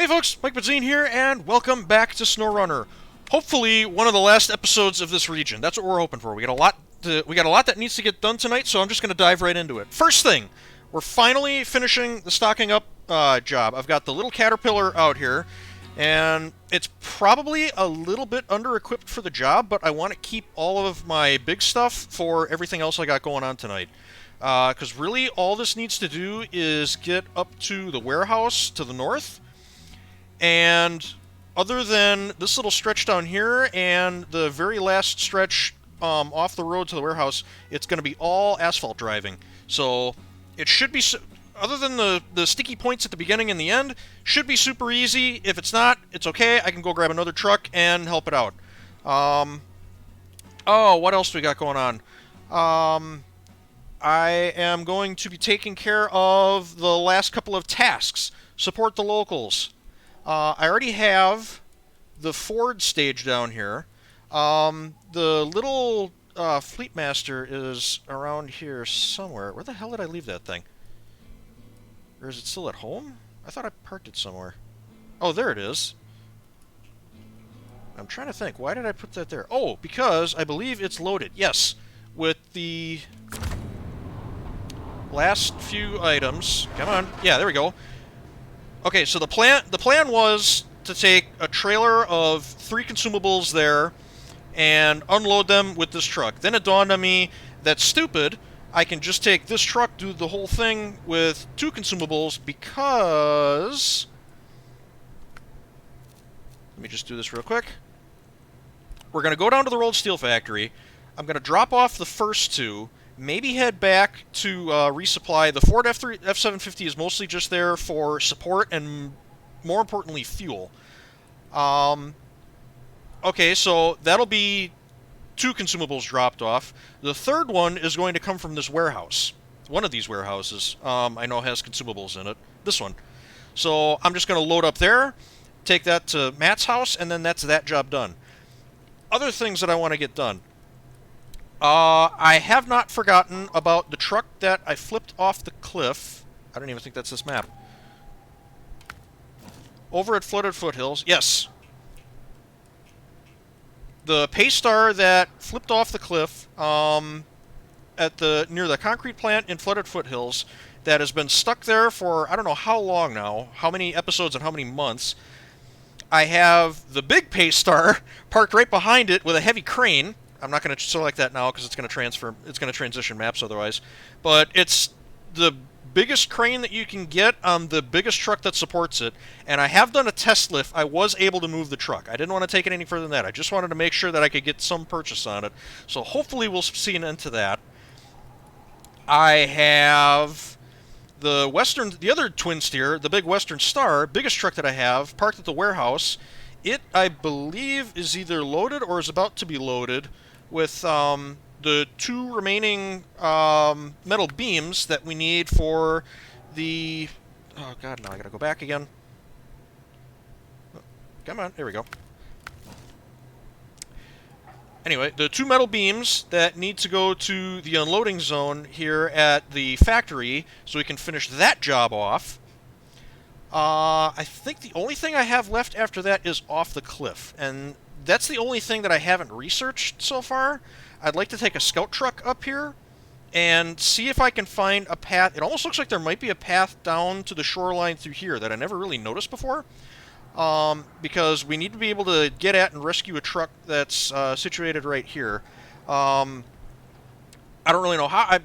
Hey folks, Mike Benzine here, and welcome back to SnowRunner. Hopefully, one of the last episodes of this region. That's what we're hoping for. We got a lot that needs to get done tonight, so I'm just going to dive right into it. First thing, we're finally finishing the stocking up job. I've got the little caterpillar out here, and it's probably a little bit under-equipped for the job, but I want to keep all of my big stuff for everything else I got going on tonight. Because really, all this needs to do is get up to the warehouse to the north. And other than this little stretch down here and the very last stretch off the road to the warehouse, it's going to be all asphalt driving. So it should be, other than the sticky points at the beginning and the end, should be super easy. If it's not, it's okay. I can go grab another truck and help it out. Oh, what else do we got going on? I am going to be taking care of the last couple of tasks. Support the locals. I already have the Ford stage down here. The little Fleet Master is around here somewhere. Where the hell did I leave that thing? Or is it still at home? I thought I parked it somewhere. Oh, there it is. I'm trying to think. Why did I put that there? Oh, because I believe it's loaded. Yes, with the last few items. Come on. Yeah, there we go. Okay, so the plan was to take a trailer of 3 consumables there and unload them with this truck. Then it dawned on me that's stupid. I can just take this truck, do the whole thing with 2 consumables because... Let me just do this real quick. We're going to go down to the rolled steel factory. I'm going to drop off the first 2. Maybe head back to resupply. The Ford F750 is mostly just there for support and, more importantly, fuel. Okay, so that'll be 2 consumables dropped off. The third one is going to come from this warehouse. One of these warehouses I know has consumables in it. This one. So I'm just going to load up there, take that to Matt's house, and then that's that job done. Other things that I want to get done. I have not forgotten about the truck that I flipped off the cliff. I don't even think that's this map. Over at Flooded Foothills. Yes. The Paystar that flipped off the cliff near the concrete plant in Flooded Foothills that has been stuck there for I don't know how long now, how many episodes and how many months. I have the big Paystar parked right behind it with a heavy crane. I'm not going to select that now because it's going to transition maps otherwise. But it's the biggest crane that you can get on the biggest truck that supports it. And I have done a test lift. I was able to move the truck. I didn't want to take it any further than that. I just wanted to make sure that I could get some purchase on it. So hopefully we'll see an end to that. I have the other twin steer, the big Western Star, biggest truck that I have, parked at the warehouse. It, I believe, is either loaded or is about to be loaded with the 2 remaining metal beams that we need for the... Oh, God, now I gotta go back again. Come on, there we go. Anyway, the 2 metal beams that need to go to the unloading zone here at the factory so we can finish that job off. I think the only thing I have left after that is off the cliff, and that's the only thing that I haven't researched so far. I'd like to take a scout truck up here and see if I can find a path. It almost looks like there might be a path down to the shoreline through here that I never really noticed before. Because we need to be able to get at and rescue a truck that's situated right here. I don't really know how.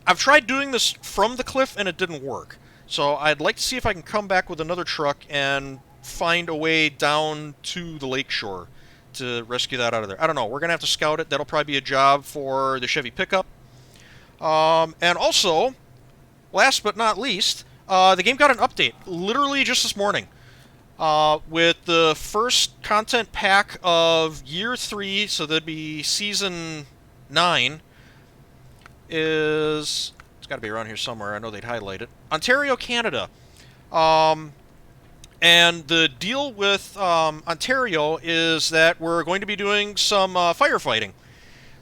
I've tried doing this from the cliff and it didn't work. So I'd like to see if I can come back with another truck and find a way down to the lake shore to rescue that out of there. I don't know. We're going to have to scout it. That'll probably be a job for the Chevy pickup. And also, last but not least, the game got an update literally just this morning. With the first content pack of Year 3, so that'd be Season 9, it's got to be around here somewhere. I know they'd highlight it. Ontario, Canada. And the deal with Ontario is that we're going to be doing some firefighting.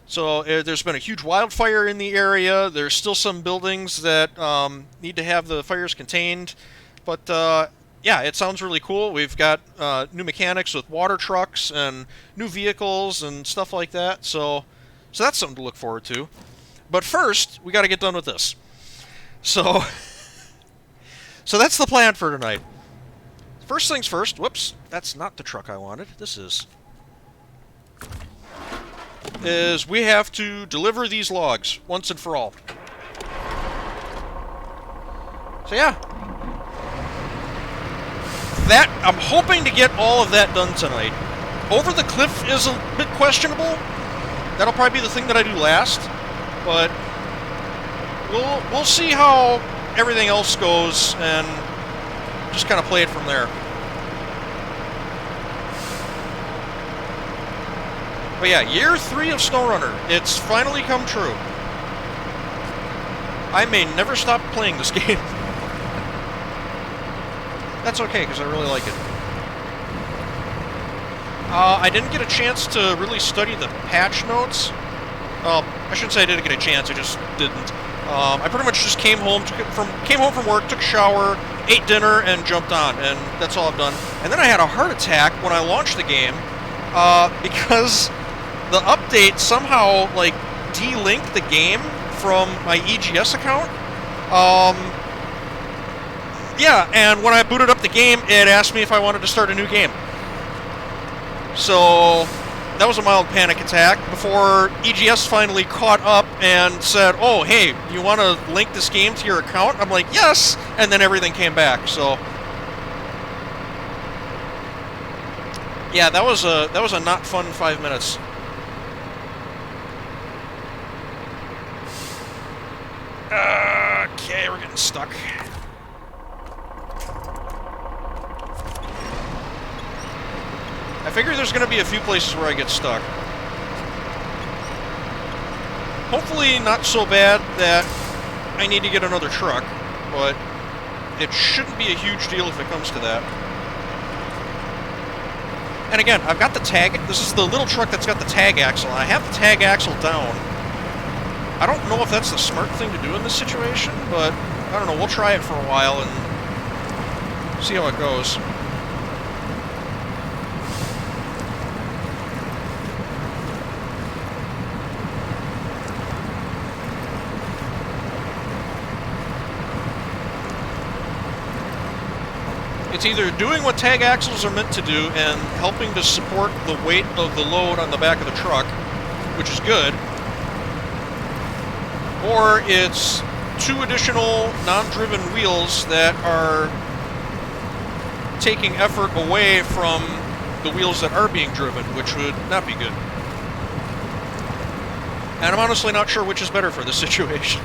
So there's been a huge wildfire in the area. There's still some buildings that need to have the fires contained. But yeah, it sounds really cool. We've got new mechanics with water trucks and new vehicles and stuff like that. So that's something to look forward to. But first, we got to get done with this. So, so that's the plan for tonight. First things first. Whoops, that's not the truck I wanted. This is we have to deliver these logs once and for all. So yeah, that I'm hoping to get all of that done tonight. Over the cliff is a bit questionable. That'll probably be the thing that I do last, but we'll see how everything else goes and just kind of play it from there. But yeah, year 3 of SnowRunner. It's finally come true. I may never stop playing this game. That's okay, because I really like it. I didn't get a chance to really study the patch notes. Well, I shouldn't say I didn't get a chance, I just didn't. I pretty much just came home from work, took a shower, ate dinner, and jumped on, and that's all I've done. And then I had a heart attack when I launched the game, because the update somehow, like, de-linked the game from my EGS account. Yeah, and when I booted up the game, it asked me if I wanted to start a new game. So that was a mild panic attack before EGS finally caught up and said, oh, hey, you want to link this game to your account? I'm like, yes! And then everything came back, so... yeah, that was a not fun 5 minutes. Okay, we're getting stuck. I figure there's going to be a few places where I get stuck. Hopefully not so bad that I need to get another truck, but it shouldn't be a huge deal if it comes to that. And again, I've got the tag... this is the little truck that's got the tag axle. I have the tag axle down. I don't know if that's the smart thing to do in this situation, but I don't know. We'll try it for a while and see how it goes. It's either doing what tag axles are meant to do and helping to support the weight of the load on the back of the truck, which is good, or it's 2 additional non-driven wheels that are taking effort away from the wheels that are being driven, which would not be good. And I'm honestly not sure which is better for this situation.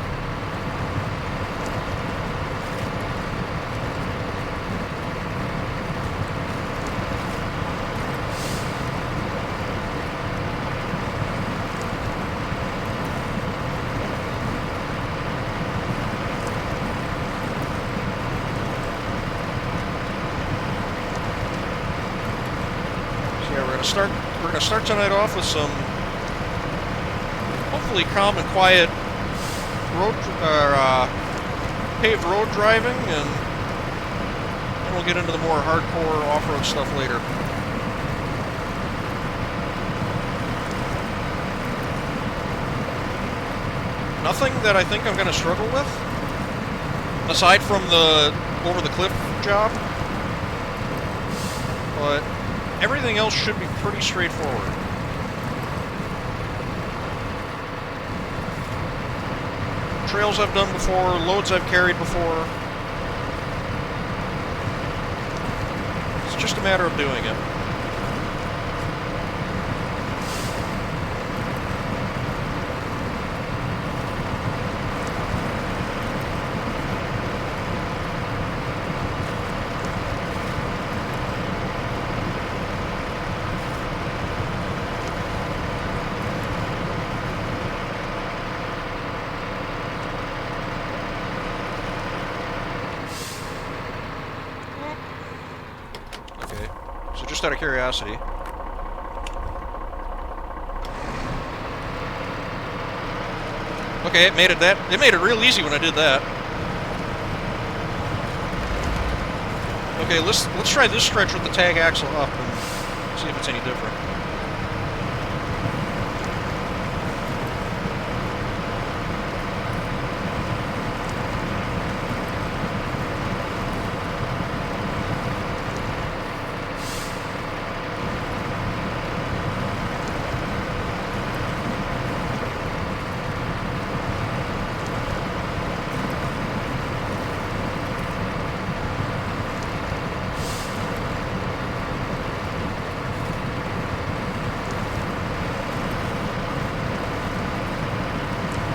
We're going to start tonight off with some hopefully calm and quiet paved road driving, and then we'll get into the more hardcore off-road stuff later. Nothing that I think I'm going to struggle with, aside from the over-the-cliff job, but everything else should be pretty straightforward. Trails I've done before, loads I've carried before. It's just a matter of doing it. Just out of curiosity. Okay, it made it real easy when I did that. Okay, let's try this stretch with the tag axle up and see if it's any different.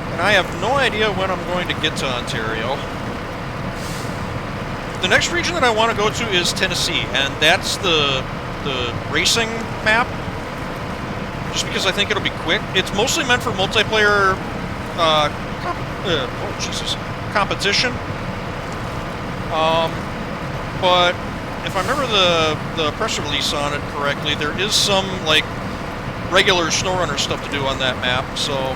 And I have no idea when I'm going to get to Ontario. The next region that I want to go to is Tennessee, and that's the racing map. Just because I think it'll be quick. It's mostly meant for multiplayer competition. But if I remember the press release on it correctly, there is some like regular SnowRunner stuff to do on that map. So.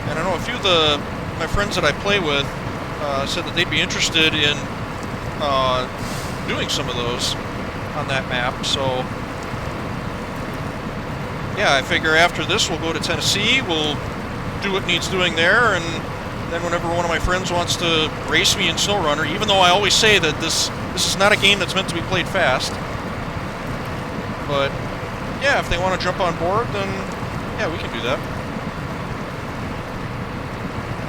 And I know a few of my friends that I play with said that they'd be interested in doing some of those on that map. So, yeah, I figure after this we'll go to Tennessee, we'll do what needs doing there, and then whenever one of my friends wants to race me in SnowRunner, even though I always say that this is not a game that's meant to be played fast, but yeah, if they want to jump on board, then yeah, we can do that.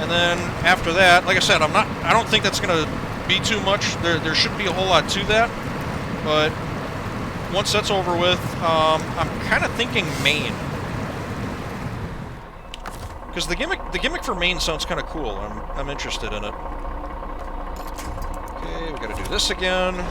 And then after that, like I said, I don't think that's going to be too much. There shouldn't be a whole lot to that. But once that's over with, I'm kind of thinking Maine. Because the gimmick for Maine sounds kind of cool. I'm interested in it. Okay, we got to do this again.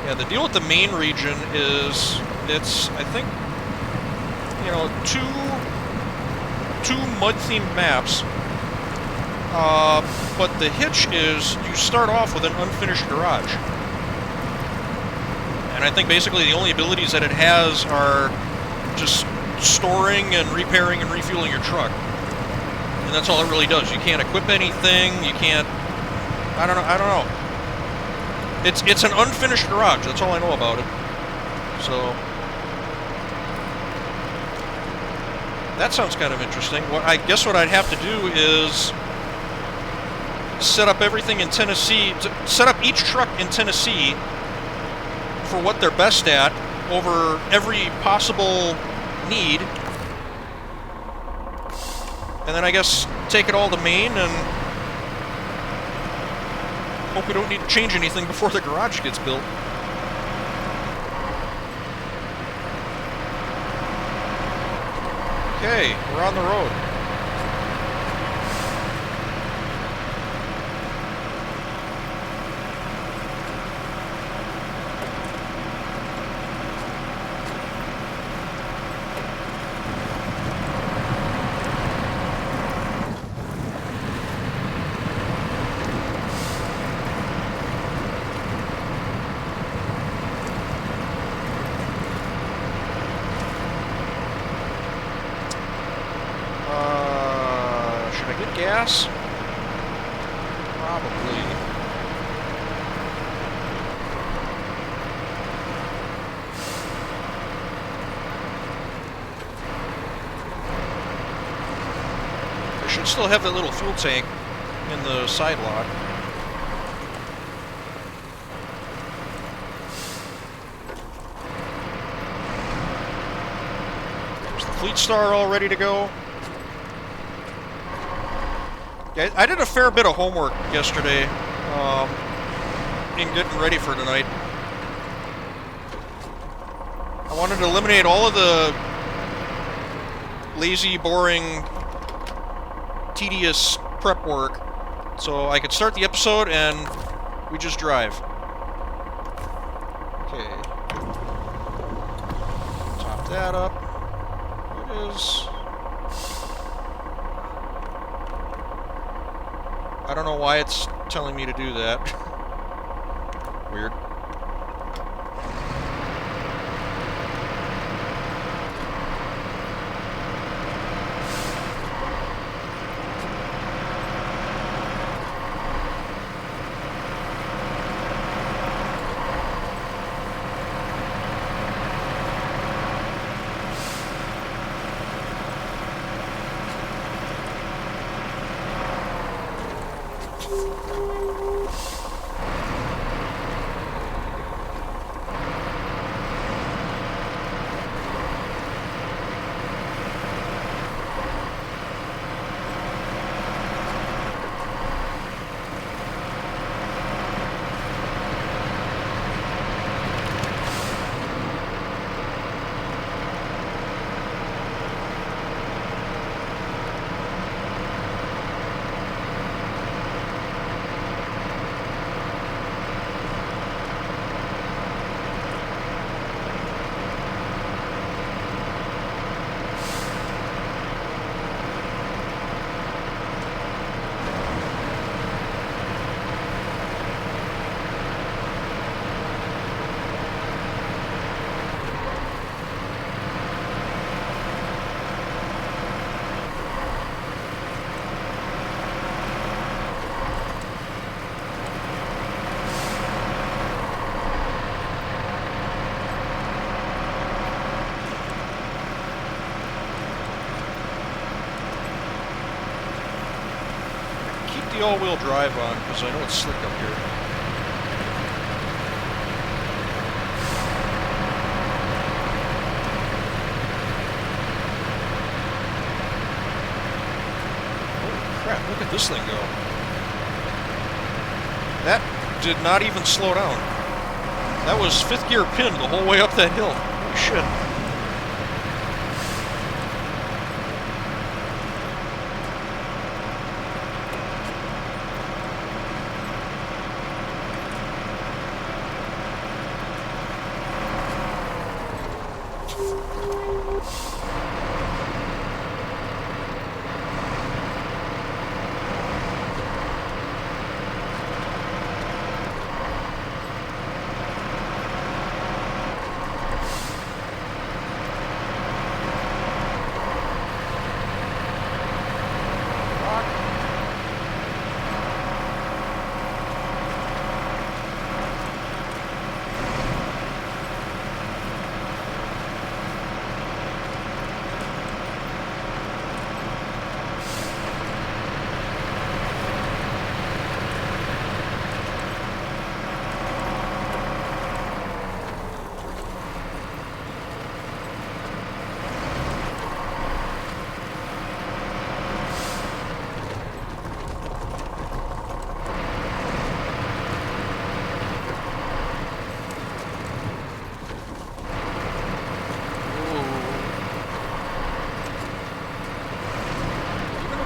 Yeah, the deal with the Maine region is it's, I think, you know, two mud-themed maps. But the hitch is you start off with an unfinished garage. And I think basically the only abilities that it has are just storing and repairing and refueling your truck. And that's all it really does. You can't equip anything, you can't... I don't know. It's an unfinished garage, that's all I know about it. So... that sounds kind of interesting. I guess what I'd have to do is set up everything in Tennessee, set up each truck in Tennessee for what they're best at over every possible need. And then I guess take it all to Maine and hope we don't need to change anything before the garage gets built. Okay, we're on the road. Gas? Probably. I should still have that little fuel tank in the side lot. There's the Fleet Star all ready to go. I did a fair bit of homework yesterday in getting ready for tonight. I wanted to eliminate all of the lazy, boring, tedious prep work so I could start the episode and we just drive. Okay. Top that up. It is... I don't know why it's telling me to do that. Weird. The all-wheel drive on, because I know it's slick up here. Holy crap, look at this thing go. That did not even slow down. That was fifth gear pinned the whole way up that hill. Holy shit.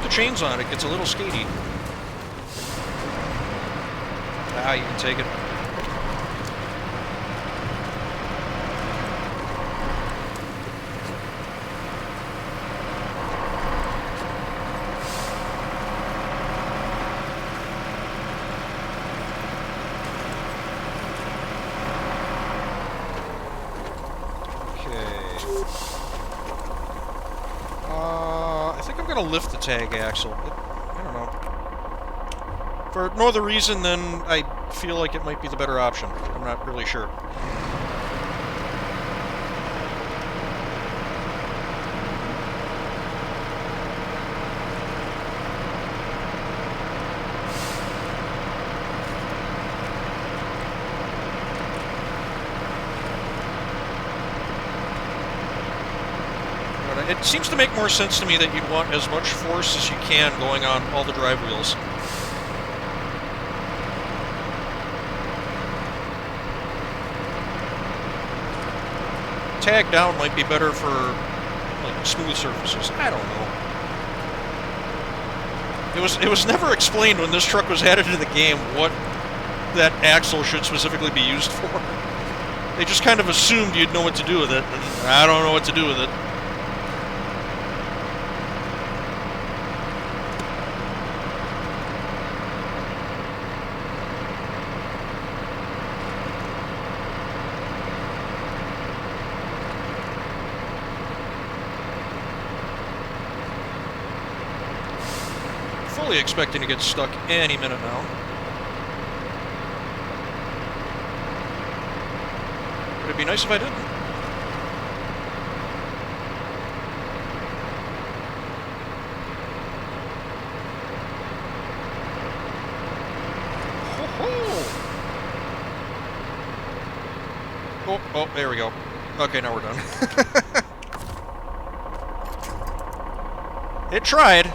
Chains on it gets a little skatey. Ah, you can take it. I'm going to lift the tag axle. I don't know. For no other reason than I feel like it might be the better option. I'm not really sure. It seems to make more sense to me that you'd want as much force as you can going on all the drive wheels. Tag down might be better for like smooth surfaces. I don't know. It was never explained when this truck was added to the game what that axle should specifically be used for. They just kind of assumed you'd know what to do with it, and I don't know what to do with it. Fully expecting to get stuck any minute now. Would it be nice if I didn't? Oh, oh, there we go. Okay, now we're done. It tried.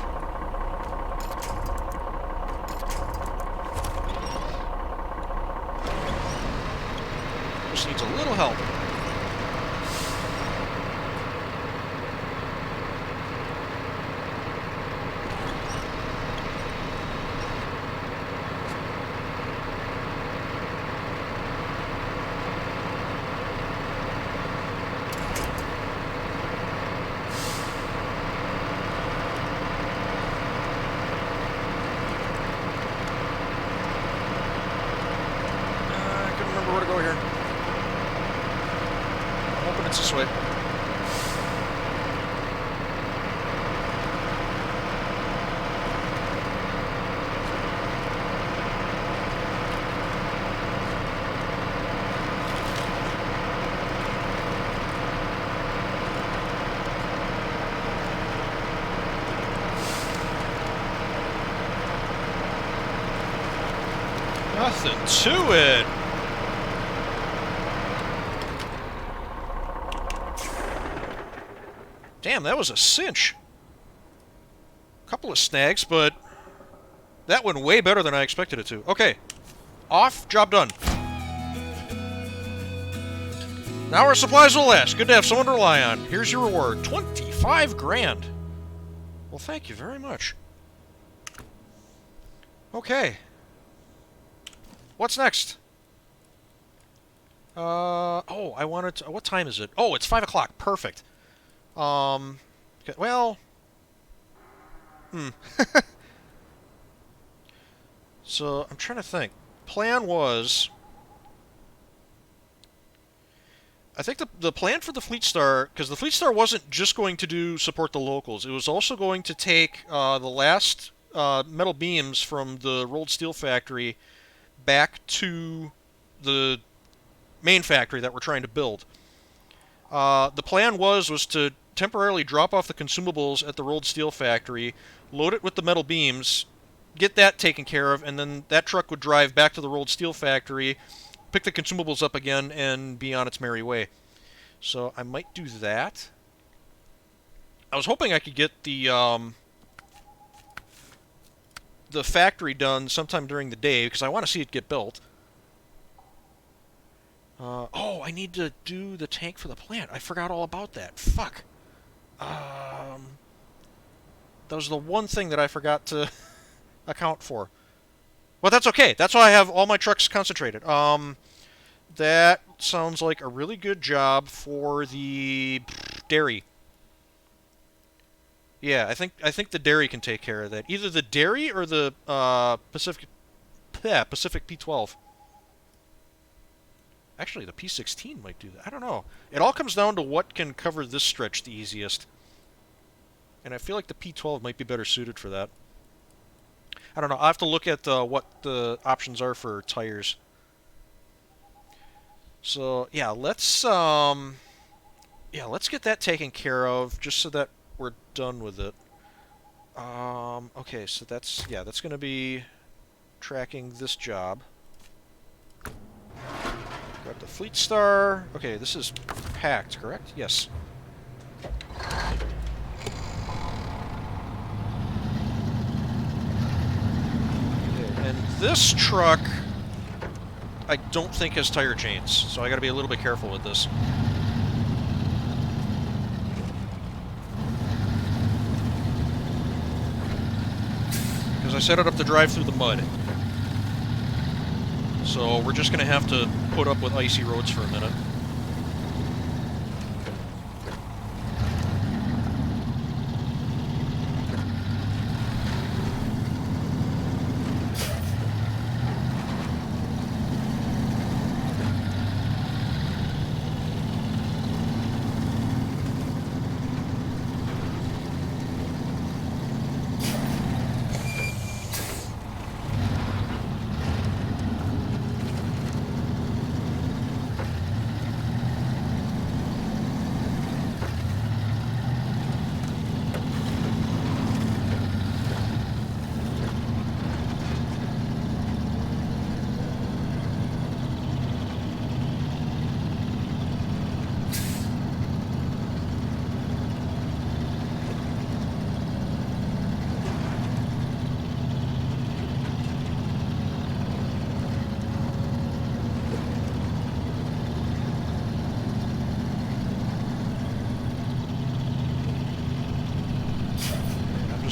Just needs a little help. Where to go here. I'm hoping it's this way. Nothing to it. Damn, that was a cinch. Couple of snags, but that went way better than I expected it to. Okay. Off, job done. Now our supplies will last. Good to have someone to rely on. Here's your reward. 25 grand. Well, thank you very much. Okay. What's next? Oh, I wanted to... What time is it? Oh, it's 5 o'clock. Perfect. Okay, well... So, I'm trying to think. Plan was... I think the plan for the Fleet Star... Because the Fleet Star wasn't just going to support the locals. It was also going to take the last metal beams from the rolled steel factory back to the main factory that we're trying to build. The plan was to temporarily drop off the consumables at the rolled steel factory, load it with the metal beams, get that taken care of, and then that truck would drive back to the rolled steel factory, pick the consumables up again, and be on its merry way. So I might do that. I was hoping I could get the factory done sometime during the day, because I want to see it get built. Oh, I need to do the tank for the plant. I forgot all about that. Fuck. That was the one thing that I forgot to account for. But that's okay. That's why I have all my trucks concentrated. That sounds like a really good job for the dairy. Yeah, I think the dairy can take care of that. Either the dairy or the Pacific P12. Actually, the P16 might do that. I don't know. It all comes down to what can cover this stretch the easiest. And I feel like the P12 might be better suited for that. I don't know. I'll have to look at what the options are for tires. So, yeah, let's get that taken care of just so that we're done with it. Okay, so that's going to be tracking this job. Grab the Fleet Star. Okay, this is packed, correct? Yes. And this truck, I don't think has tire chains, so I gotta be a little bit careful with this. Because I set it up to drive through the mud. So we're just gonna have to put up with icy roads for a minute.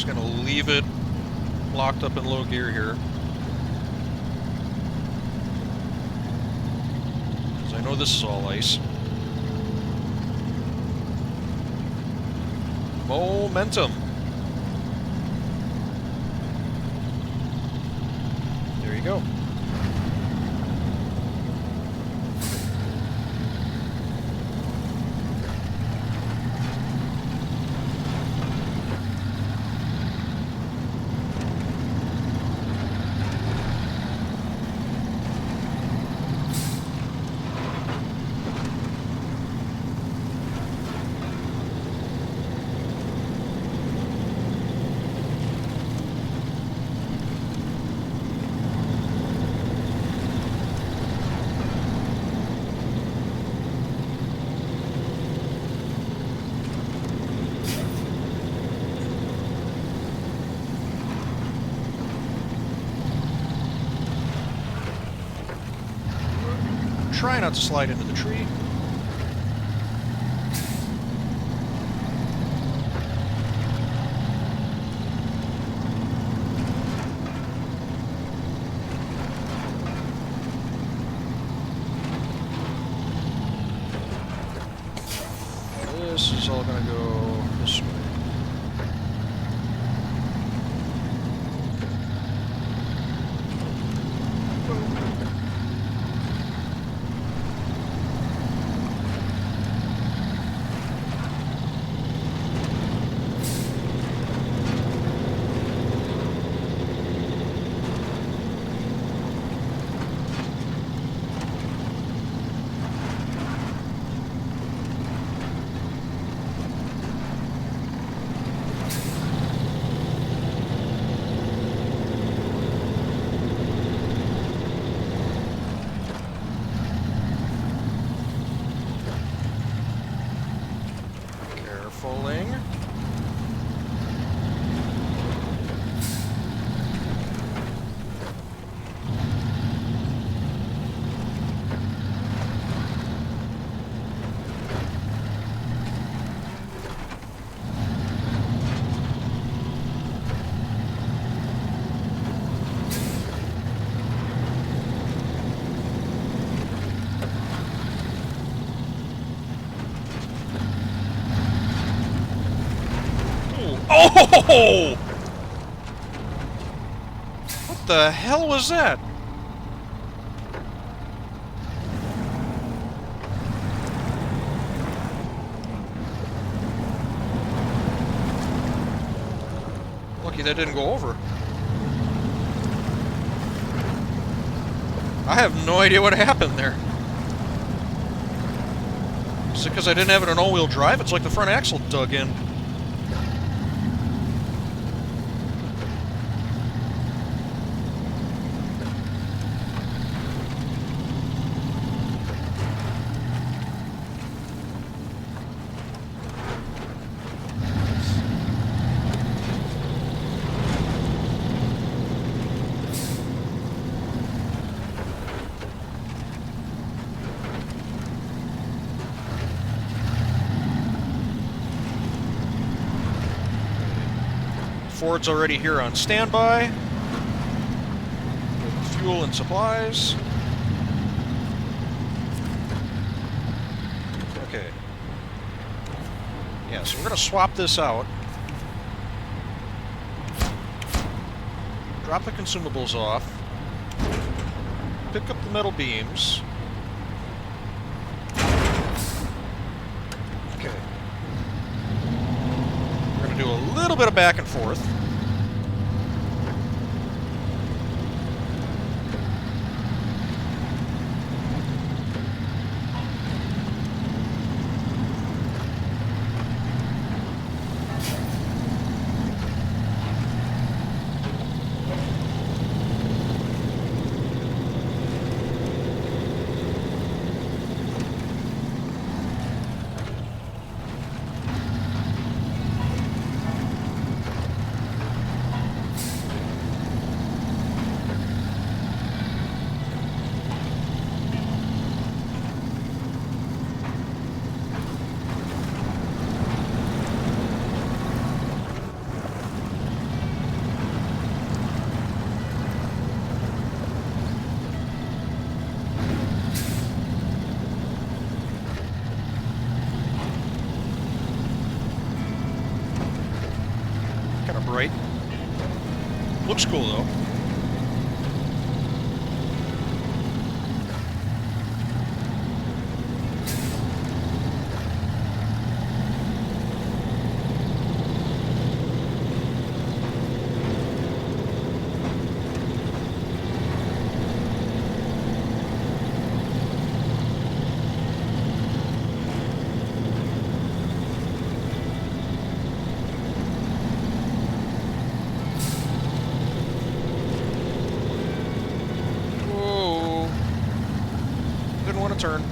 just going to leave it locked up in low gear here. Because I know this is all ice. Momentum. There you go. Try not to slide into the tree. This is all going to go this way. Oh! What the hell was that? Lucky that didn't go over. I have no idea what happened there. Is it because I didn't have it in all-wheel drive? It's like the front axle dug in. Ford's already here on standby with fuel and supplies. Okay. Yeah, so we're going to swap this out. Drop the consumables off. Pick up the metal beams. Okay. We're going to do a little bit of back and forth. right. Looks cool, though. Turn.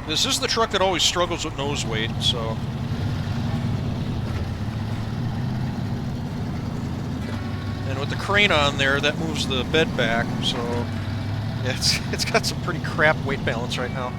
This is the truck that always struggles with nose weight, so... And with the crane on there, that moves the bed back, so... Yeah, it's got some pretty crap weight balance right now.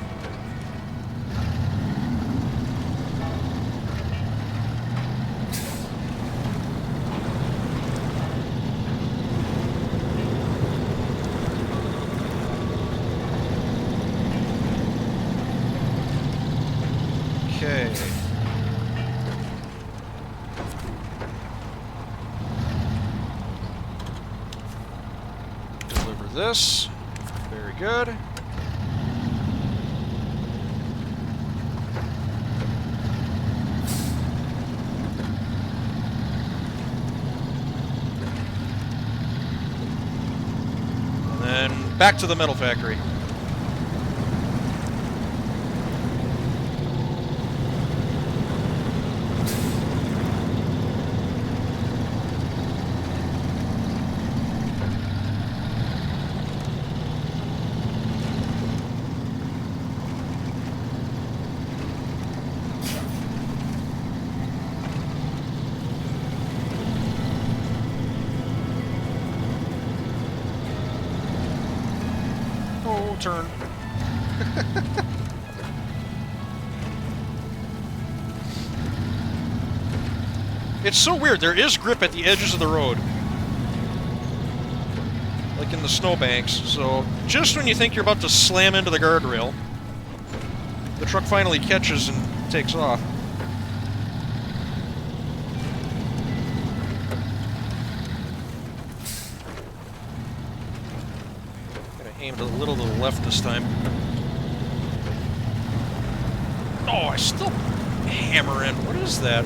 Okay. Deliver this. Very good. And then back to the metal factory. Turn. It's so weird. There is grip at the edges of the road. Like in the snowbanks. So just when you think you're about to slam into the guardrail, the truck finally catches and takes off. Aimed a little to the left this time. Oh, I still hammer in. What is that?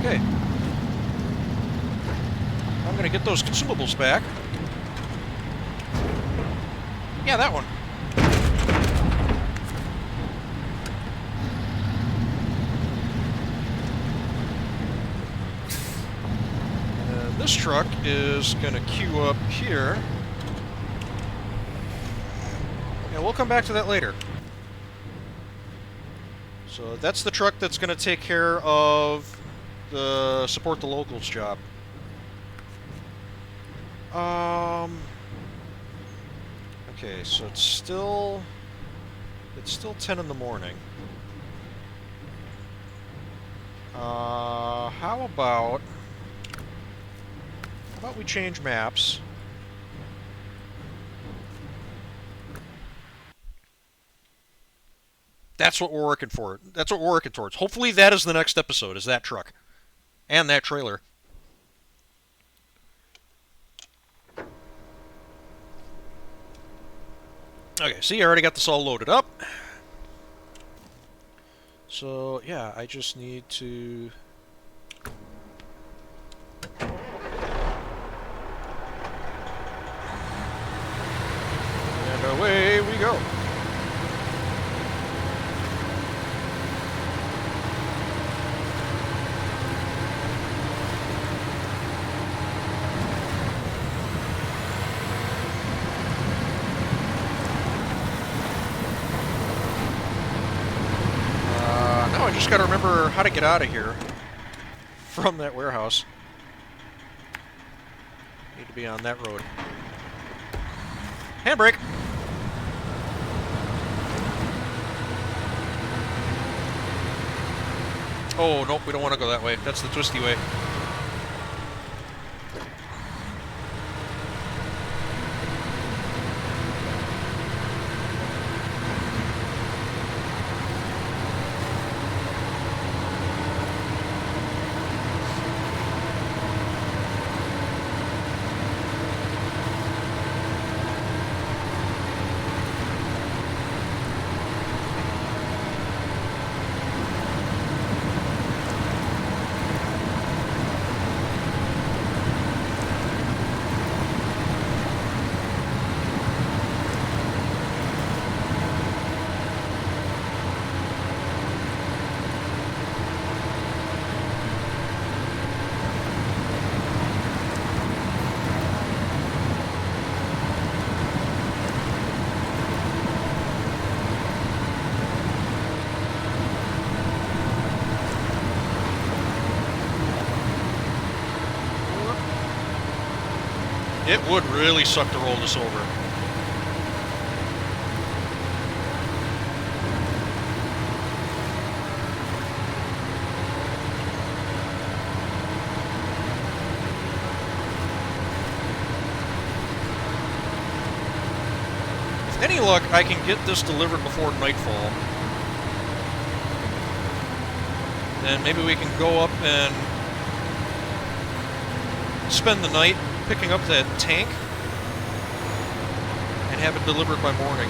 Okay. I'm gonna get those consumables back. Yeah, that one. And this truck is gonna queue up here. Yeah, we'll come back to that later. So that's the truck that's gonna take care of the support the locals job. Okay, so it's still 10 in the morning. How about we change maps? That's what we're working for. That's what we're working towards. Hopefully that is the next episode, is that truck. And that trailer. Okay, see, I already got this all loaded up. So, yeah, I just need to... And away we go. Now I just gotta remember how to get out of here from that warehouse. Need to be on that road. Handbrake! Oh, nope, we don't want to go that way. That's the twisty way. It would really suck to roll this over. With any luck, I can get this delivered before nightfall. Then maybe we can go up and spend the night picking up that tank and have it delivered by morning.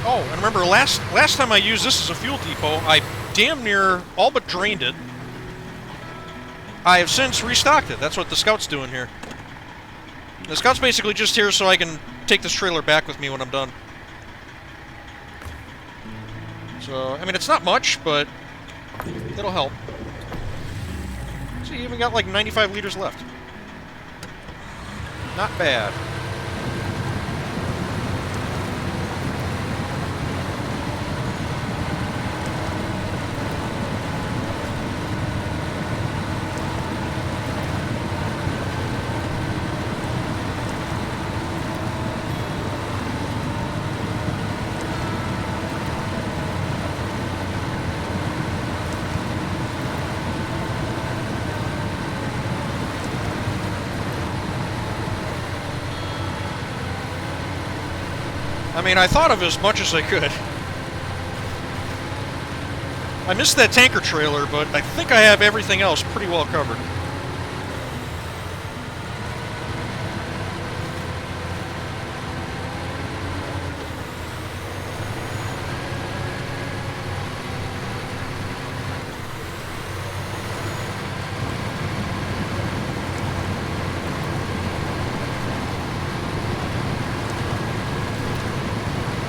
Oh, and remember, last time I used this as a fuel depot, I damn near all but drained it. I have since restocked it. That's what the Scout's doing here. The Scout's basically just here so I can take this trailer back with me when I'm done. So, I mean, it's not much, but it'll help. So you even got like 95 liters left. Not bad. I mean, I thought of as much as I could. I missed that tanker trailer, but I think I have everything else pretty well covered.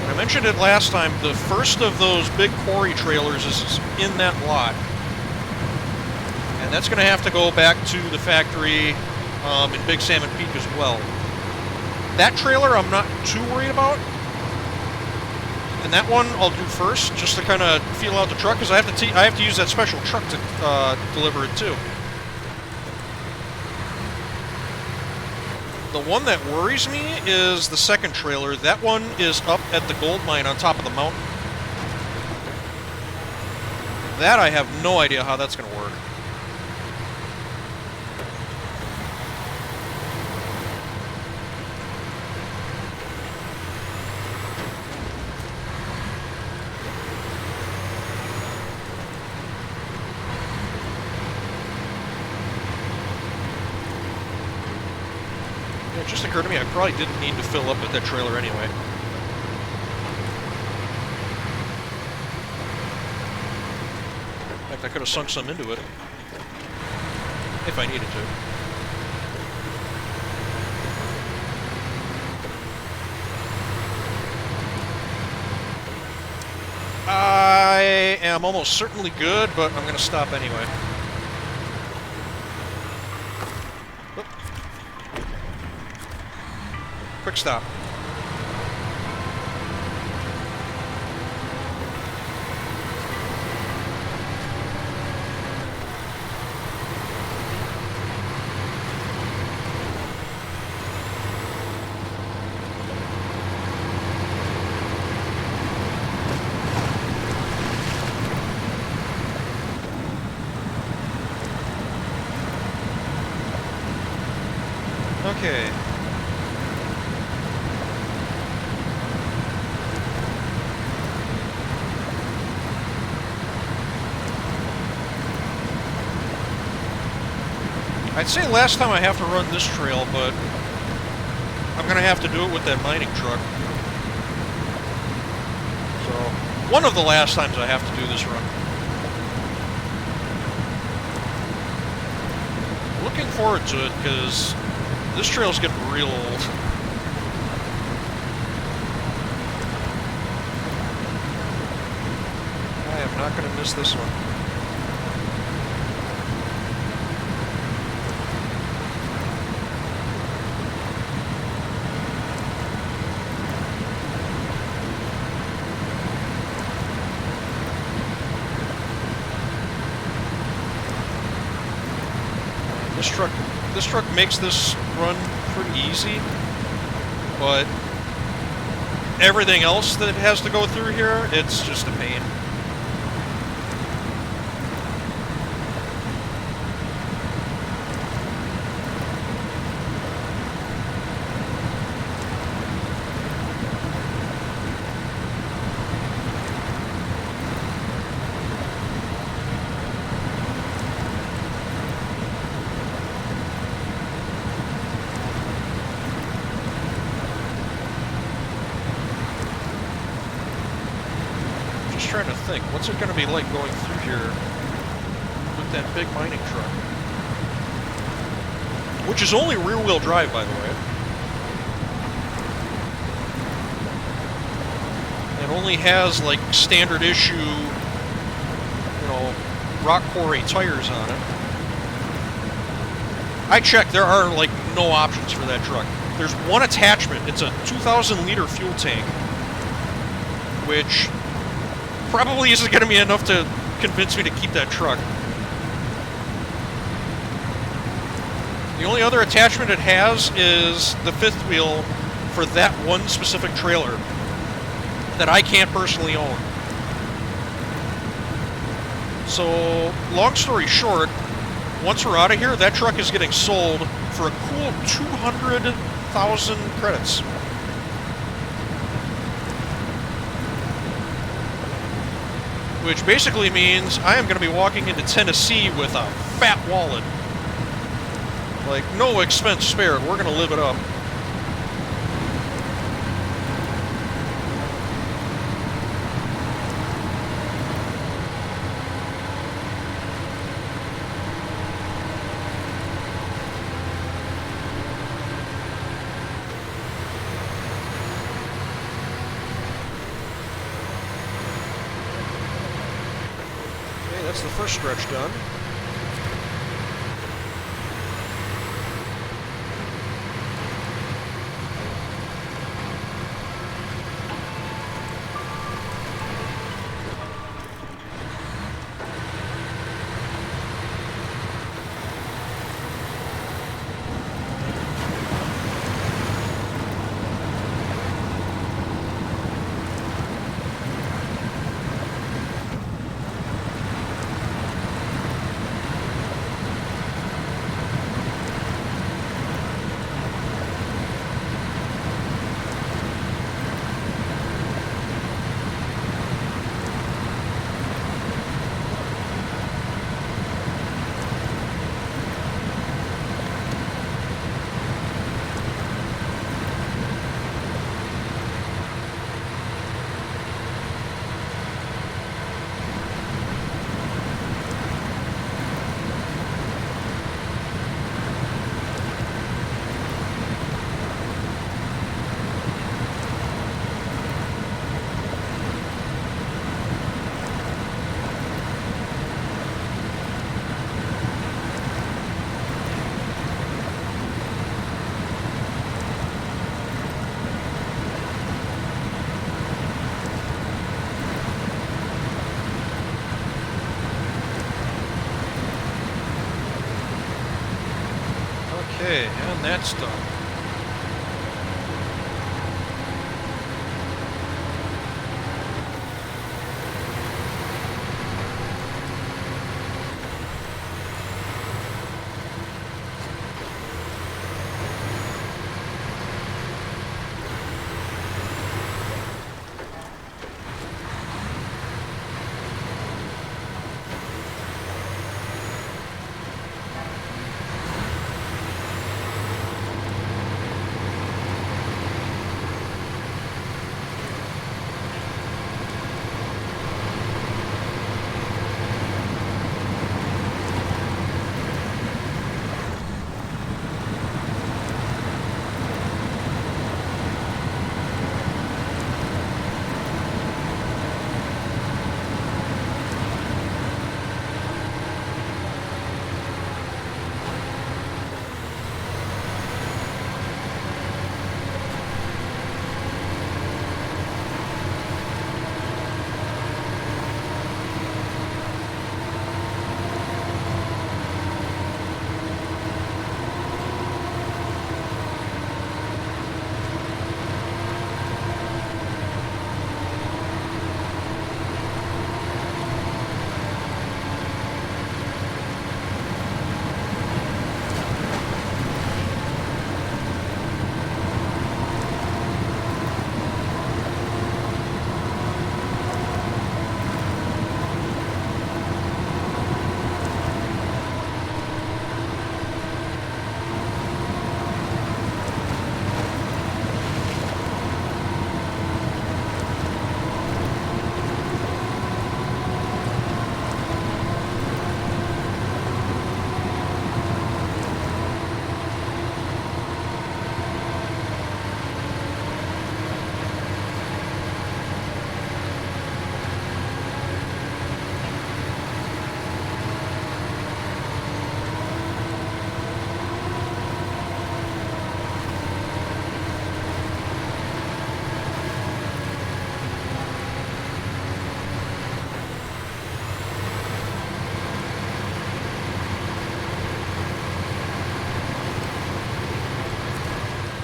I mentioned it last time, the first of those big quarry trailers is in that lot. And that's going to have to go back to the factory in Big Salmon Peak as well. That trailer I'm not too worried about. And that one I'll do first, just to kind of feel out the truck, because I have to use that special truck to deliver it too. The one that worries me is the second trailer. That one is up at the gold mine on top of the mountain. That I have no idea how that's going to work. It just occurred to me I probably didn't need to fill up with that trailer anyway. In fact, I could have sunk some into it. If I needed to. I am almost certainly good, but I'm going to stop anyway. Oop. Quick stop. Okay. I'd say last time I have to run this trail, but I'm going to have to do it with that mining truck. So, one of the last times I have to do this run. Looking forward to it, because this trail's getting real old. I am not going to miss this one. This truck makes this run pretty easy, but everything else that has to go through here, it's just a pain. Trying to think, what's it going to be like going through here with that big mining truck? Which is only rear-wheel drive, by the way. It only has, like, standard issue, you know, rock quarry tires on it. I checked, there are, like, no options for that truck. There's one attachment. It's a 2,000-liter fuel tank, which probably isn't going to be enough to convince me to keep that truck. The only other attachment it has is the fifth wheel for that one specific trailer that I can't personally own. So, long story short, once we're out of here, that truck is getting sold for a cool 200,000 credits. Which basically means I am going to be walking into Tennessee with a fat wallet. Like, no expense spared. We're going to live it up. That's the first stretch done. Okay, and that's done.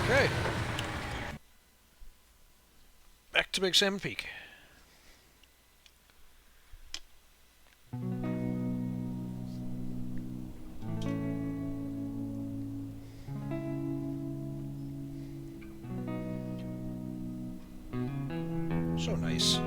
Okay. Back to Big Salmon Peak. So nice.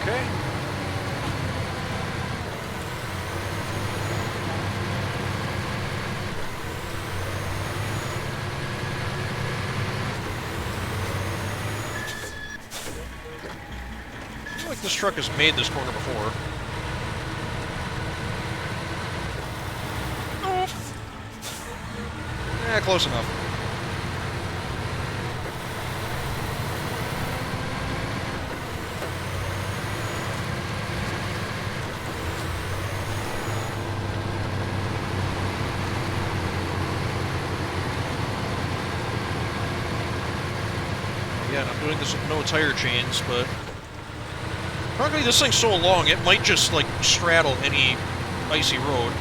Okay. I feel like this truck has made this corner before. Yeah, close enough. Again, I'm doing this with no tire chains, but frankly, this thing's so long, it might just, like, straddle any icy road.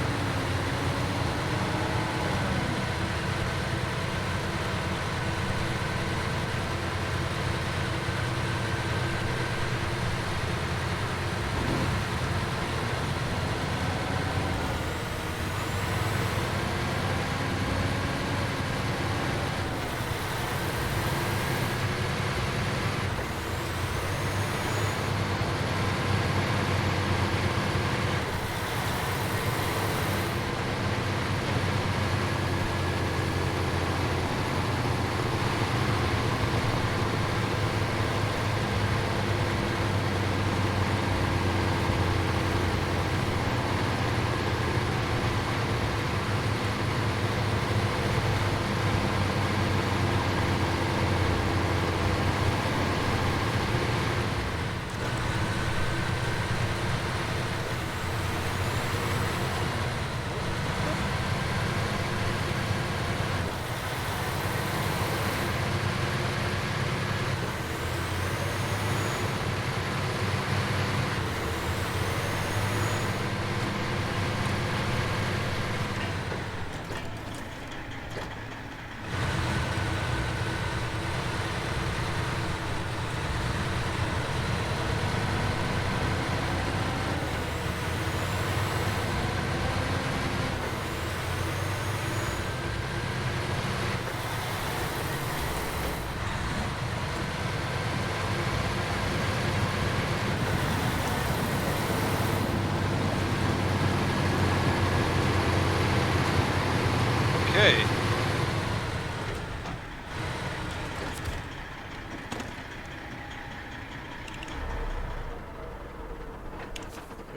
Okay.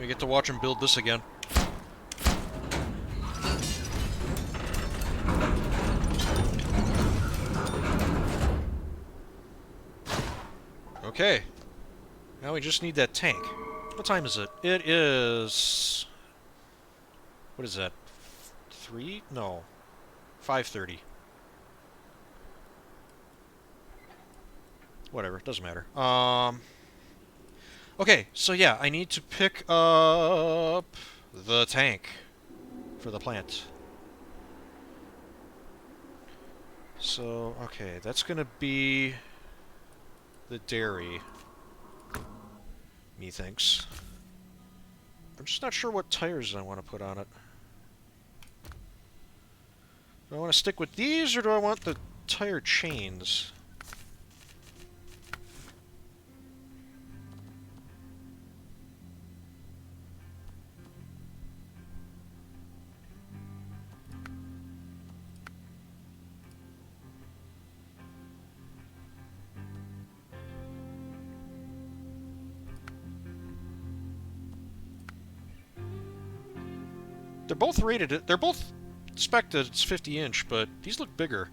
We get to watch him build this again. Okay. Now we just need that tank. What time is it? It is... What is that? 3? No. 5:30. Whatever, doesn't matter. Okay, so yeah, I need to pick up the tank for the plant. So, okay, that's gonna be the dairy, methinks. I'm just not sure what tires I want to put on it. Do I want to stick with these, or do I want the tire chains? They're both rated, they're both spec'd that it's 50-inch, but these look bigger.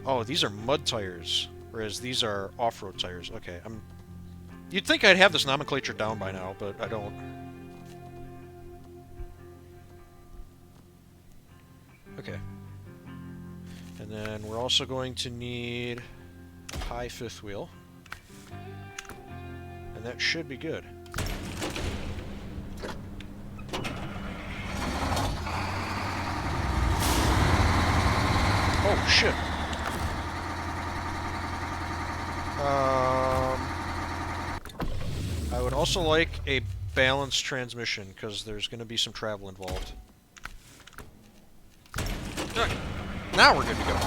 Oh, these are mud tires, whereas these are off-road tires. Okay, you'd think I'd have this nomenclature down by now, but I don't. Okay. And then we're also going to need a high fifth wheel. And that should be good. Oh, shit. I would also like a balanced transmission, because there's going to be some travel involved. Now we're good to go.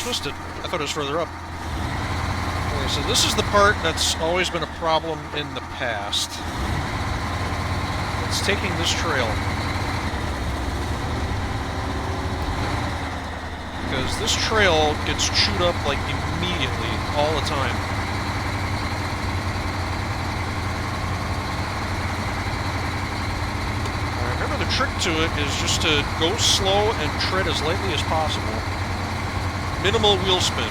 twisted. I thought it was further up. Okay, so this is the part that's always been a problem in the past. It's taking this trail. Because this trail gets chewed up, like, immediately, all the time. Remember, the trick to it is just to go slow and tread as lightly as possible. Minimal wheel spin.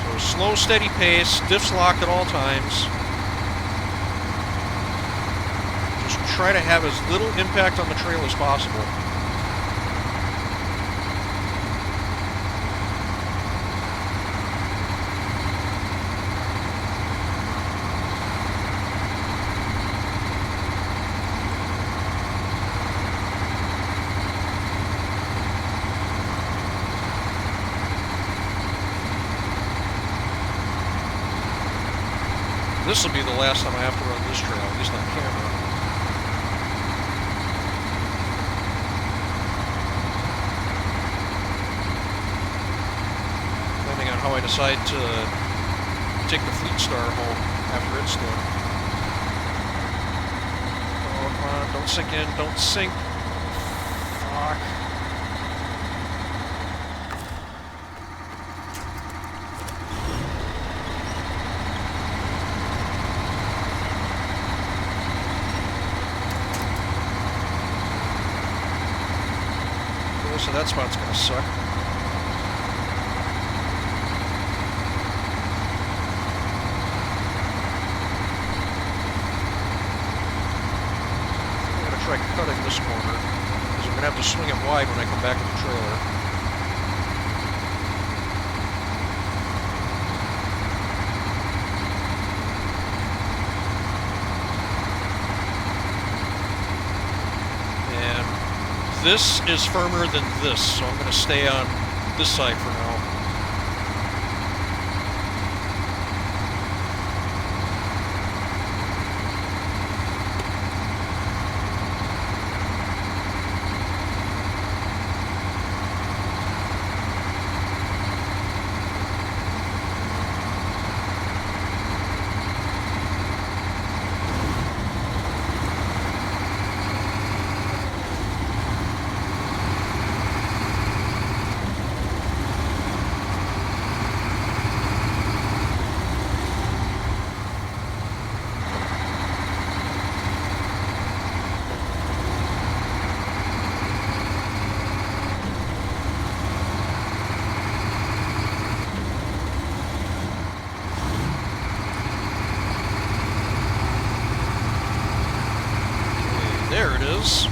So slow, steady pace, diffs locked at all times. Just try to have as little impact on the trail as possible. This will be the last time I have to run this trail, at least on camera. Depending on how I decide to take the Paystar home after it's done. Oh, come on, don't sink in, don't sink. Fuck. So that spot's gonna suck. I'm gonna try cutting this corner, because I'm gonna have to swing it wide when I come back to the trailer. This is firmer than this, so I'm going to stay on this side for now. There it is.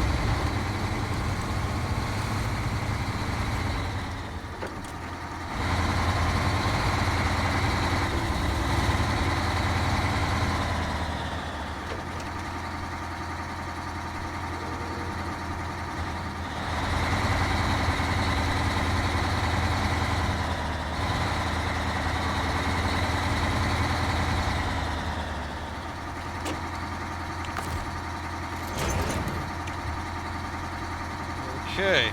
Okay.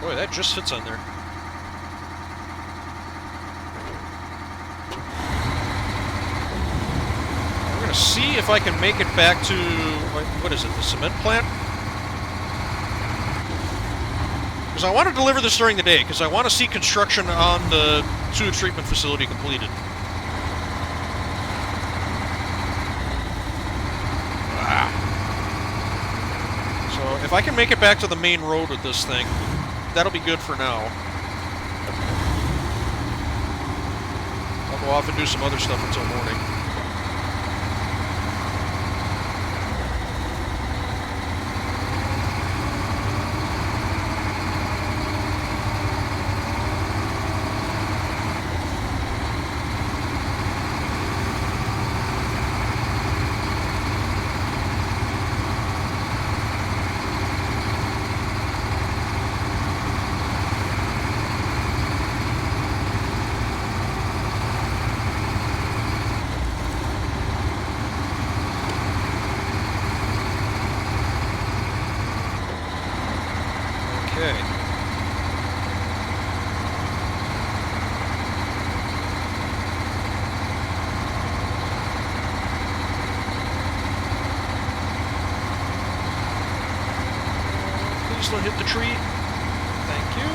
Boy, that just sits on there. We're going to see if I can make it back to, what is it, the cement plant? Because I want to deliver this during the day, because I want to see construction on the sewage treatment facility completed. If I can make it back to the main road with this thing, that'll be good for now. I'll go off and do some other stuff until morning. don't hit the tree. Thank you.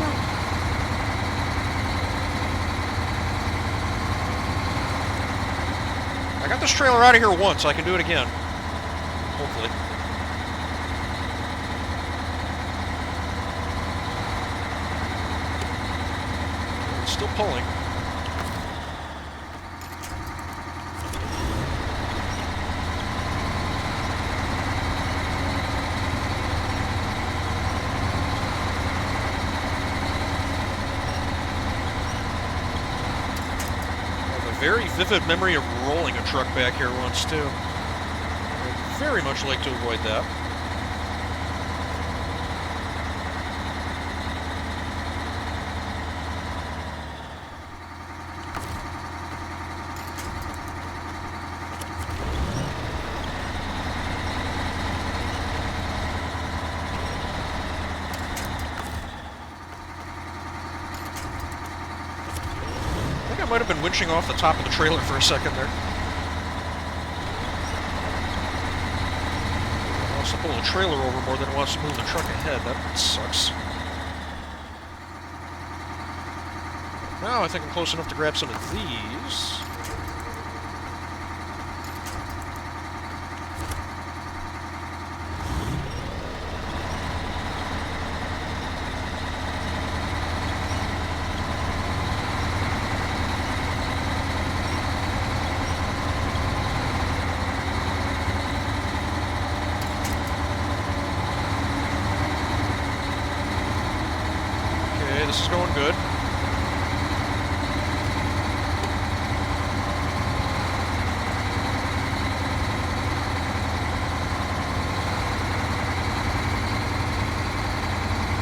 I got this trailer out of here once, so I can do it again. Hopefully. It's still pulling. Very vivid memory of rolling a truck back here once, too. I'd very much like to avoid that. I might have been winching off the top of the trailer for a second there. It wants to pull the trailer over more than it wants to move the truck ahead. That sucks. Now I think I'm close enough to grab some of these. This is going good.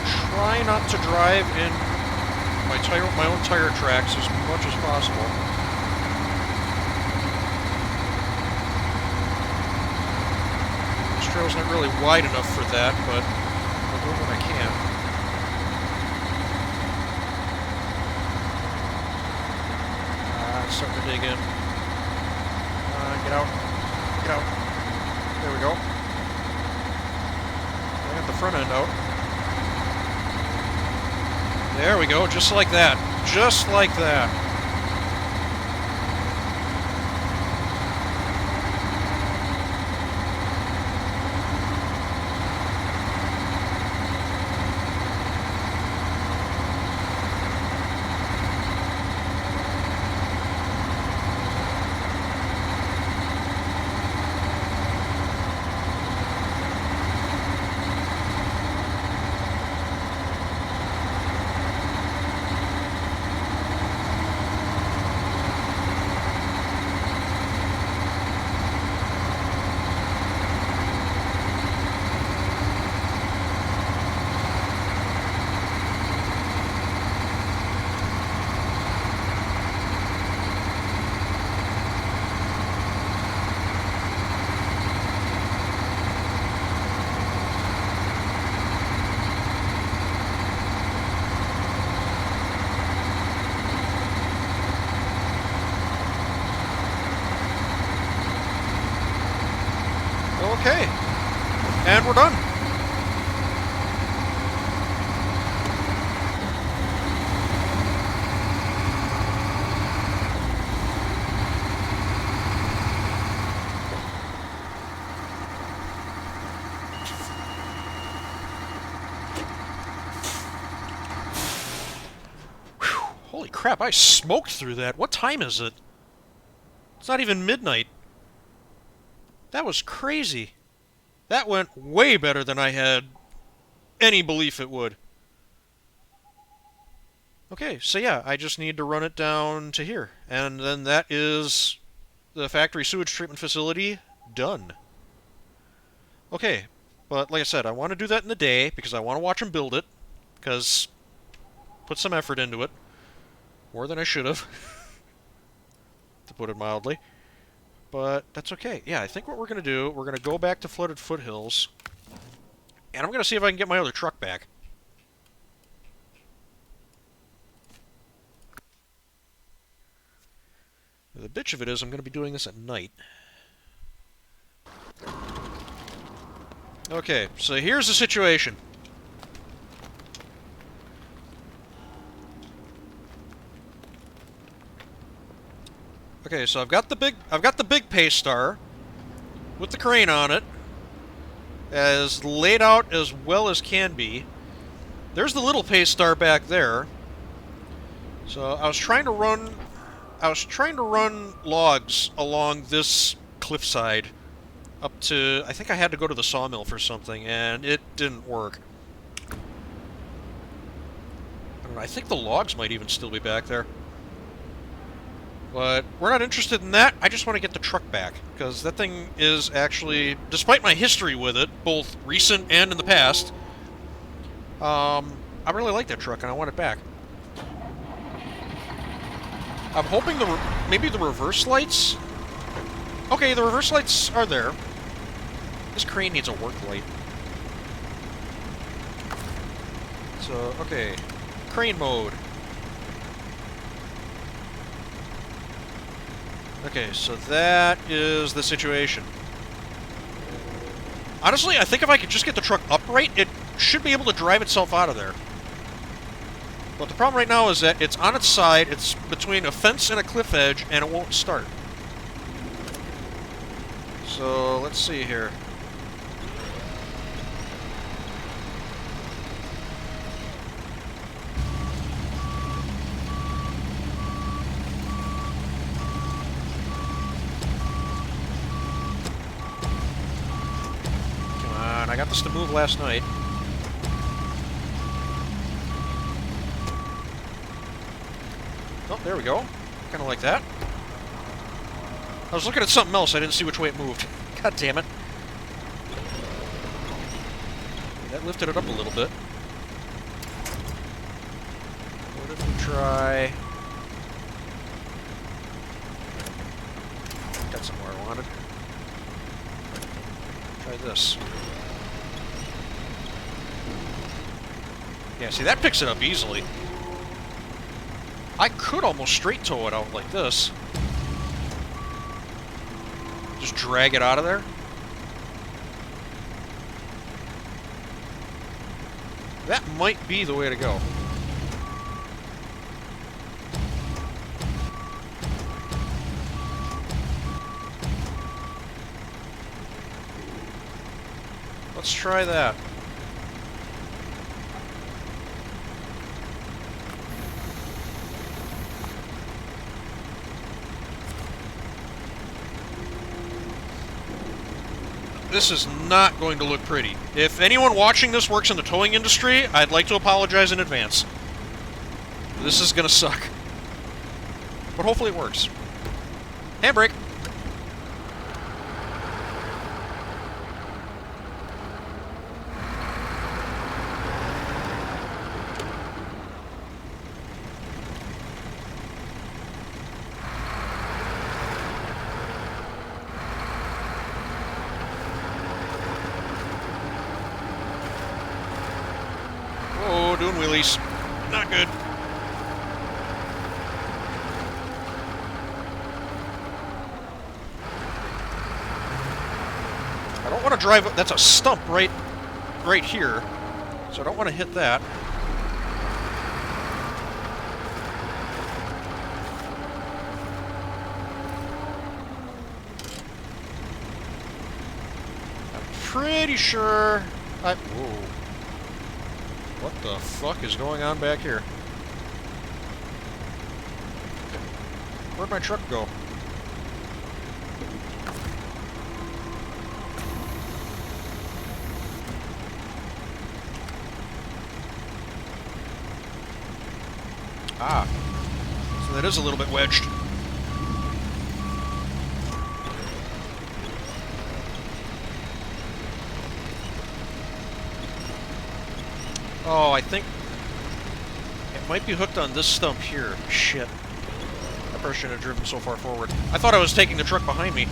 Try not to drive in my own tire tracks as much as possible. This trail's not really wide enough for that, but I'll do it when I can. Starting to dig in. Get out. Get out. There we go. I got the front end out. There we go, just like that. Just like that. Okay, and we're done. Whew, holy crap, I smoked through that. What time is it? It's not even midnight. That was crazy. That went way better than I had any belief it would. Okay, so yeah, I just need to run it down to here. And then that is the factory sewage treatment facility done. Okay, but like I said, I want to do that in the day because I want to watch them build it. Because put some effort into it. More than I should have. To put it mildly. But that's okay. Yeah, I think what we're going to do, we're going to go back to Flooded Foothills. And I'm going to see if I can get my other truck back. The bitch of it is I'm going to be doing this at night. Okay, so here's the situation. Okay, so I've got the big Paystar with the crane on it, as laid out as well as can be. There's the little Paystar back there. So I was trying to run logs along this cliffside up to, I think I had to go to the sawmill for something, and it didn't work. I don't know, I think the logs might even still be back there. But we're not interested in that. I just want to get the truck back, because that thing is actually, despite my history with it, both recent and in the past, I really like that truck and I want it back. I'm hoping maybe the reverse lights? Okay, the reverse lights are there. This crane needs a work light. So, okay. Crane mode. Okay, so that is the situation. Honestly, I think if I could just get the truck upright, it should be able to drive itself out of there. But the problem right now is that it's on its side, it's between a fence and a cliff edge, and it won't start. So, let's see here. I got this to move last night. Oh, there we go. Kind of like that. I was looking at something else. I didn't see which way it moved. God damn it. That lifted it up a little bit. What if we try... Got somewhere I wanted. Try this. Yeah, see, that picks it up easily. I could almost straight tow it out like this. Just drag it out of there. That might be the way to go. Let's try that. This is not going to look pretty. If anyone watching this works in the towing industry, I'd like to apologize in advance. This is gonna suck. But hopefully it works. Handbrake! Doing wheelies. Not good. I don't want to drive... That's a stump right here. So I don't want to hit that. I'm pretty sure... Whoa. What the fuck is going on back here? Where'd my truck go? Ah. So that is a little bit wedged. Oh, I think it might be hooked on this stump here. Shit. I probably shouldn't have driven so far forward. I thought I was taking the truck behind me.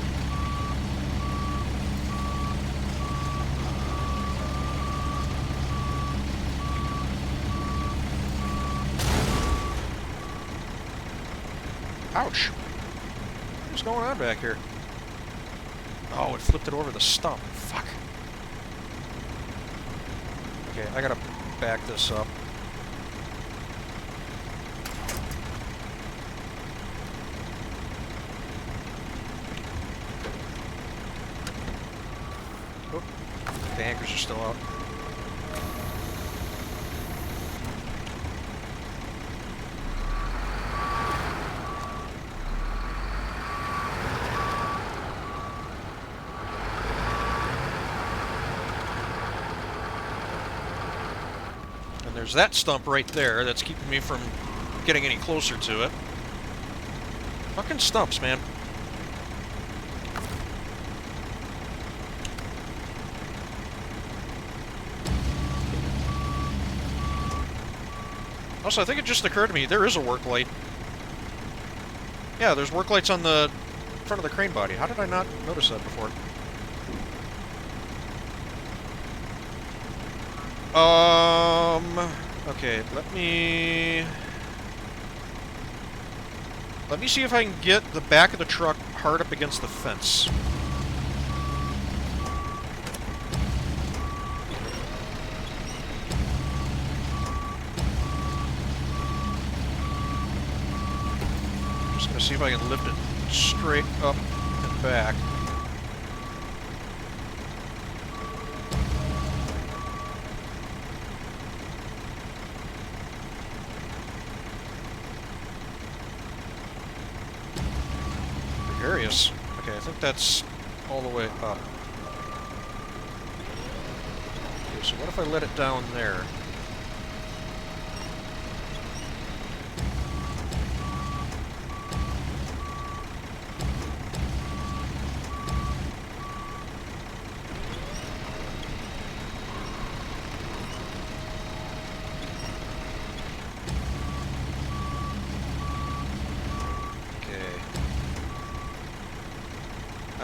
Ouch. What's going on back here? Oh, it flipped it over the stump. Fuck. Okay, I gotta back this up. Okay, anchors are still out. And there's that stump right there that's keeping me from getting any closer to it. Fucking stumps, man. Also, I think it just occurred to me, there is a work light. Yeah, there's work lights on the front of the crane body. How did I not notice that before? Okay, let me see if I can get the back of the truck hard up against the fence. Just gonna see if I can lift it straight up and back. Precarious. Okay, I think that's all the way up. Okay, so what if I let it down there?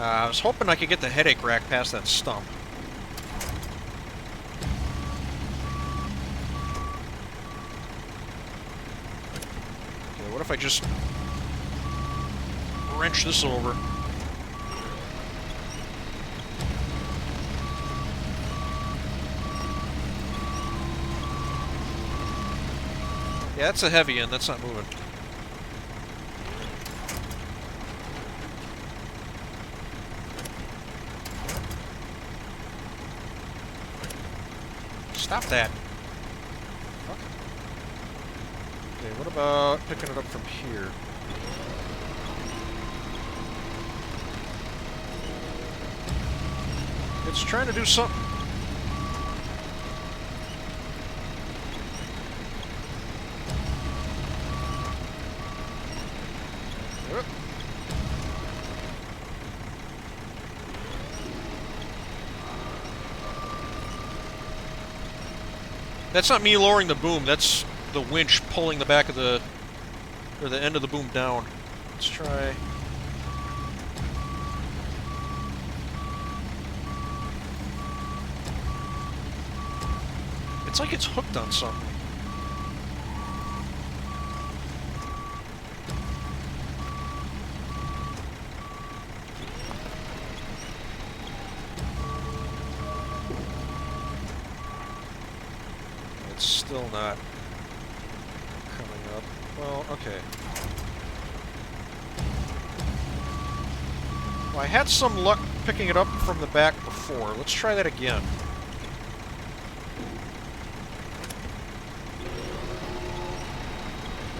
I was hoping I could get the headache rack past that stump. Okay, what if I just wrench this over? Yeah, that's a heavy end. That's not moving. Stop that. Fuck. Okay, what about picking it up from here? It's trying to do something. Yep. That's not me lowering the boom, that's the winch pulling the back of the... or the end of the boom down. Let's try... It's like it's hooked on something. It's still not coming up. Well, okay. Well, I had some luck picking it up from the back before. Let's try that again.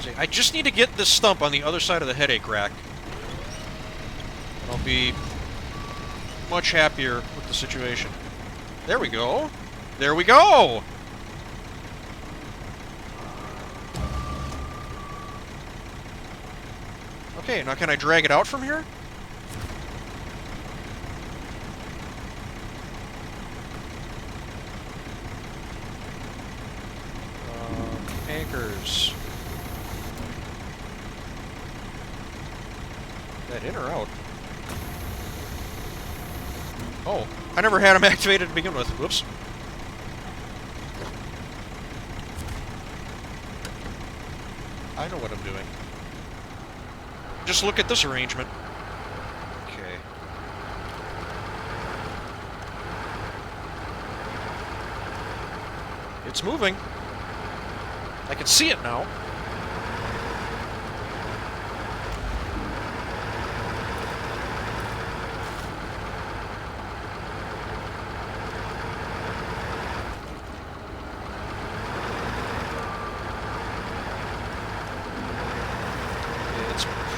See, I just need to get this stump on the other side of the headache rack. And I'll be much happier with the situation. There we go. There we go! Okay, now can I drag it out from here? Anchors. That in or out? Oh, I never had them activated to begin with. Whoops. I know what I'm doing. Just look at this arrangement. Okay. It's moving. I can see it now.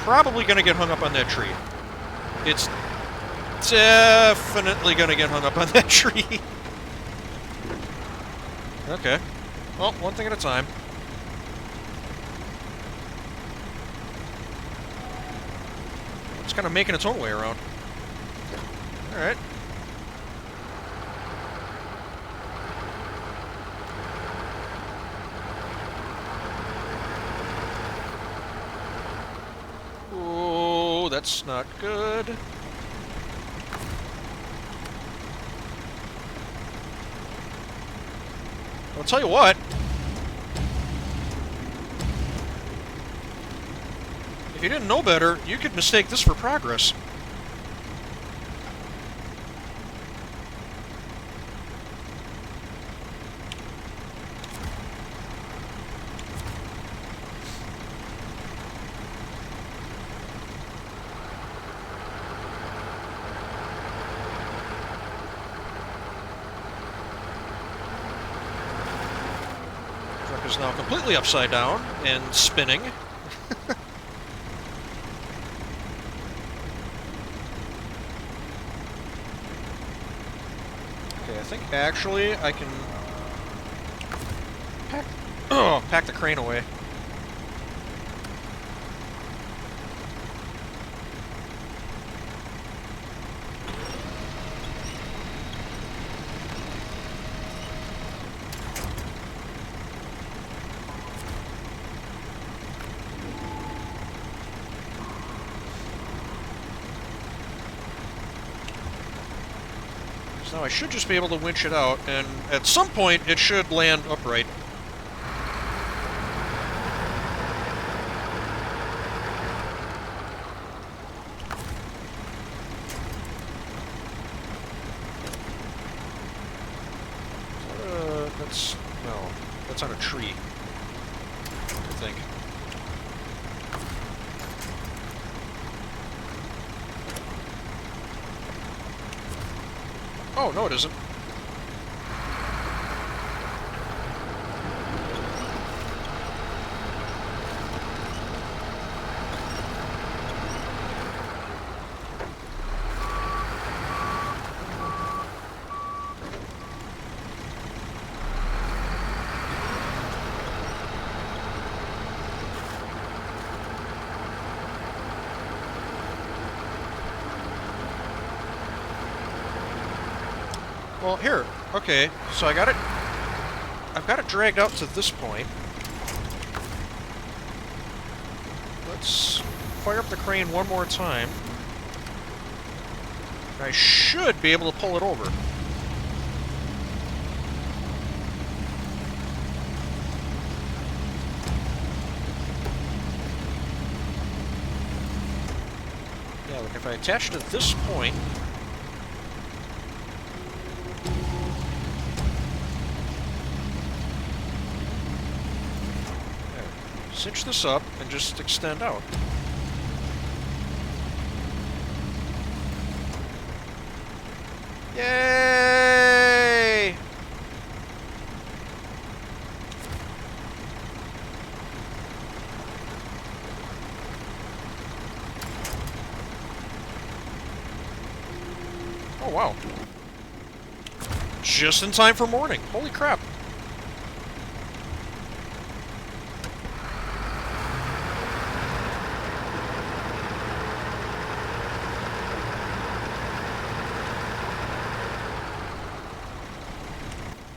probably going to get hung up on that tree. It's definitely going to get hung up on that tree. Okay. Well, one thing at a time. It's kind of making its own way around. Alright. Oh, that's not good. I'll tell you what. If you didn't know better, you could mistake this for progress. Truck is now completely upside down and spinning. I think actually I can pack the crane away. Now I should just be able to winch it out, and at some point it should land upright. That's on a tree, I think. Oh, no it isn't. Well, here. Okay, so I've got it dragged out to this point. Let's fire up the crane one more time. I should be able to pull it over. Yeah, look, if I attach to this point... cinch this up and just extend out. Yay! Oh, wow. Just in time for morning. Holy crap.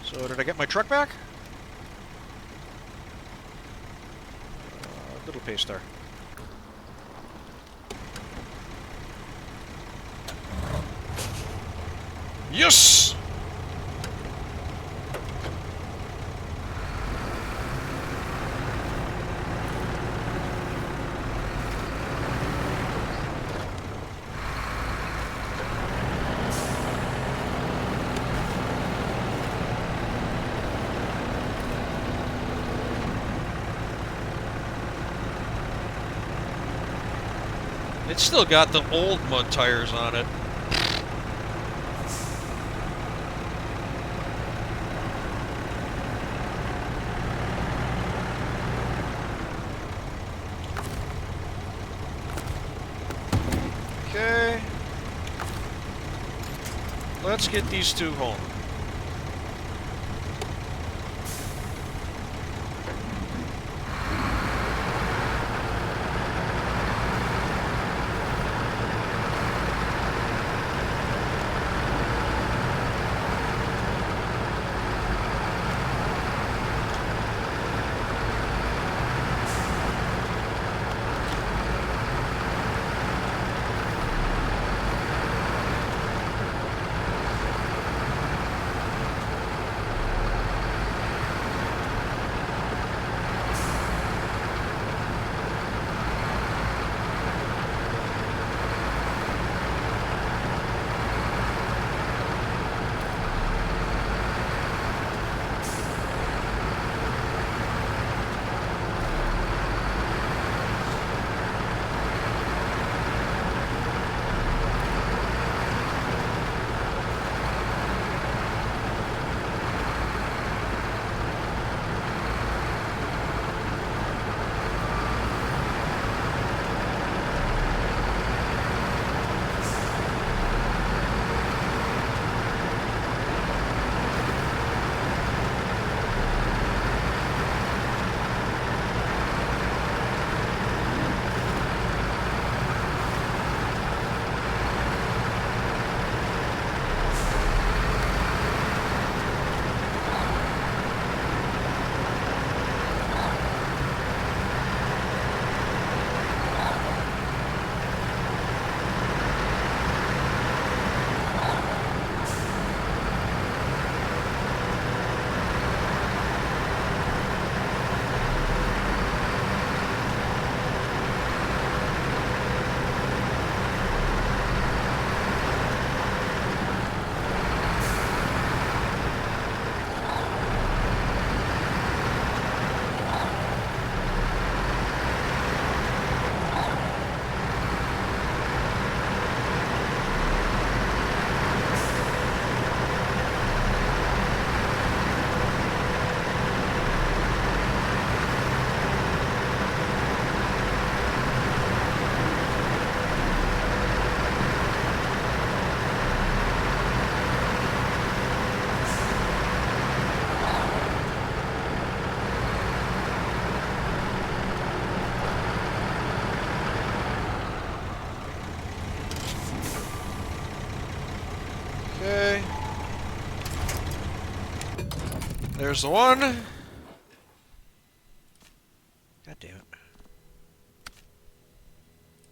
So did I get my truck back? Little Paystar. Yes! It's still got the old mud tires on it. let's get these two home. Okay. There's the one. God damn it.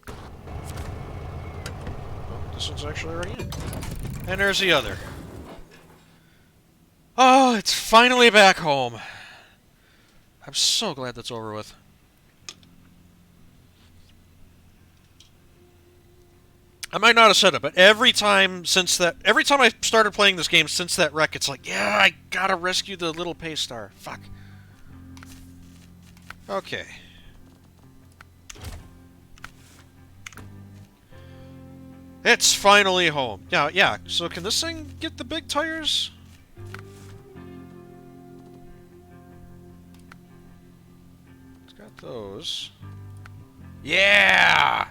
Oh, this one's actually already in. And there's the other. Oh, it's finally back home. I'm so glad that's over with. I might not have said it, but every time I started playing this game since that wreck, it's like, yeah, I gotta rescue the little Paystar. Fuck. Okay. It's finally home. Yeah, so can this thing get the big tires? It's got those. Yeah!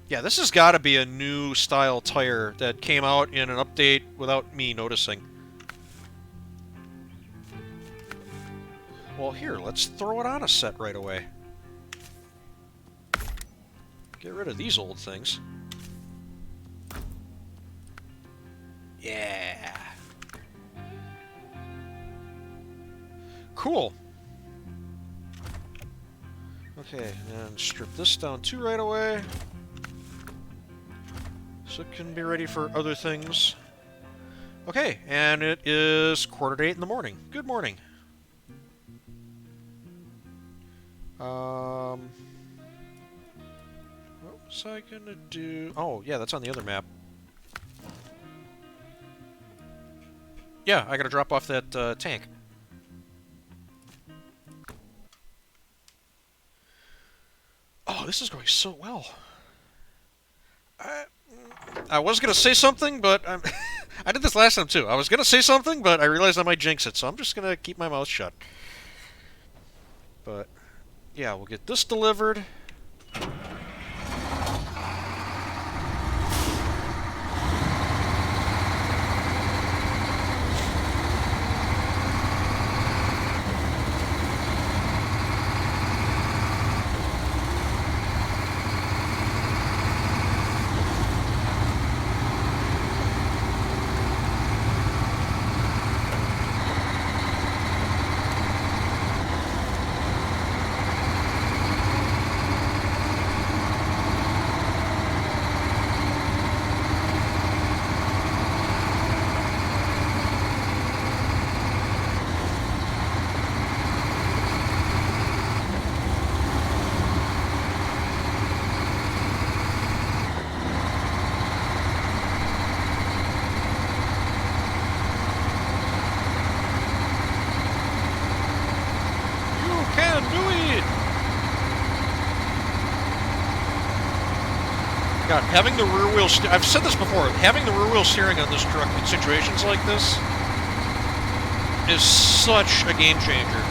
Yeah, this has got to be a new style tire that came out in an update without me noticing. Well, here, let's throw it on a set right away. Get rid of these old things. Yeah. Cool. Okay, and strip this down too right away. So it can be ready for other things. Okay, and it is 7:45 in the morning. Good morning. What was I gonna do? Oh, yeah, that's on the other map. Yeah, I gotta drop off that tank. Oh, this is going so well. I was gonna say something, but I did this last time too. I was gonna say something, but I realized I might jinx it, so I'm just gonna keep my mouth shut. But yeah, we'll get this delivered. God, having the rear wheel... I've said this before. Having the rear wheel steering on this truck in situations like this is such a game changer.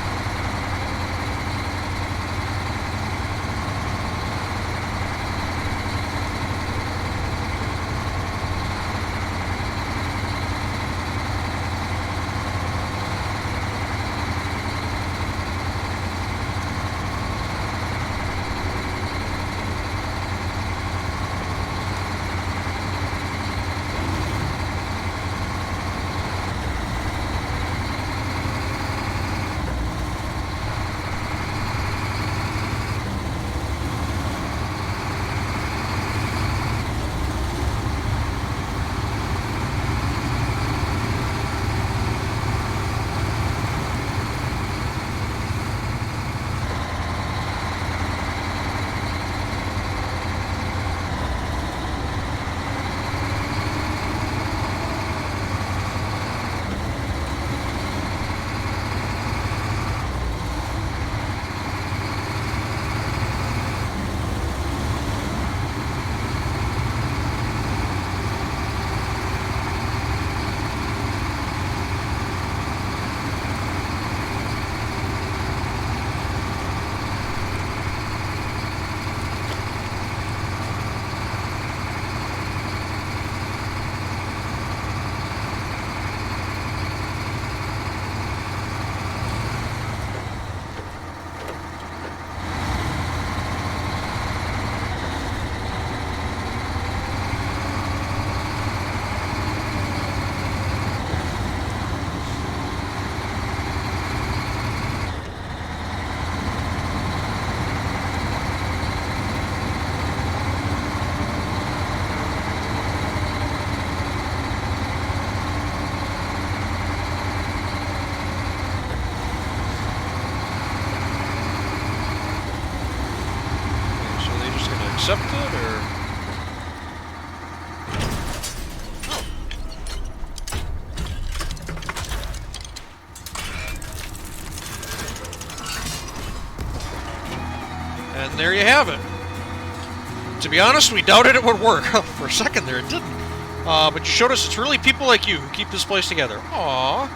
Accept it, or... And there you have it. To be honest, we doubted it would work. For a second there, it didn't. But you showed us it's really people like you who keep this place together. Aww.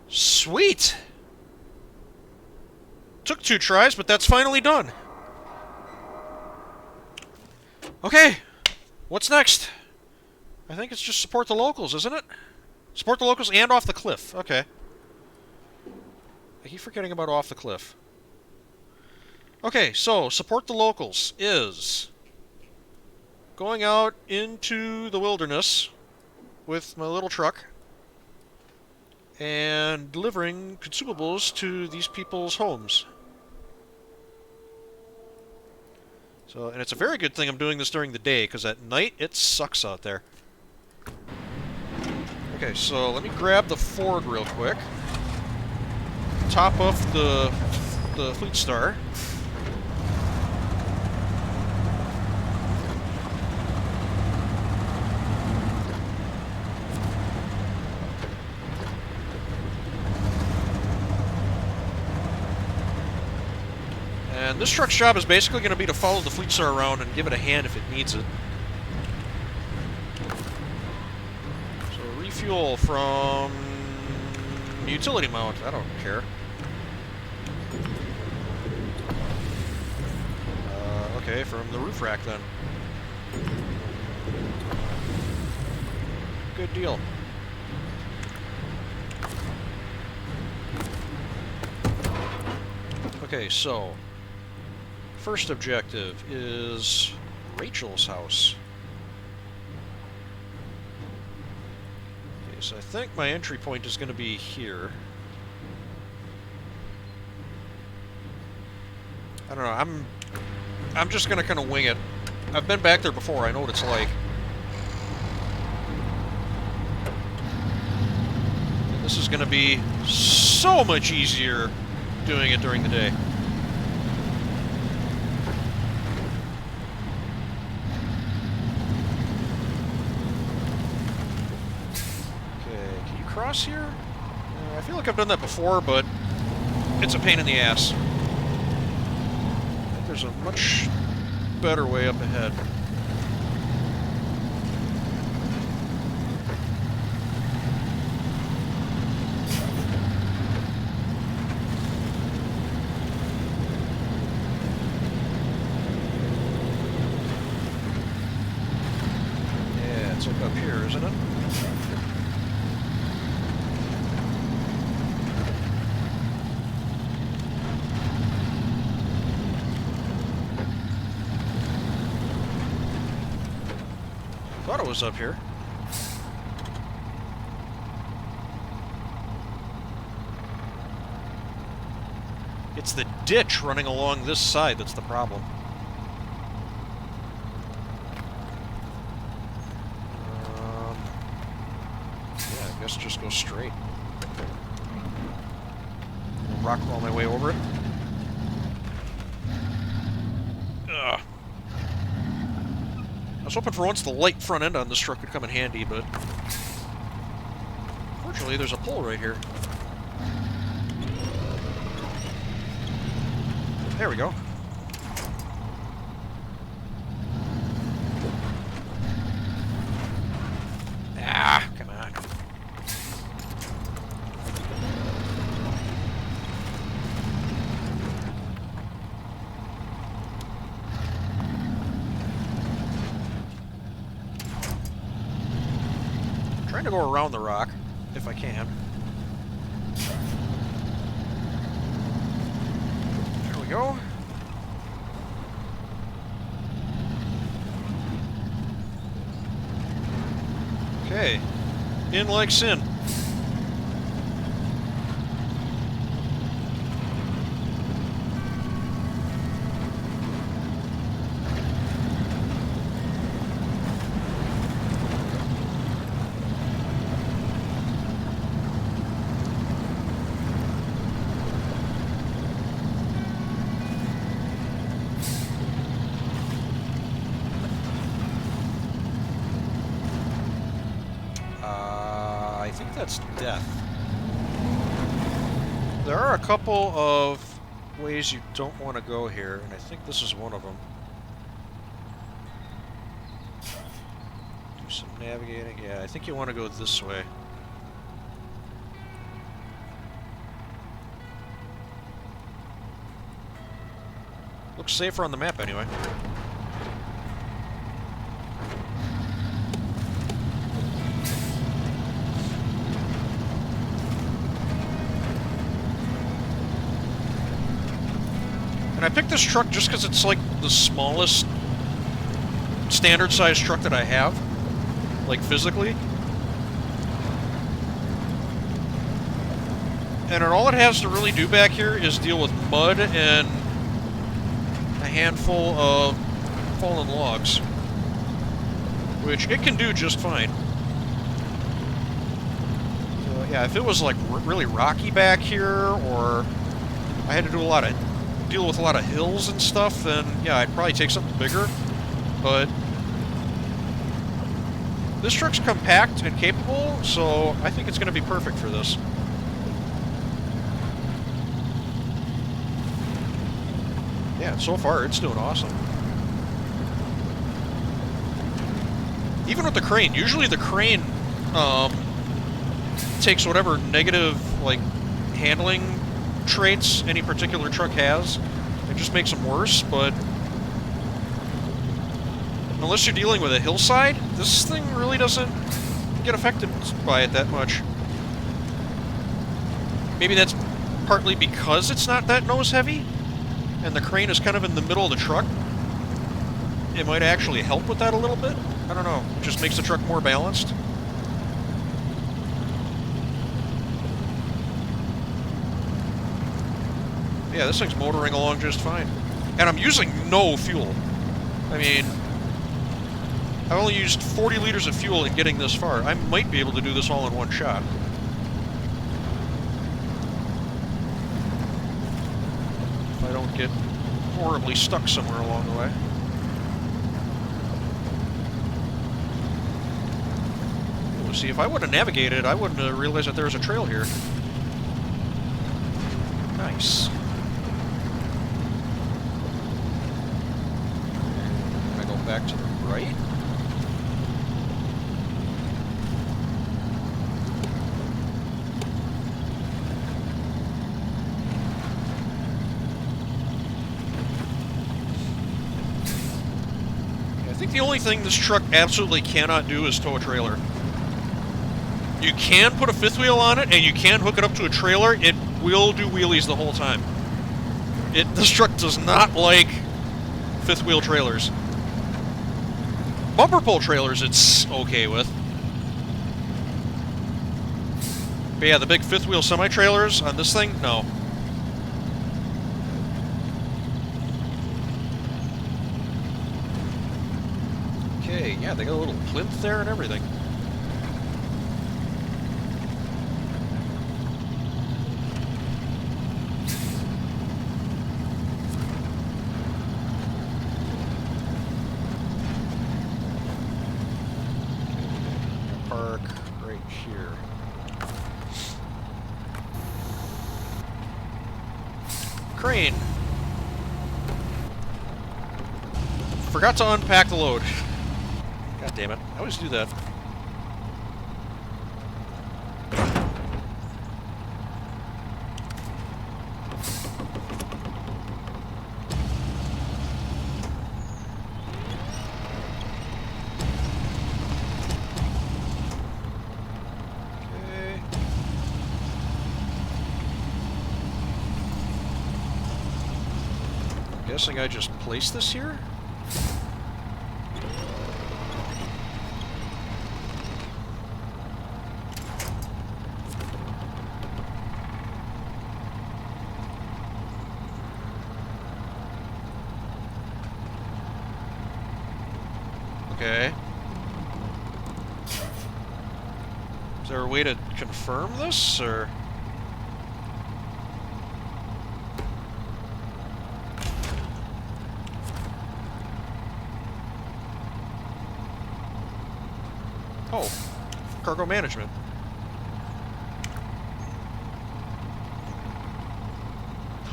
Sweet! Took 2 tries, but that's finally done. Okay, what's next? I think it's just support the locals, isn't it? Support the locals and off the cliff. Okay. I keep forgetting about off the cliff. Okay, so support the locals is going out into the wilderness with my little truck and delivering consumables to these people's homes. So, and it's a very good thing I'm doing this during the day, because at night it sucks out there. Okay, so let me grab the Ford real quick. Top off the Fleetstar. And this truck's job is basically going to be to follow the Fleetstar around and give it a hand if it needs it. So refuel from utility mount. I don't care. Okay, from the roof rack then. Good deal. Okay, so first objective is Rachel's house. Okay, so I think my entry point is going to be here. I don't know, I'm just going to kind of wing it. I've been back there before, I know what it's like. And this is going to be so much easier doing it during the day. Okay, can you cross here? I feel like I've done that before, but it's a pain in the ass. I think there's a much better way up ahead. Yeah, it's like up here, isn't it? Thought it was up here. It's the ditch running along this side that's the problem. Yeah, I guess just go straight. Rock all my way over it. Ugh. I was hoping for once the light front end on this truck would come in handy, but fortunately there's a pole right here. There we go. Ah, come on. Trying to go around the rock, if I can. There we go. Okay. In like sin. I think that's death. There are a couple of ways you don't want to go here, and I think this is one of them. Do some navigating. Yeah, I think you want to go this way. Looks safer on the map anyway. And I picked this truck just because it's like the smallest standard size truck that I have, like physically. And all it has to really do back here is deal with mud and a handful of fallen logs, which it can do just fine. So, yeah, if it was like really rocky back here, or I had to do deal with a lot of hills and stuff, then yeah, I'd probably take something bigger. But this truck's compact and capable, so I think it's going to be perfect for this. Yeah, so far it's doing awesome. Even with the crane, usually the crane takes whatever negative like handling traits any particular truck has, it just makes them worse. But unless you're dealing with a hillside, this thing really doesn't get affected by it that much. Maybe that's partly because it's not that nose heavy and the crane is kind of in the middle of the truck. It might actually help with that a little bit. I don't know. It just makes the truck more balanced. Yeah, this thing's motoring along just fine. And I'm using no fuel. I mean, I've only used 40 liters of fuel in getting this far. I might be able to do this all in one shot. If I don't get horribly stuck somewhere along the way. Ooh, see, if I would have navigated, I wouldn't have realized that there was a trail here. Nice. Can I go back to the right? I think the only thing this truck absolutely cannot do is tow a trailer. You can put a fifth wheel on it, and you can hook it up to a trailer. It will do wheelies the whole time. This truck does not like fifth wheel trailers. Bumper pull trailers it's okay with. But yeah, the big fifth wheel semi-trailers on this thing, no. Okay, yeah, they got a little plinth there and everything. Park right here. Crane. Forgot to unpack the load. God damn it. I always do that. Okay. I'm guessing I just placed this here? Okay. Is there a way to confirm this, or...? Oh, cargo management.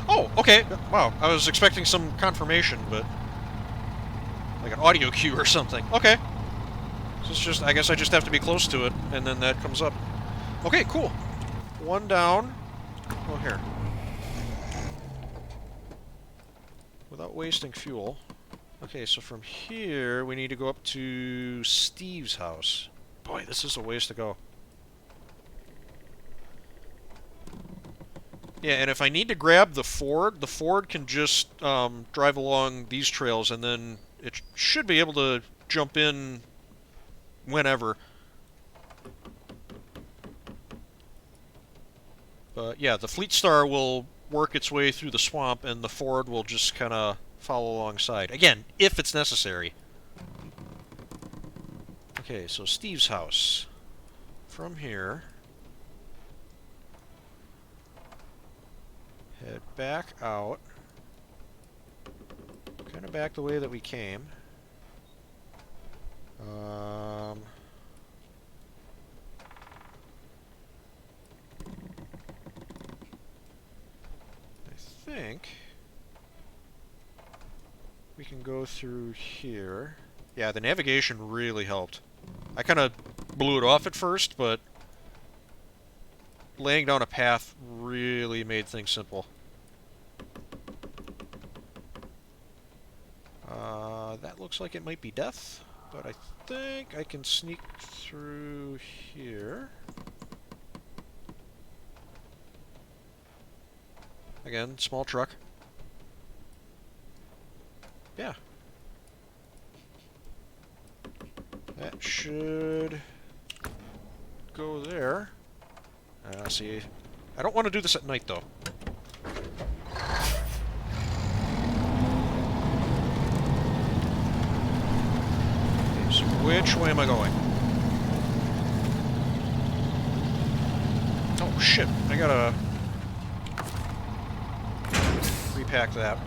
Oh, okay. Wow, I was expecting some confirmation, but... like an audio cue or something. Okay. So it's just, I guess I just have to be close to it, and then that comes up. Okay, cool. One down. Oh, here. Without wasting fuel. Okay, so from here, we need to go up to Steve's house. Boy, this is a ways to go. Yeah, and if I need to grab the Ford can just drive along these trails, and then it should be able to jump in whenever. But yeah, the Fleet Star will work its way through the swamp, and the Ford will just kind of follow alongside. Again, if it's necessary. Okay, so Steve's house. From here, head back out. Kind of back the way that we came. I think we can go through here. Yeah, the navigation really helped. I kind of blew it off at first, but laying down a path really made things simple. That looks like it might be death, but I think I can sneak through here. Again, small truck. Yeah. That should go there. See, I don't want to do this at night, though. Okay, so which way am I going? Oh, shit. I gotta repack that.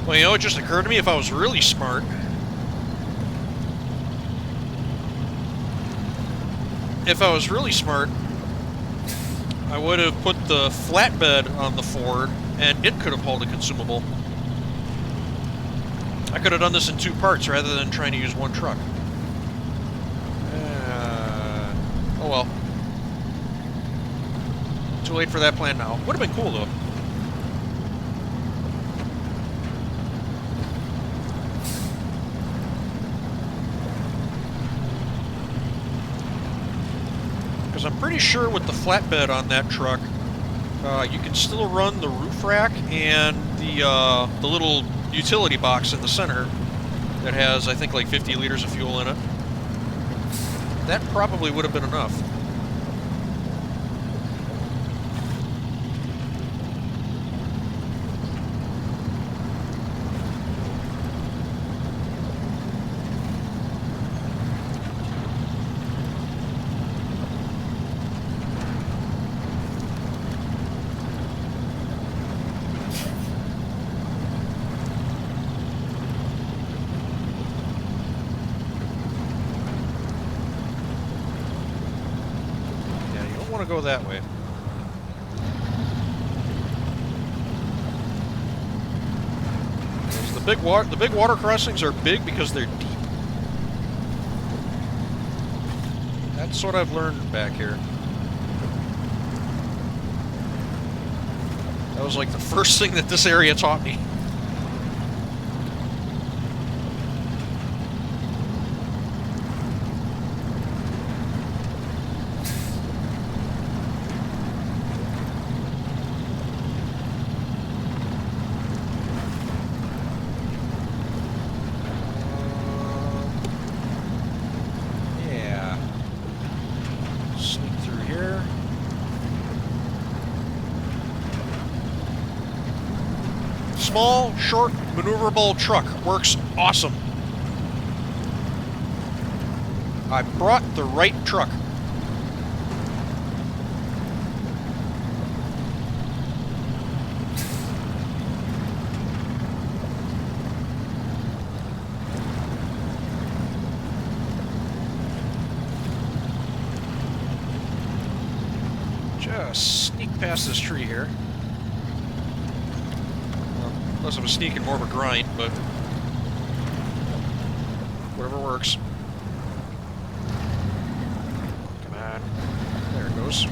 Well, you know, it just occurred to me if I was really smart. If I was really smart, I would have put the flatbed on the Ford, and it could have hauled a consumable. I could have done this in 2 parts rather than trying to use 1 truck. Oh well. Too late for that plan now. Would have been cool, though. Because I'm pretty sure with the flatbed on that truck, you can still run the roof rack and the little utility box in the center that has, I think, like 50 liters of fuel in it. That probably would have been enough. Want to go that way. The big water crossings are big because they're deep. That's what I've learned back here. That was like the first thing that this area taught me. Small, short, maneuverable truck. Works awesome. I brought the right truck. Just sneak past this tree here. Unless I'm sneaking more of a grind, but whatever works. Come on. There it goes.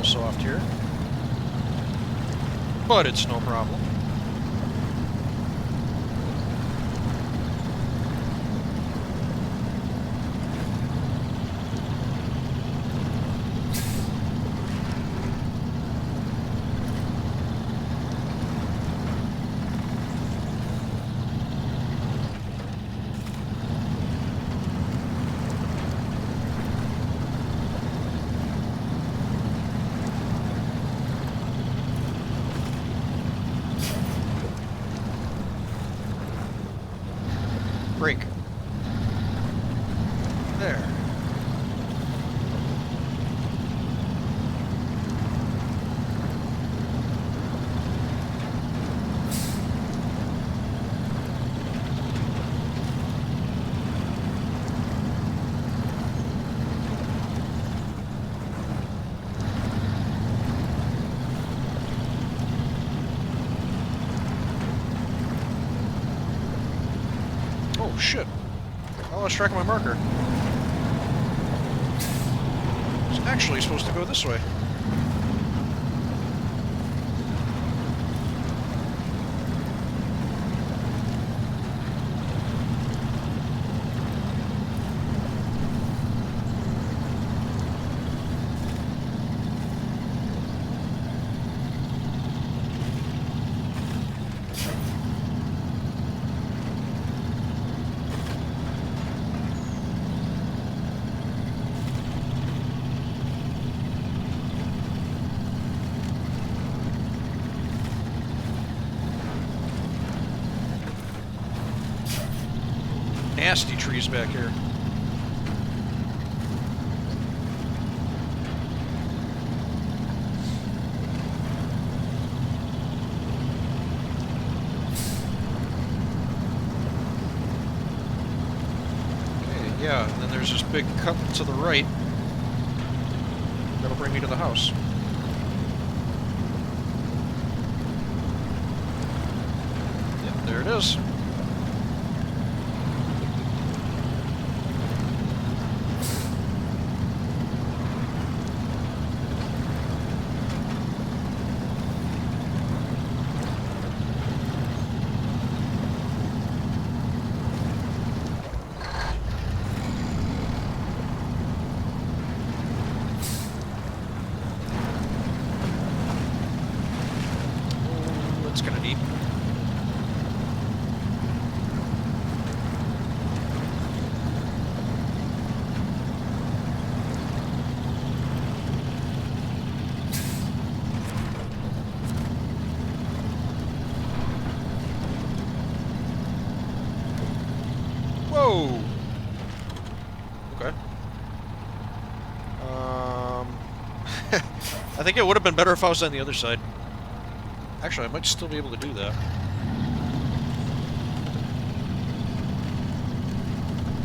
Soft here, but it's no problem. Brake. There. Oh, shit. I lost track of my marker. It's actually supposed to go this way. trees back here. Okay, yeah, and then there's this big cut to the right. That'll bring me to the house. Yep, there it is. Whoa! Okay. I think it would have been better if I was on the other side. Actually, I might still be able to do that.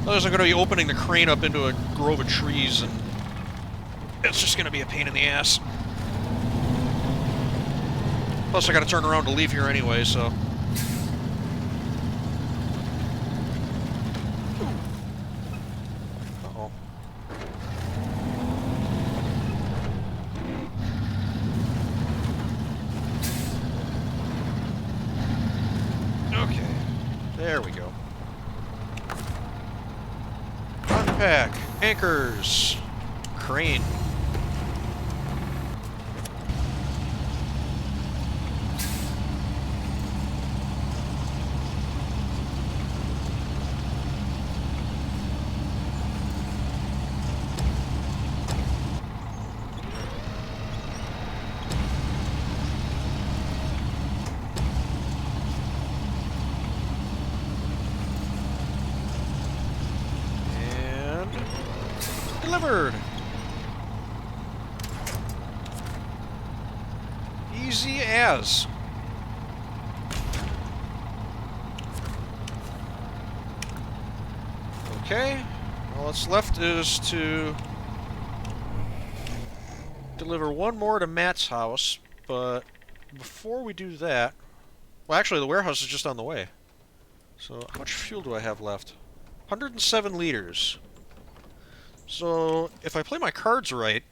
Otherwise, I'm going to be opening the crane up into a grove of trees, and it's just going to be a pain in the ass. Plus, I got to turn around to leave here anyway, so... Uh-oh. Okay. There we go. Unpack. Anchors. Crane. Delivered! Easy as. Okay. All that's left is to deliver one more to Matt's house, but before we do that... Well, actually, the warehouse is just on the way. So, how much fuel do I have left? 107 liters. So, if I play my cards right,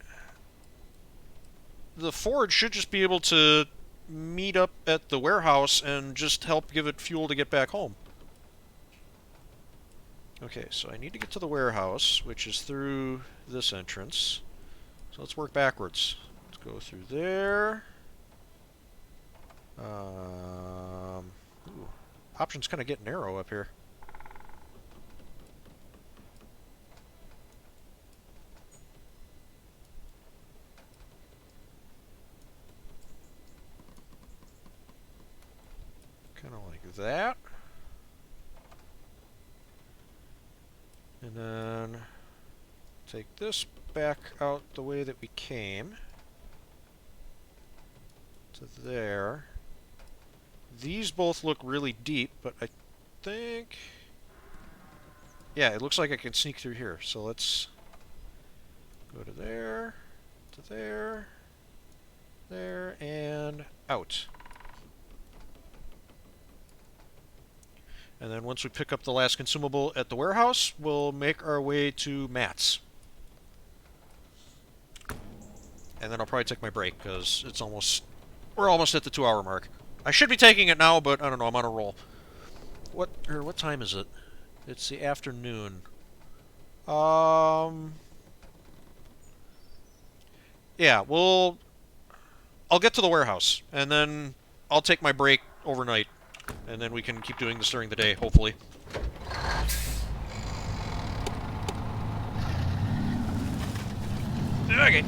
the Ford should just be able to meet up at the warehouse and just help give it fuel to get back home. Okay, so I need to get to the warehouse, which is through this entrance. So let's work backwards. Let's go through there. Ooh, options kind of get narrow up here. Kind of like that. And then take this back out the way that we came. To there. These both look really deep, but I think... Yeah, it looks like I can sneak through here. So let's go to there, there, and out. And then once we pick up the last consumable at the warehouse, we'll make our way to Matt's. And then I'll probably take my break, because it's almost... We're almost at the 2-hour mark. I should be taking it now, but I don't know, I'm on a roll. What time is it? It's the afternoon. Yeah, I'll get to the warehouse, and then I'll take my break overnight. And then we can keep doing this during the day, hopefully. Okay.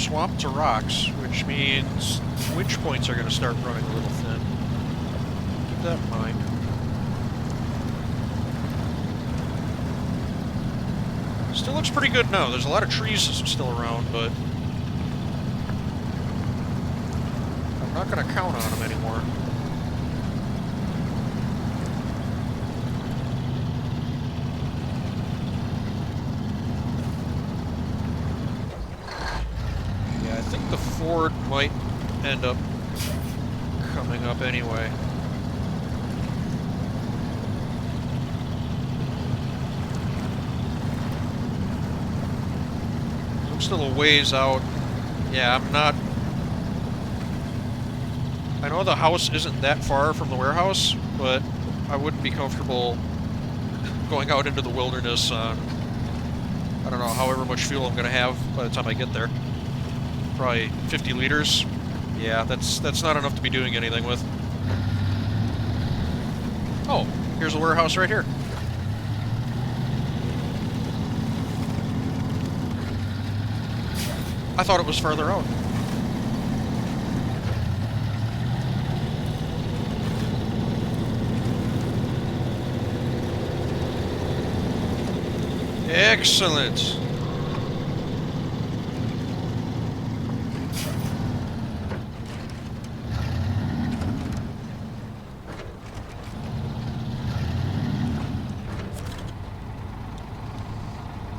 swamp to rocks, which means winch points are going to start running a little thin. Keep that in mind. Still looks pretty good now. There's a lot of trees still around, but I'm not going to count on them anymore. Yeah, I think the ford might end up coming up anyway. I'm still a ways out. Yeah, I'm not... I know the house isn't that far from the warehouse, but I wouldn't be comfortable going out into the wilderness on, I don't know, however much fuel I'm going to have by the time I get there. Probably 50 liters. Yeah, that's not enough to be doing anything with. Oh, here's a warehouse right here. I thought it was further out. Excellent.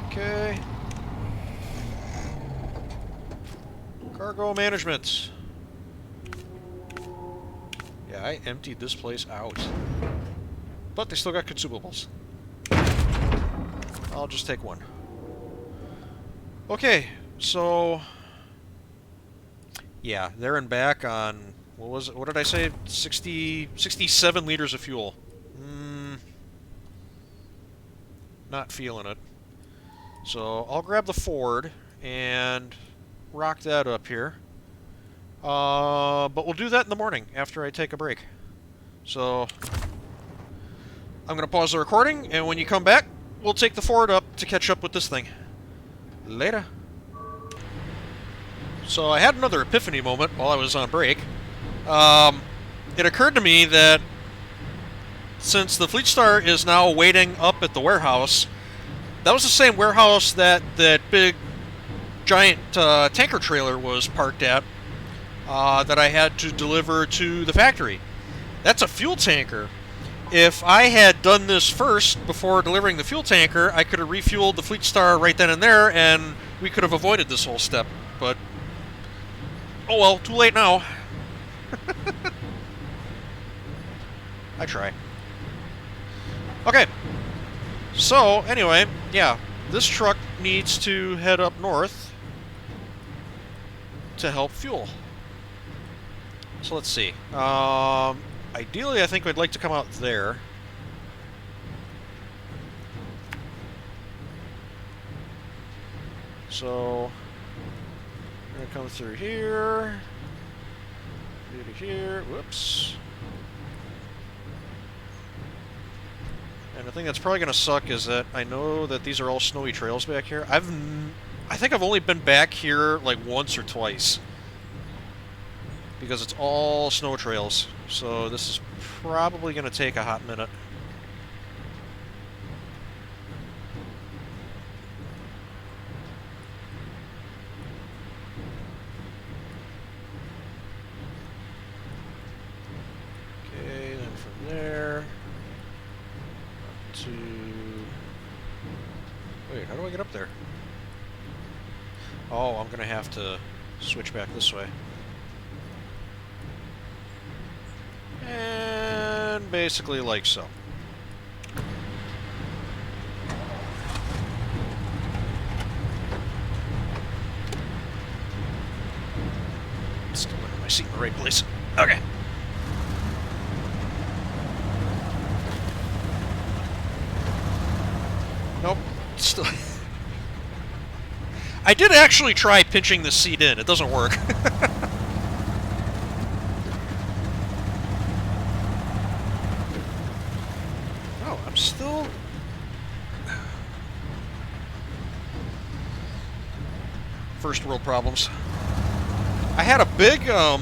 Okay. Cargo management. Yeah, I emptied this place out. But they still got consumables. I'll just take one. Okay, so... yeah, there and back on... what was it? What did I say? 67 liters of fuel. Not feeling it. So I'll grab the Ford and rock that up here. But we'll do that in the morning after I take a break. So I'm going to pause the recording, and when you come back, we'll take the Ford up to catch up with this thing. Later. So I had another epiphany moment while I was on break. It occurred to me that since the Fleetstar is now waiting up at the warehouse, that was the same warehouse that big, giant tanker trailer was parked at that I had to deliver to the factory. That's a fuel tanker. If I had done this first before delivering the fuel tanker, I could have refueled the Fleetstar right then and there, and we could have avoided this whole step. But, oh well, too late now. I try. Okay. So, anyway, yeah, this truck needs to head up north to help fuel. So let's see. Ideally, I think I'd like to come out there. So, I'm going to come through here, to here, whoops. And the thing that's probably going to suck is that I know that these are all snowy trails back here. I think I've only been back here like once or twice, because it's all snow trails. So this is probably going to take a hot minute. Okay, then from there to... wait, how do I get up there? Oh, I'm going to have to switch back this way. And basically like so. Still under my seat in the right place. Okay. Nope. Still. I did actually try pinching the seat in. It doesn't work. Oh, I'm still... first world problems. I had a big, I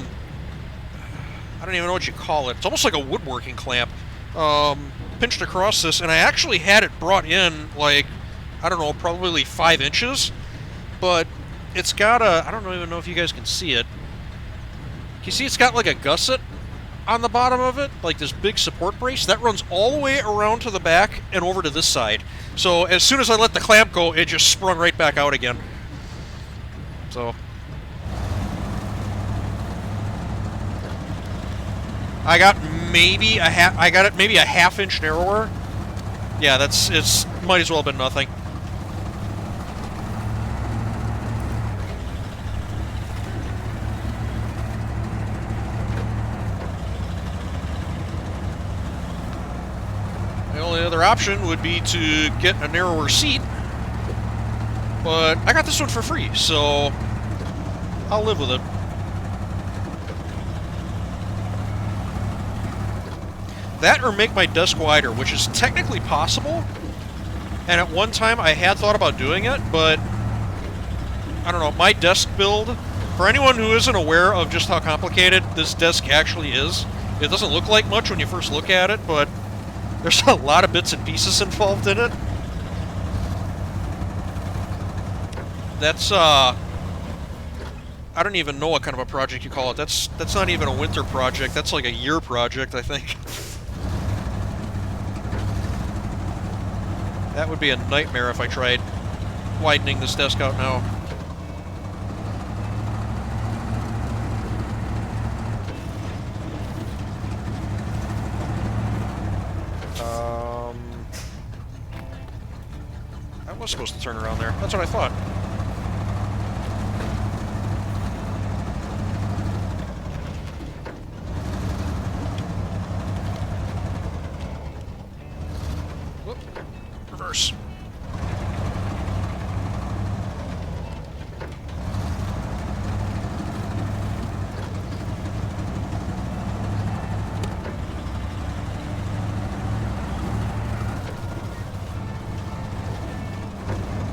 don't even know what you call it. It's almost like a woodworking clamp. Pinched across this, and I actually had it brought in, like, I don't know, probably 5 inches. But it's got a, I don't even know if you guys can see it. You see it's got like a gusset on the bottom of it, like this big support brace. That runs all the way around to the back and over to this side. So as soon as I let the clamp go, it just sprung right back out again. So I got maybe a half. I got it maybe a half-inch narrower. Yeah, it's might as well have been nothing. The only other option would be to get a narrower seat, but I got this one for free, so I'll live with it. That or make my desk wider, which is technically possible, and at one time I had thought about doing it, but I don't know, my desk build, for anyone who isn't aware of just how complicated this desk actually is, it doesn't look like much when you first look at it, but there's a lot of bits and pieces involved in it. That's, I don't even know what kind of a project you call it. That's not even a winter project. That's like a year project, I think. That would be a nightmare if I tried widening this desk out now. I was supposed to turn around there. That's what I thought. Whoop. Reverse.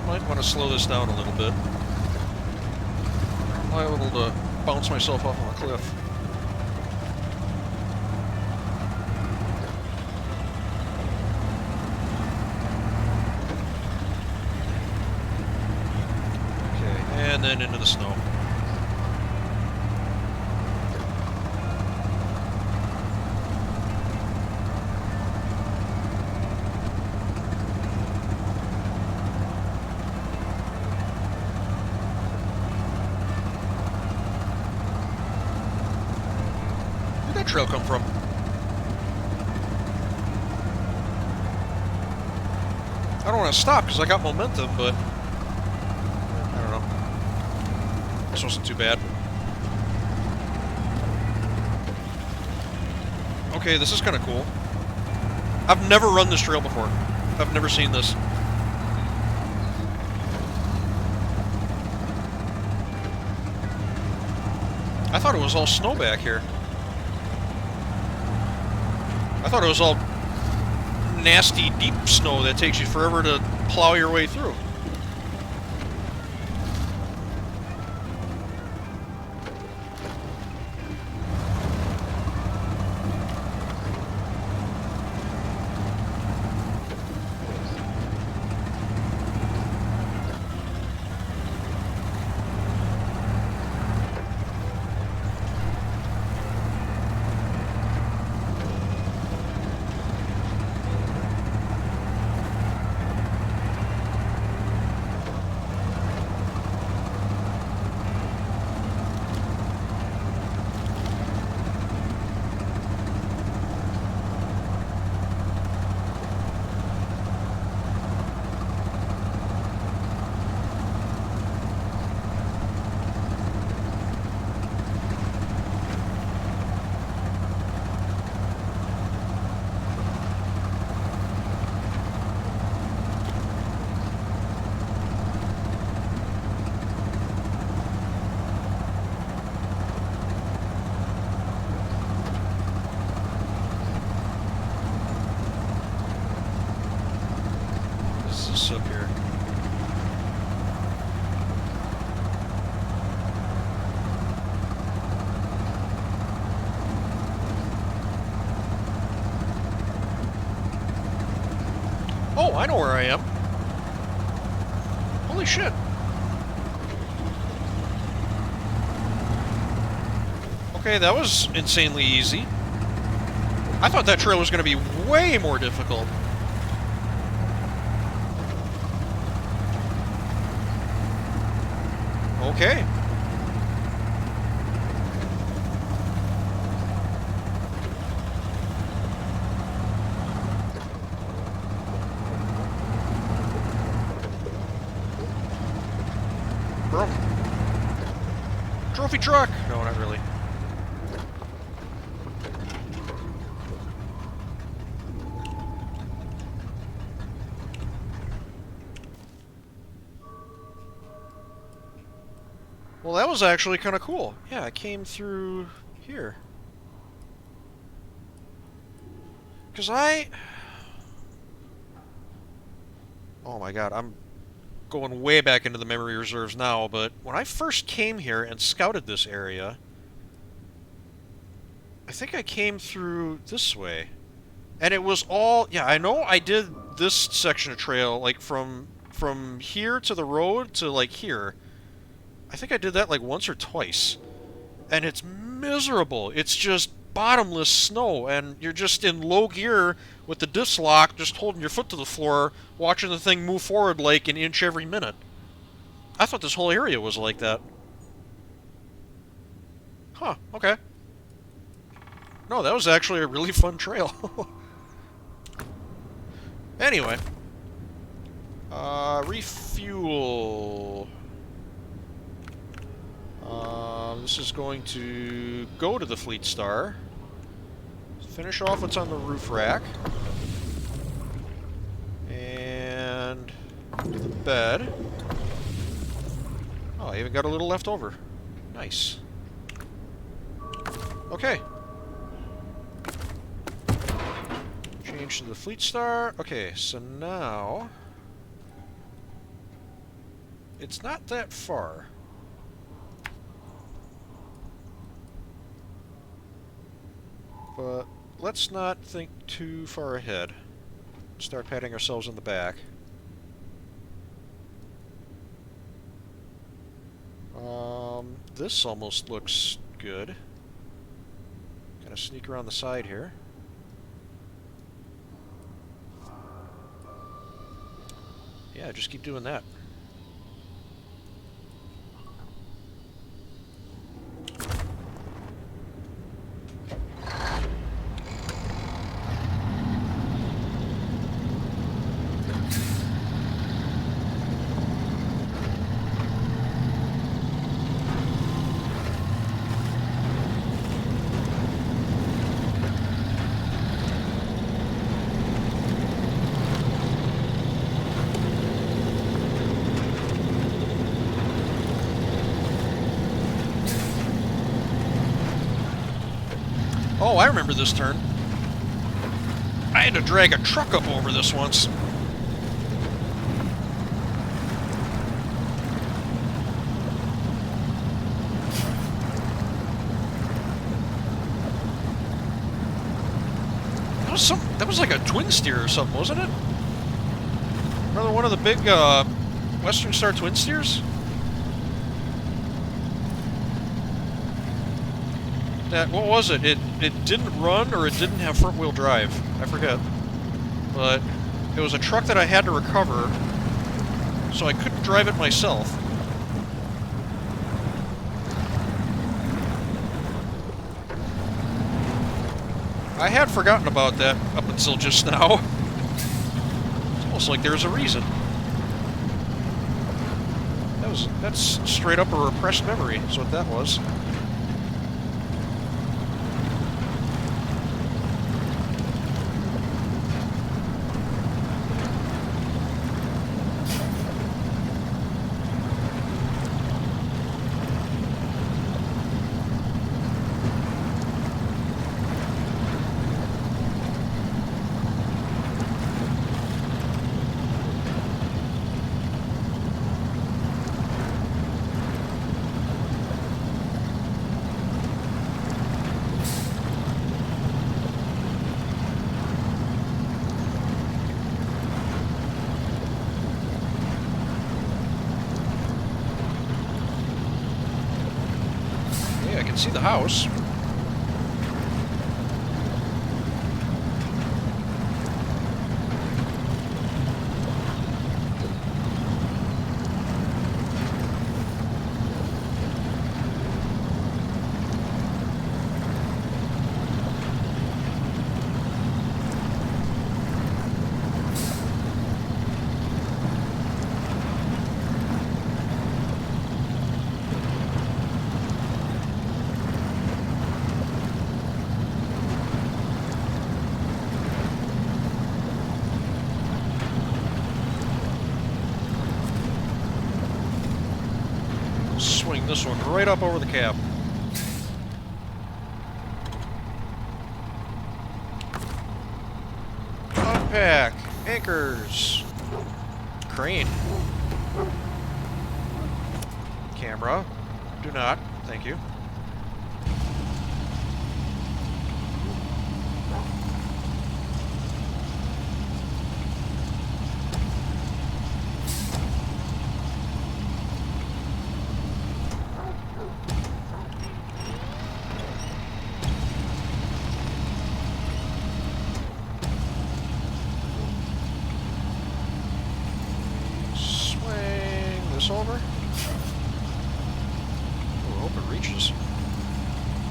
Might want to slow this down a little bit. I'm liable to bounce myself off of a cliff. And then into the snow. Where'd that trail come from? I don't want to stop because I got momentum, but this wasn't too bad. Okay, this is kind of cool. I've never run this trail before. I've never seen this. I thought it was all snow back here. I thought it was all nasty, deep snow that takes you forever to plow your way through. Oh, I know where I am. Holy shit. Okay, that was insanely easy. I thought that trail was going to be way more difficult. Okay. Bro. Trophy truck! No, not really. Well, that was actually kind of cool. Yeah, I came through here. Because oh my god, I'm going way back into the memory reserves now, but when I first came here and scouted this area, I think I came through this way. And it was all... Yeah, I know I did this section of trail, like, from here to the road to, like, here. I think I did that like once or twice. And it's miserable. It's just bottomless snow, and you're just in low gear with the disc lock, just holding your foot to the floor, watching the thing move forward like an inch every minute. I thought this whole area was like that. Huh, okay. No, that was actually a really fun trail. Anyway. Refuel. This is going to go to the Fleet Star. Finish off what's on the roof rack. And to the bed. Oh, I even got a little left over. Nice. Okay. Change to the Fleet Star. Okay, so now... It's not that far. But let's not think too far ahead. Start patting ourselves on the back. This almost looks good. Gonna sneak around the side here. Yeah, just keep doing that. Oh, I remember this turn. I had to drag a truck up over this once. That was like a twin steer or something, wasn't it? Another one of the big Western Star twin steers? That, what was it? It didn't run, or it didn't have front-wheel drive. I forget. But it was a truck that I had to recover, so I couldn't drive it myself. I had forgotten about that up until just now. It's almost like there's a reason. That's straight up a repressed memory, is what that was. I can see the house. Swing this one right up over the cab. Unpack. Anchors. Crane. Camera. Do not. Thank you. Over. Oh, I hope it reaches.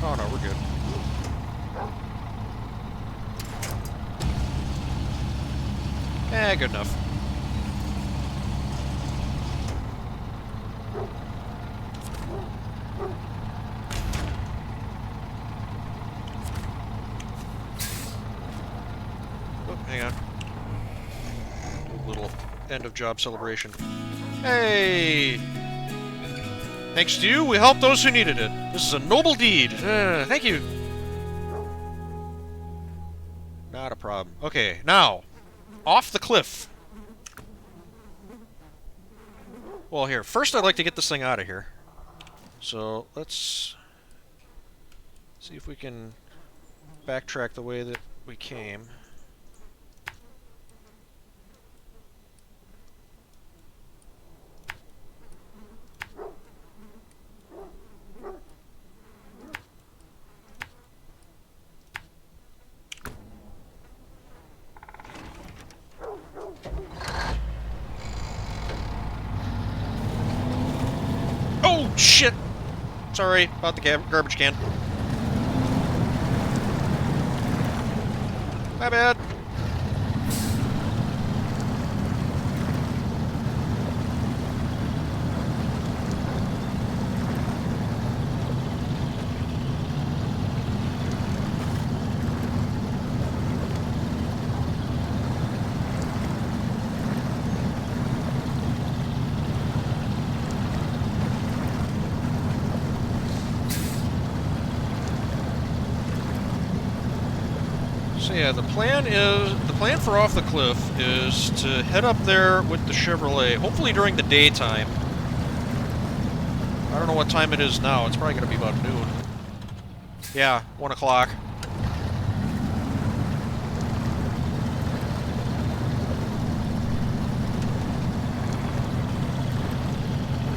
Oh no, we're good. Good enough. Oh, hang on. A little end of job celebration. Hey! Thanks to you, we helped those who needed it. This is a noble deed. Thank you. Not a problem. Okay, now, off the cliff. Well, here, first I'd like to get this thing out of here. So, let's see if we can backtrack the way that we came. Oh, shit! Sorry about the garbage can. My bad. So yeah, the plan for Off the Cliff is to head up there with the Chevrolet, hopefully during the daytime. I don't know what time it is now. It's probably going to be about noon. Yeah, 1 o'clock.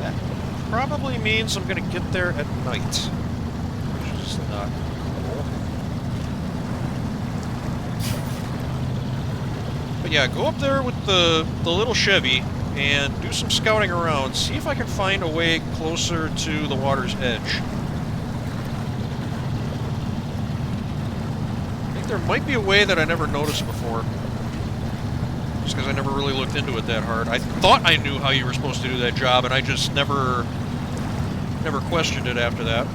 That probably means I'm going to get there at night, which is not cool. But yeah, go up there with the little Chevy and do some scouting around. See if I can find a way closer to the water's edge. I think there might be a way that I never noticed before. Just because I never really looked into it that hard. I thought I knew how you were supposed to do that job, and I just never questioned it after that.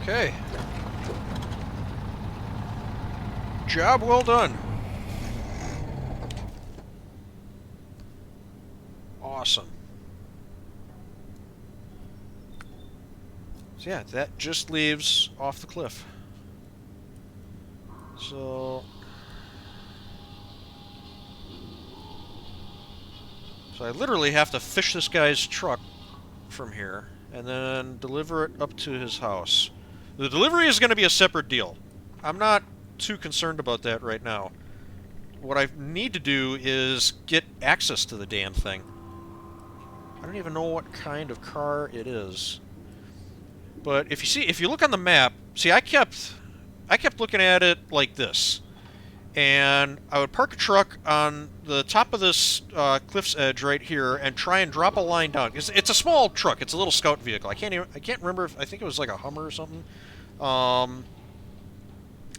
Okay. Job well done. Awesome. So yeah, that just leaves off the cliff. So I literally have to fish this guy's truck from here and then deliver it up to his house. The delivery is going to be a separate deal. I'm not too concerned about that right now. What I need to do is get access to the damn thing. I don't even know what kind of car it is. But if you look on the map, see, I kept looking at it like this. And I would park a truck on the top of this cliff's edge right here and try and drop a line down. It's a small truck. It's a little scout vehicle. I can't remember if I think it was like a Hummer or something.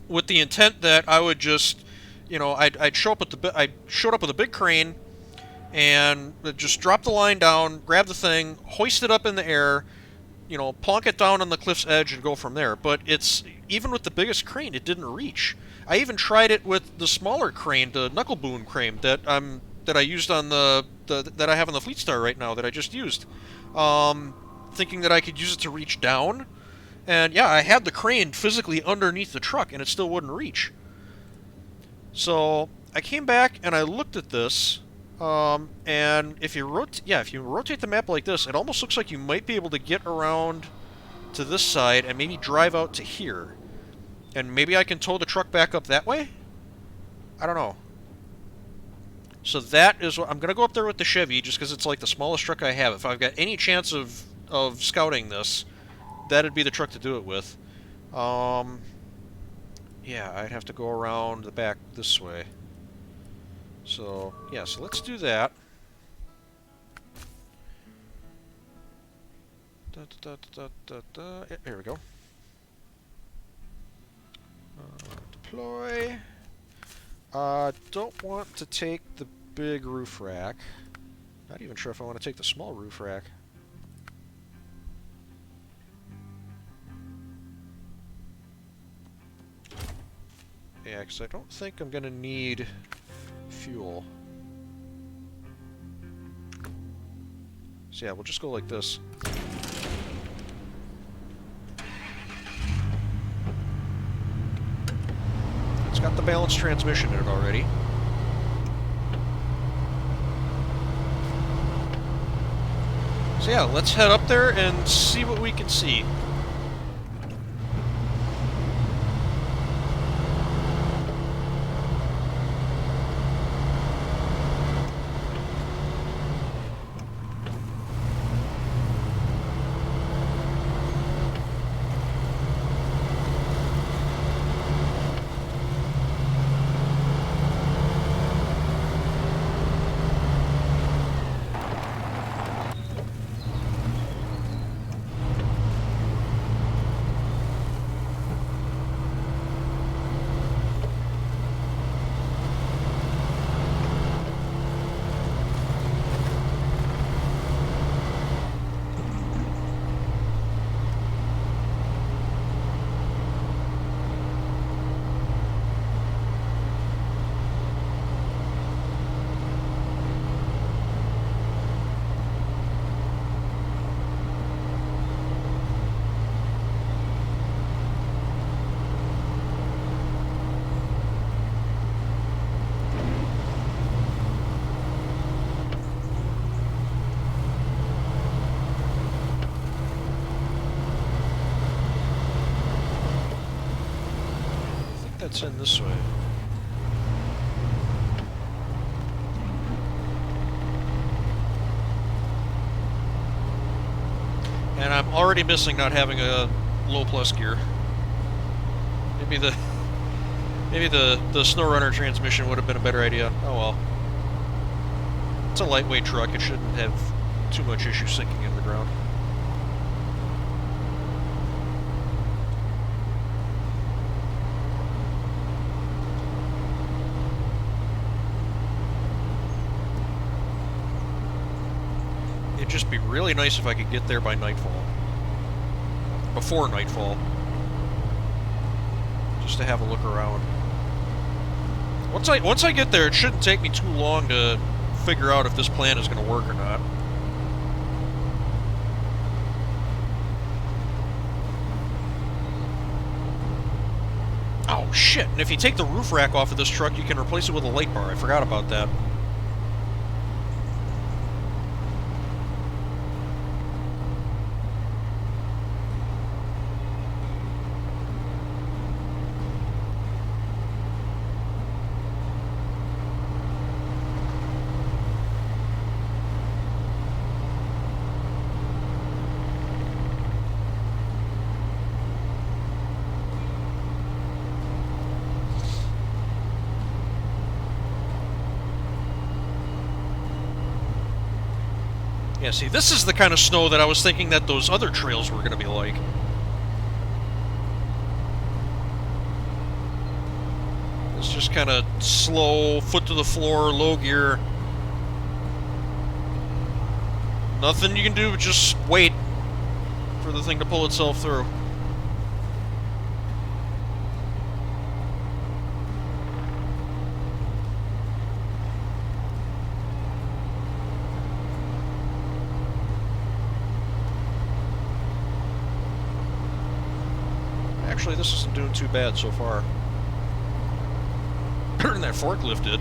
With the intent that I would just, you know, I showed up with a big crane and just drop the line down, grab the thing, hoist it up in the air, you know, plonk it down on the cliff's edge and go from there. But even with the biggest crane, it didn't reach. I even tried it with the smaller crane, the knuckle boom crane that I used on that I have on the Fleet Star right now that I just used, thinking that I could use it to reach down. And yeah, I had the crane physically underneath the truck, and it still wouldn't reach. So I came back and I looked at this, and if you rotate the map like this, it almost looks like you might be able to get around to this side and maybe drive out to here. And maybe I can tow the truck back up that way? I don't know. So that is what I'm going to go up there with the Chevy, just because it's like the smallest truck I have. If I've got any chance of scouting this, that'd be the truck to do it with. Yeah, I'd have to go around the back this way. So, yeah, so let's do that. Here we go. Deploy. Don't want to take the big roof rack. Not even sure if I want to take the small roof rack. Yeah, because I don't think I'm going to need fuel. So yeah, we'll just go like this. It's got the balanced transmission in it already. So yeah, let's head up there and see what we can see. It's in this way. And I'm already missing not having a low plus gear. Maybe the SnowRunner transmission would have been a better idea. Oh well. It's a lightweight truck, it shouldn't have too much issue sinking in the ground. It'd just be really nice if I could get there by nightfall. Before nightfall. just to have a look around. Once I get there, it shouldn't take me too long to figure out if this plan is going to work or not. Oh, shit. And if you take the roof rack off of this truck, you can replace it with a light bar. I forgot about that. Yeah, see, this is the kind of snow that I was thinking that those other trails were going to be like. It's just kind of slow, foot to the floor, low gear. Nothing you can do but just wait for the thing to pull itself through. Actually, this isn't doing too bad so far. Better than that forklift did.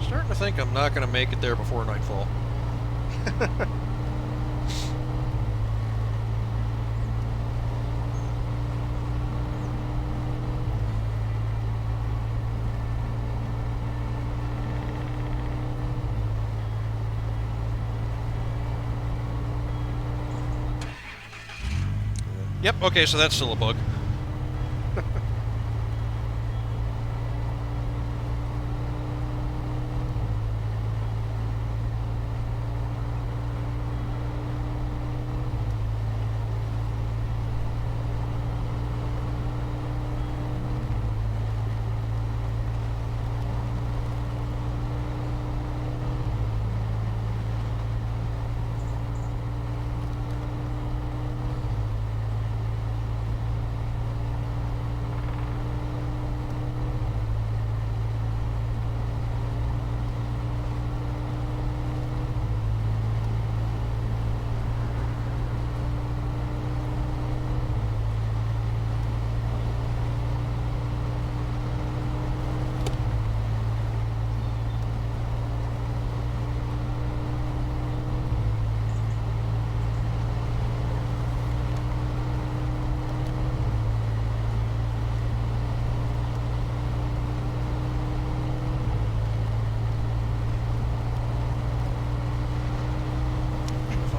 Starting to think I'm not going to make it there before nightfall. Yep, okay, so that's still a bug.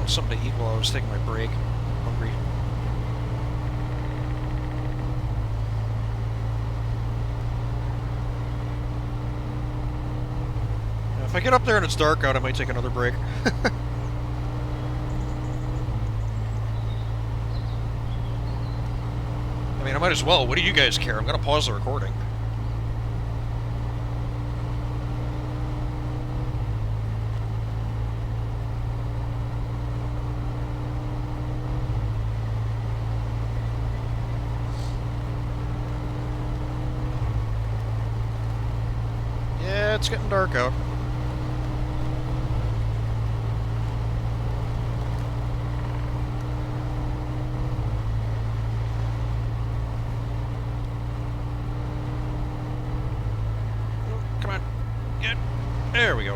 Something to eat while I was taking my break. I'm hungry. Now, if I get up there and it's dark out, I might take another break. I mean, I might as well. What do you guys care? I'm going to pause the recording. it's getting dark out. Oh, come on. Get. There we go.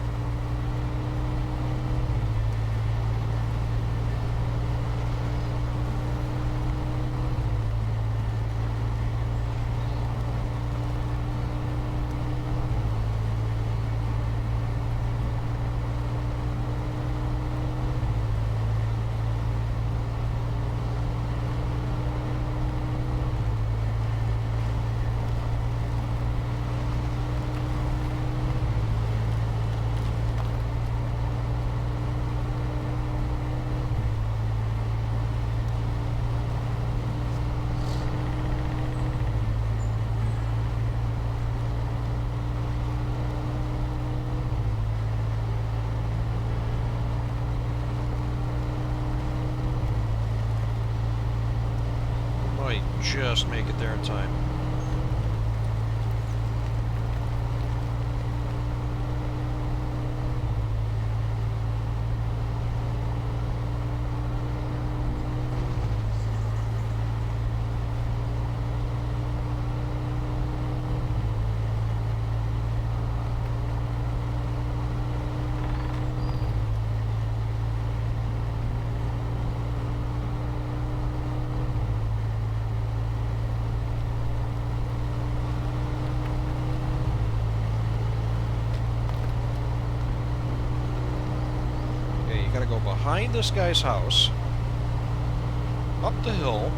Just make it there in time. Gotta go behind this guy's house, up the hill,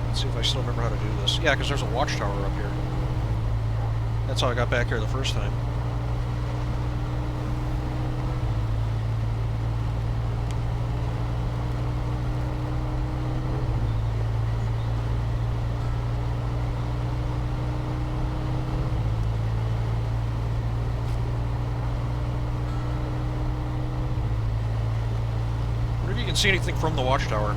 let's see if I still remember how to do this. Yeah, because there's a watchtower up here. That's how I got back here the first time. You can see anything from the watchtower.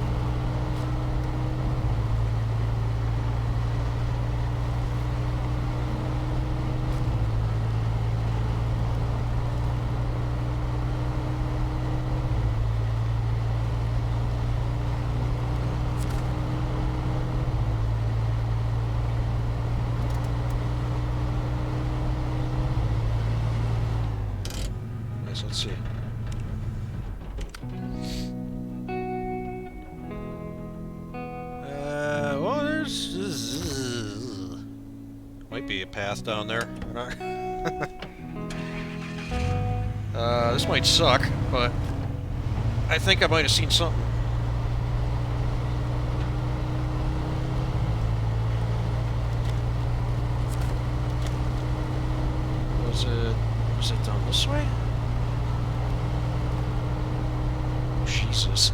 Yes, let's see. Might be a path down there. This might suck, but I think I might have seen something. Was it down this way? Jesus.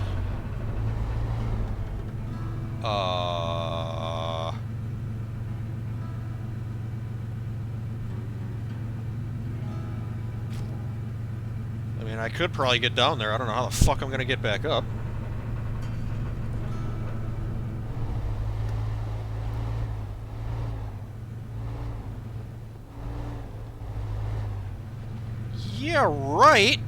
I mean, I could probably get down there. I don't know how the fuck I'm gonna get back up. Yeah, right.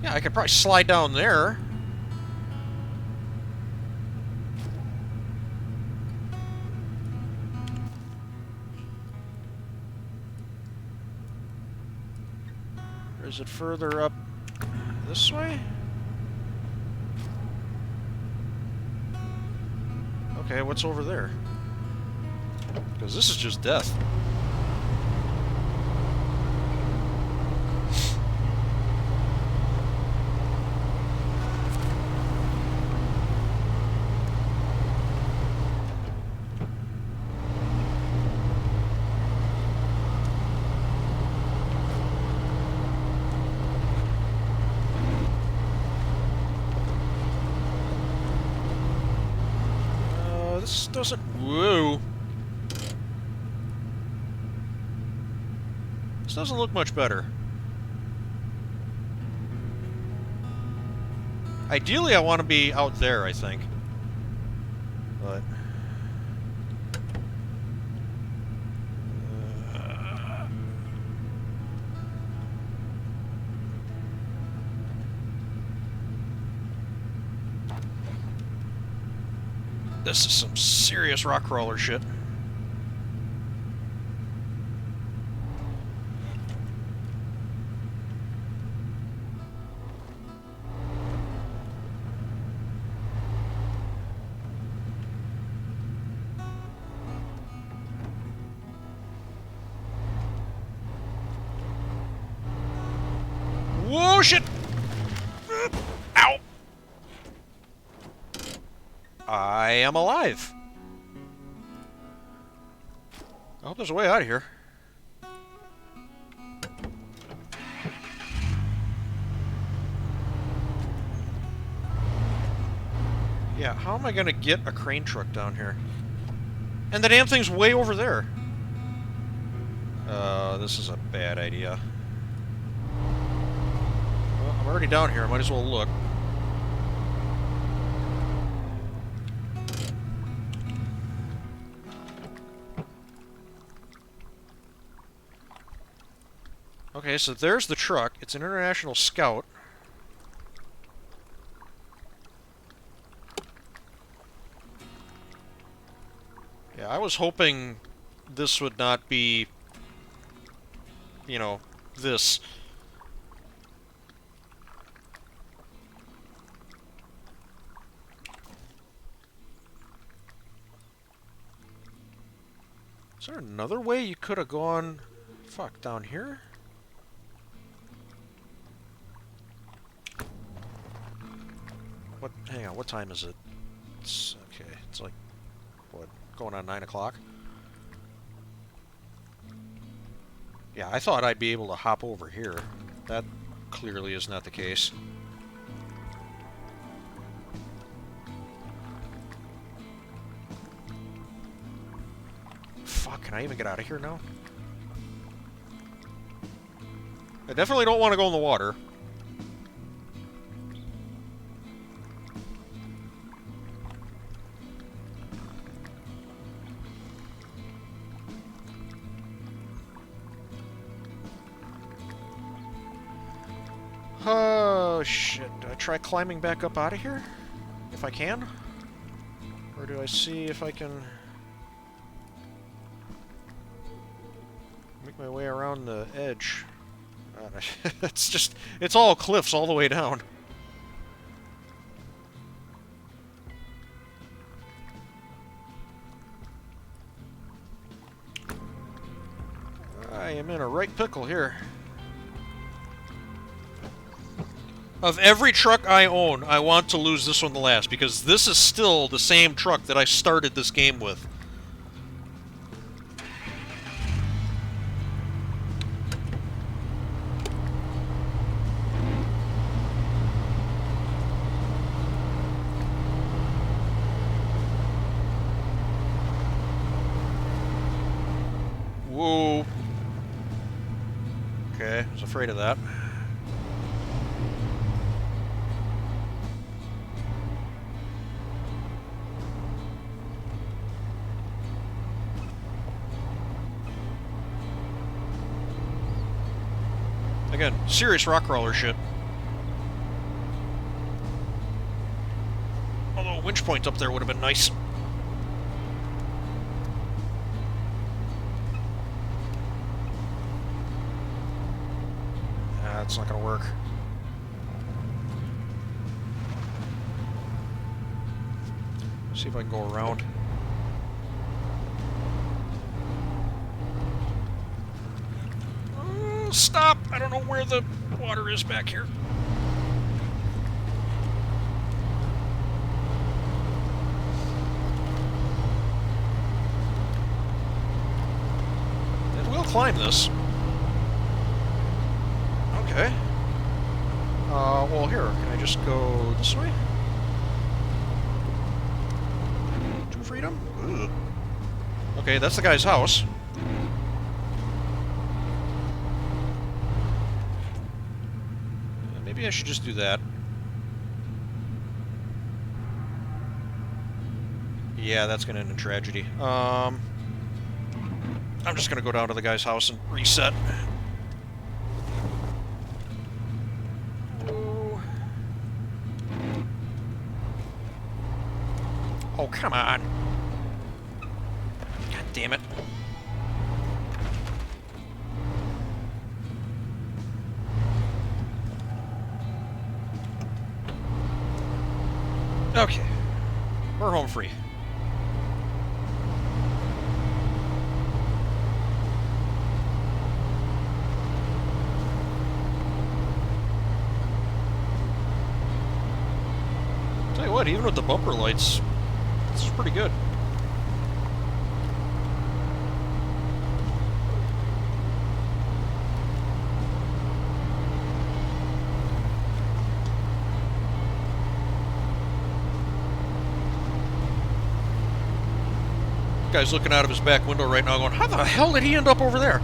Yeah, I could probably slide down there. Or is it further up this way? Okay, what's over there? Because this is just death. This doesn't... Whoa. This doesn't look much better. Ideally, I want to be out there, I think. But... this is some serious rock crawler shit. Whoa, shit! Ow! I am alive. I hope there's a way out of here. Yeah, how am I gonna get a crane truck down here? And the damn thing's way over there. This is a bad idea. Well, I'm already down here, I might as well look. Okay, so there's the truck. It's an International Scout. Yeah, I was hoping this would not be, you know, this. Is there another way you could have gone, fuck, down here? What, hang on, what time is it? It's, okay, it's like, what, going on 9 o'clock? Yeah, I thought I'd be able to hop over here. That clearly is not the case. Fuck, can I even get out of here now? I definitely don't want to go in the water. Oh, shit. Do I try climbing back up out of here? If I can? Or do I see if I can... make my way around the edge? It's just... it's all cliffs all the way down. I am in a right pickle here. Of every truck I own, I want to lose this one the last, because this is still the same truck that I started this game with. Whoa. Okay, I was afraid of that. Again, serious rock crawler shit. Although a winch point up there would have been nice. That's not gonna work. See if I can go around. Stop! I don't know where the water is back here. And we'll climb this. Okay. Well, here, can I just go this way? To freedom? Ugh. Okay, that's the guy's house. maybe I should just do that. Yeah, that's gonna end in tragedy. I'm just gonna go down to the guy's house and reset. Oh, come on. God damn it. Okay. We're home free. Tell you what, even with the bumper lights, this is pretty good. Guy's looking out of his back window right now going, how the hell did he end up over there?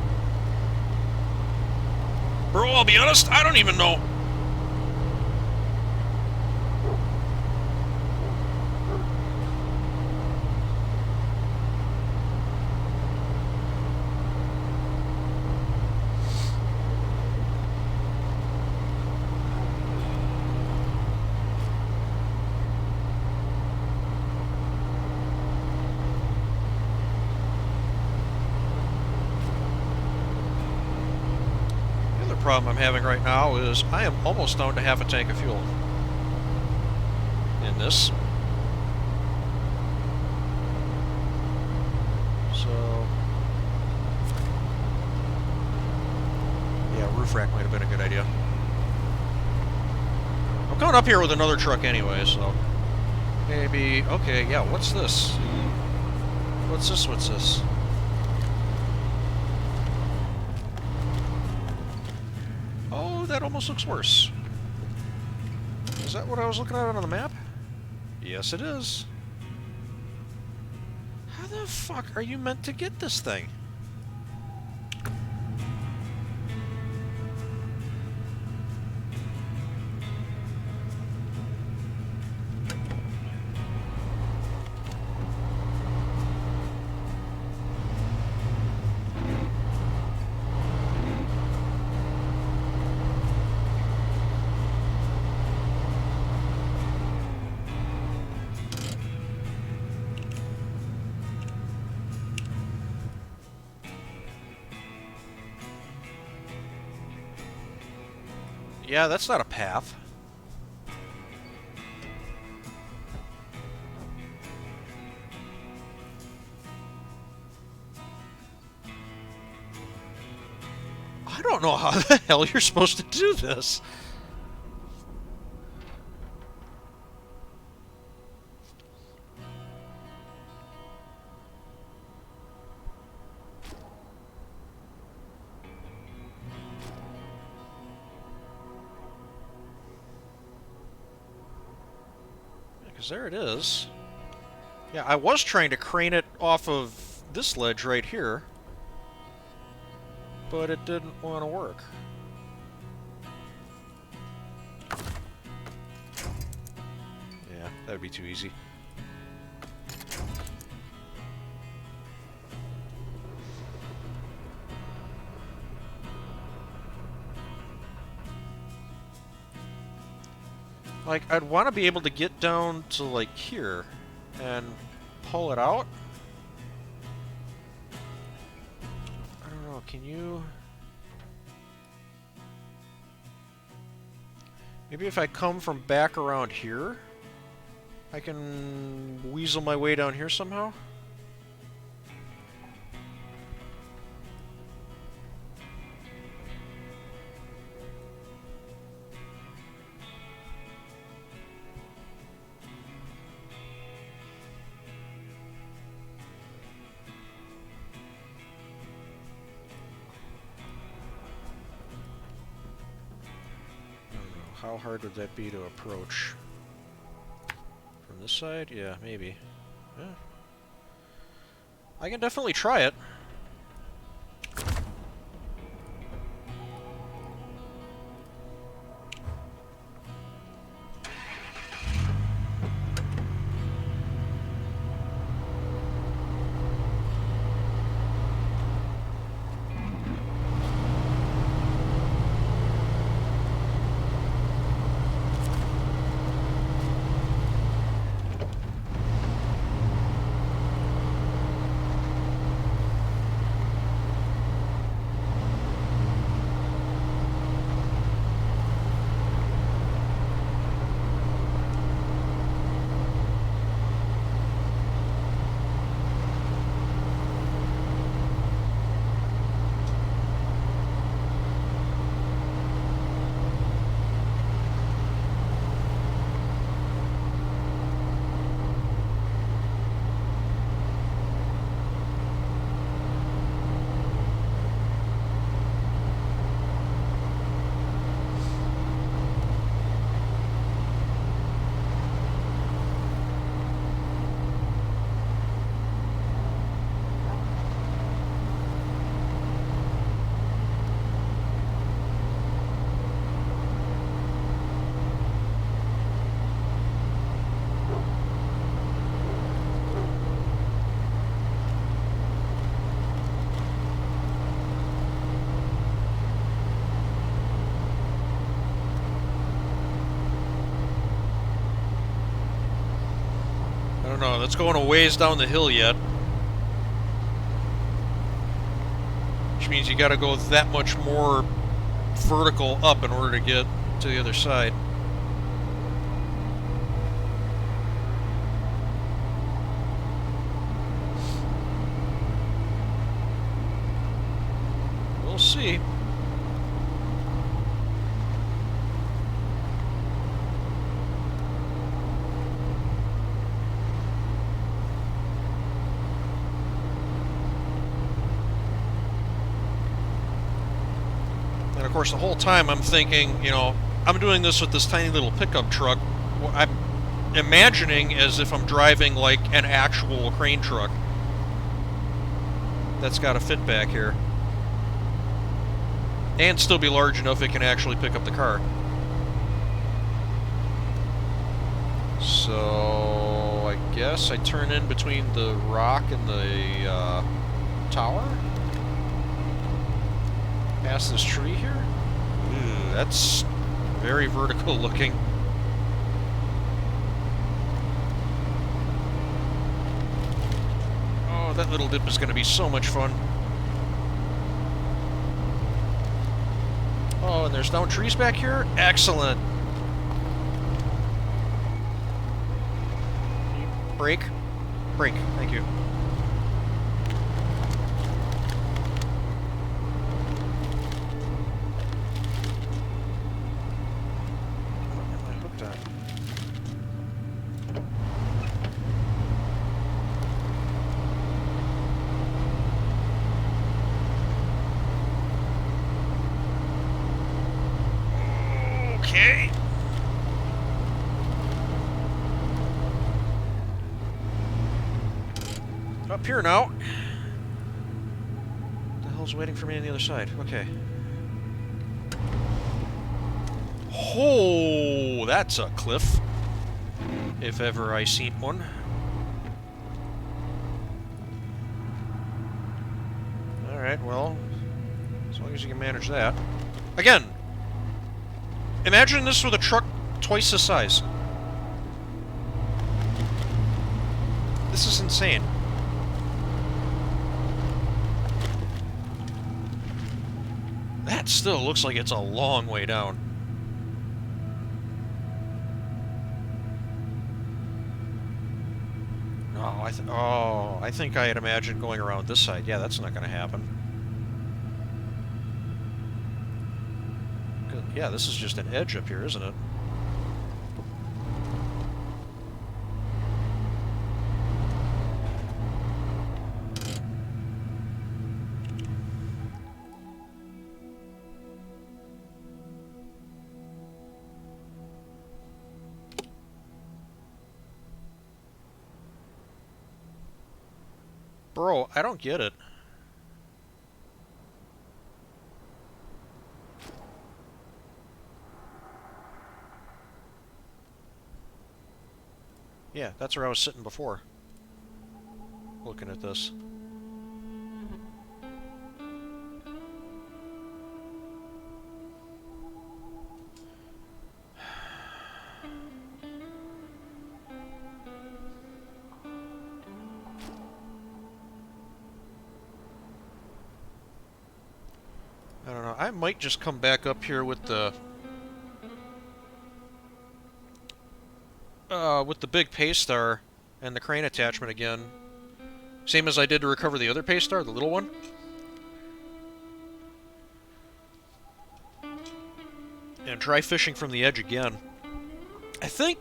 Bro, I'll be honest, I don't even know. Problem I'm having right now is I am almost down to half a tank of fuel in this. So, yeah, roof rack might have been a good idea. I'm coming up here with another truck anyway, so maybe, okay, yeah, what's this? What's this? What's this? That almost looks worse. Is that what I was looking at on the map? Yes, it is. How the fuck are you meant to get this thing? Yeah, that's not a path. I don't know how the hell you're supposed to do this. There it is. Yeah, I was trying to crane it off of this ledge right here, but it didn't want to work. Yeah, that'd be too easy. Like, I'd want to be able to get down to, like, here and pull it out. I don't know, can you... Maybe if I come from back around here, I can weasel my way down here somehow? How hard would that be to approach? From this side? Yeah, maybe. Yeah. I can definitely try it. don't know. That's going a ways down the hill yet. Which means you gotta go that much more vertical up in order to get to the other side. We'll see. And of course, the whole time I'm thinking, you know, I'm doing this with this tiny little pickup truck. I'm imagining as if I'm driving like an actual crane truck that's got to fit back here. And still be large enough it can actually pick up the car. So I guess I turn in between the rock and the tower. Past this tree here. Ooh, that's very vertical looking. Oh, that little dip is going to be so much fun. Oh, and there's down trees back here? Excellent. Brake. Brake. Thank you. What am I hooked on? Okay. Up here now. What the hell's waiting for me on the other side? Okay. Oh, that's a cliff. If ever I seen one. Alright, well, as long as you can manage that. Again, imagine this with a truck twice the size. This is insane. That still looks like it's a long way down. No, I think I had imagined going around this side. Yeah, that's not going to happen. Yeah, this is just an edge up here, isn't it? Bro, I don't get it. Yeah, that's where I was sitting before. Looking at this. I don't know. I might just come back up here with the big Paystar and the crane attachment again. Same as I did to recover the other Paystar, the little one. And try fishing from the edge again. I think,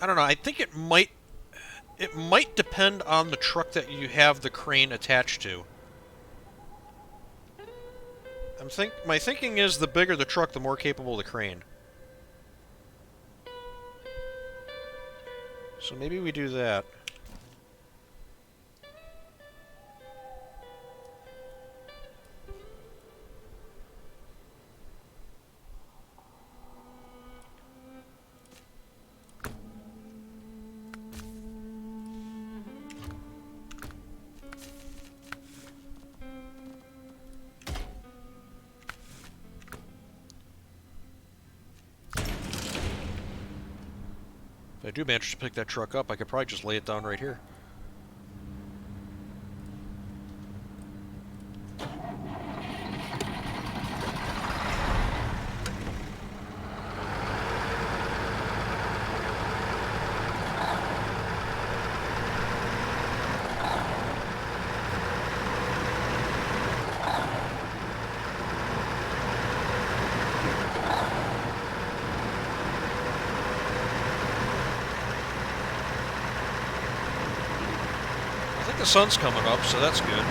I don't know, I think it might depend on the truck that you have the crane attached to. My thinking is the bigger the truck, the more capable the crane. So maybe we do that. do manage to pick that truck up, I could probably just lay it down right here. The sun's coming up, so that's good.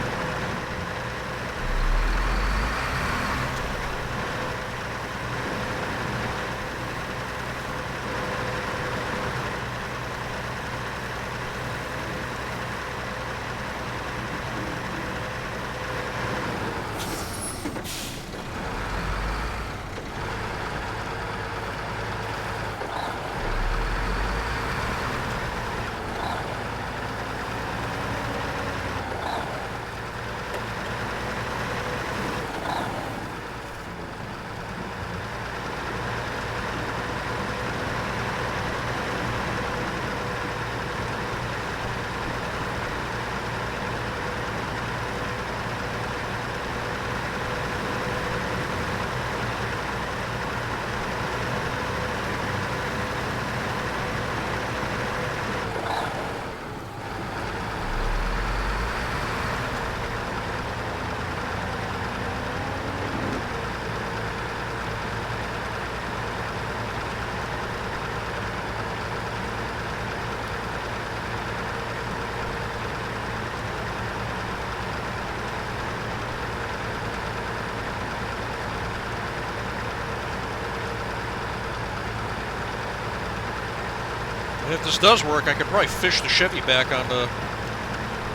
And if this does work, I could probably fish the Chevy back onto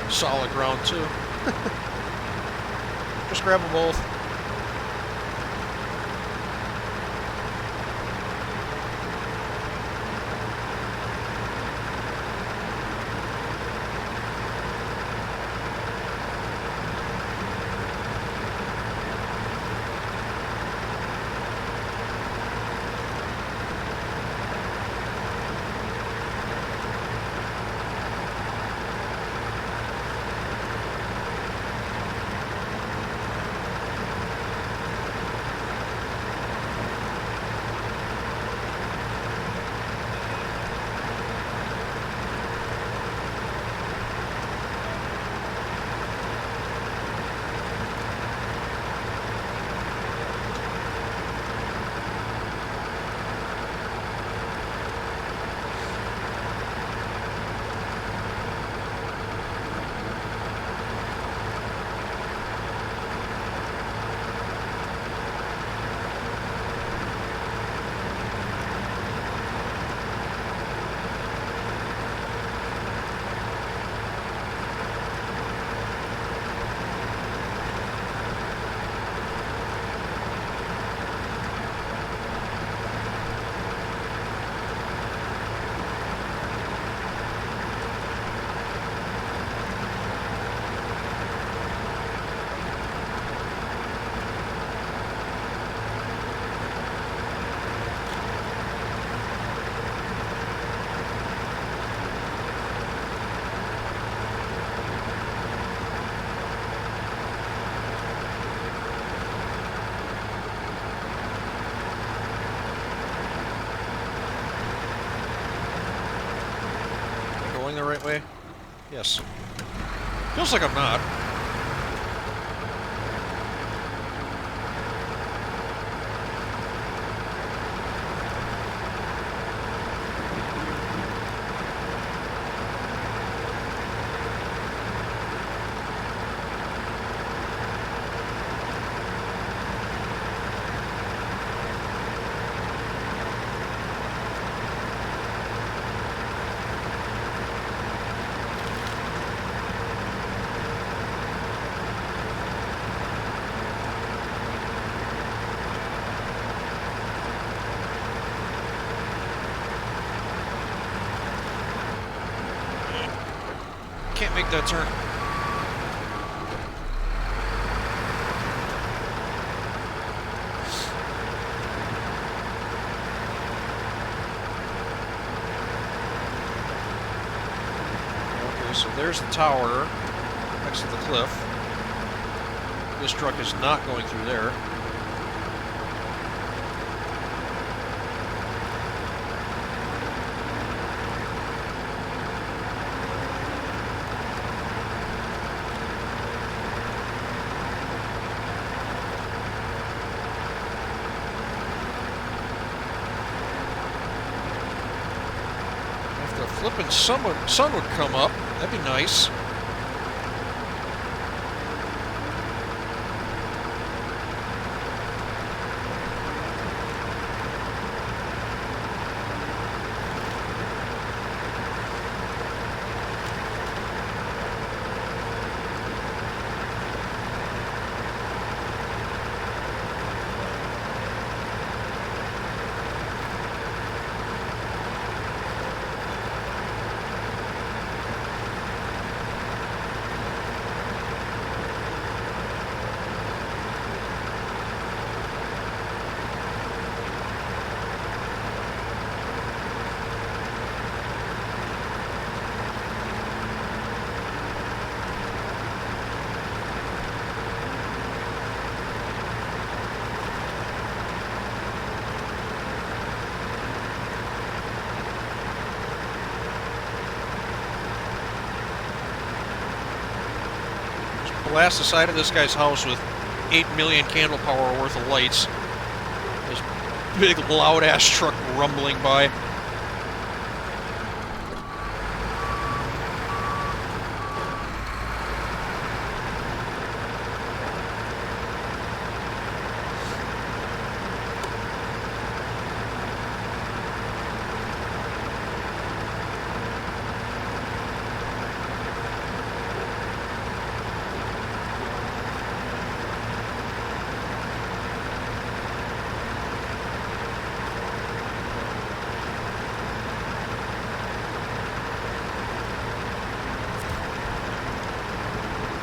solid ground too. Just grab them both. The right way? Yes. Feels like I'm not. Can't make that turn. So there's the tower next to the cliff. This truck is not going through there. If the flipping sun would come up, that'd be nice. Blast the side of this guy's house with 8 million candle power worth of lights. This big loud ass truck rumbling by.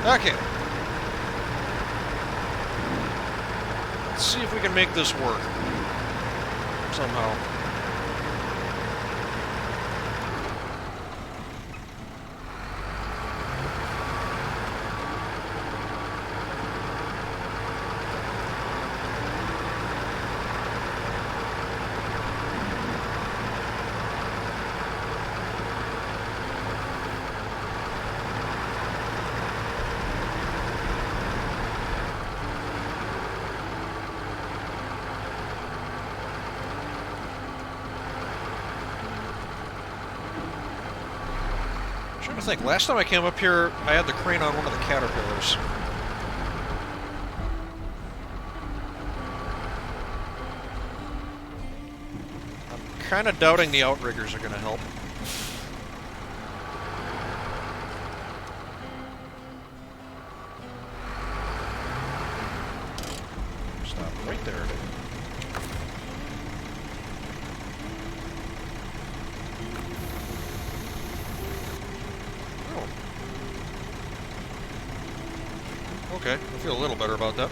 Okay. Let's see if we can make this work. Somehow. I think last time I came up here, I had the crane on one of the caterpillars. I'm kind of doubting the outriggers are going to help. Stop right there. Okay, I feel a little better about that.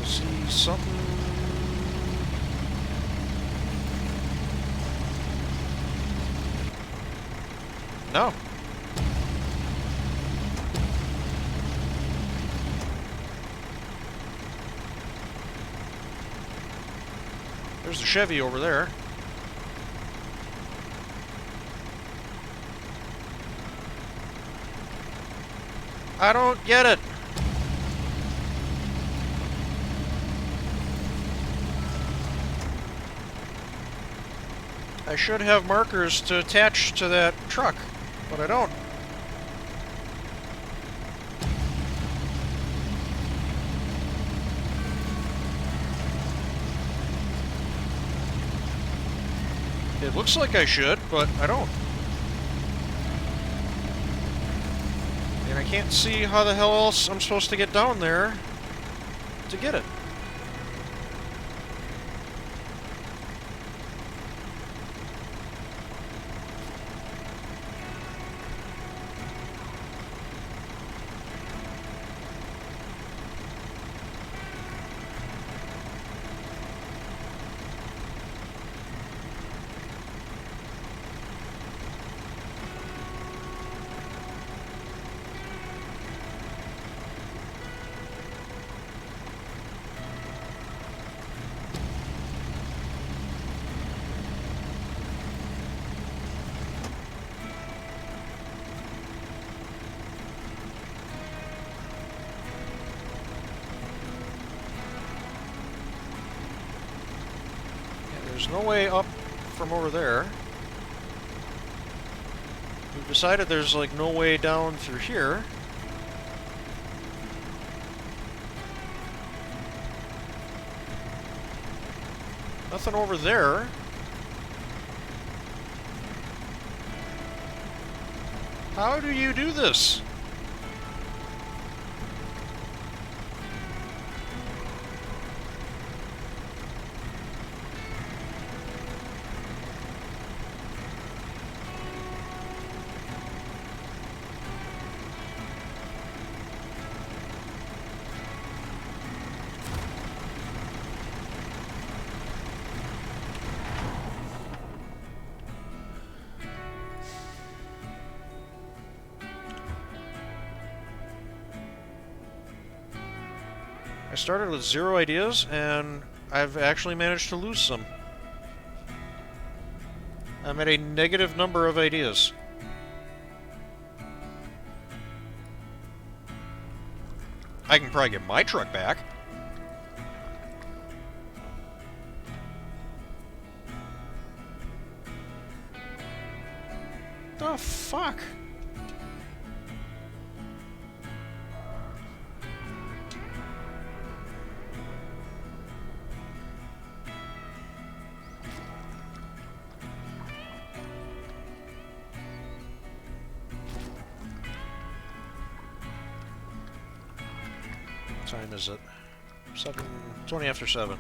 See something. No. There's the Chevy over there. I don't get it. I should have markers to attach to that truck, but I don't. It looks like I should, but I don't. And I can't see how the hell else I'm supposed to get down there to get it. There's no way up from over there. We've decided there's like no way down through here. Nothing over there. How do you do this? I started with 0 ideas, and I've actually managed to lose some. I'm at a negative number of ideas. I can probably get my truck back. The fuck? What time is it? 20 after 7.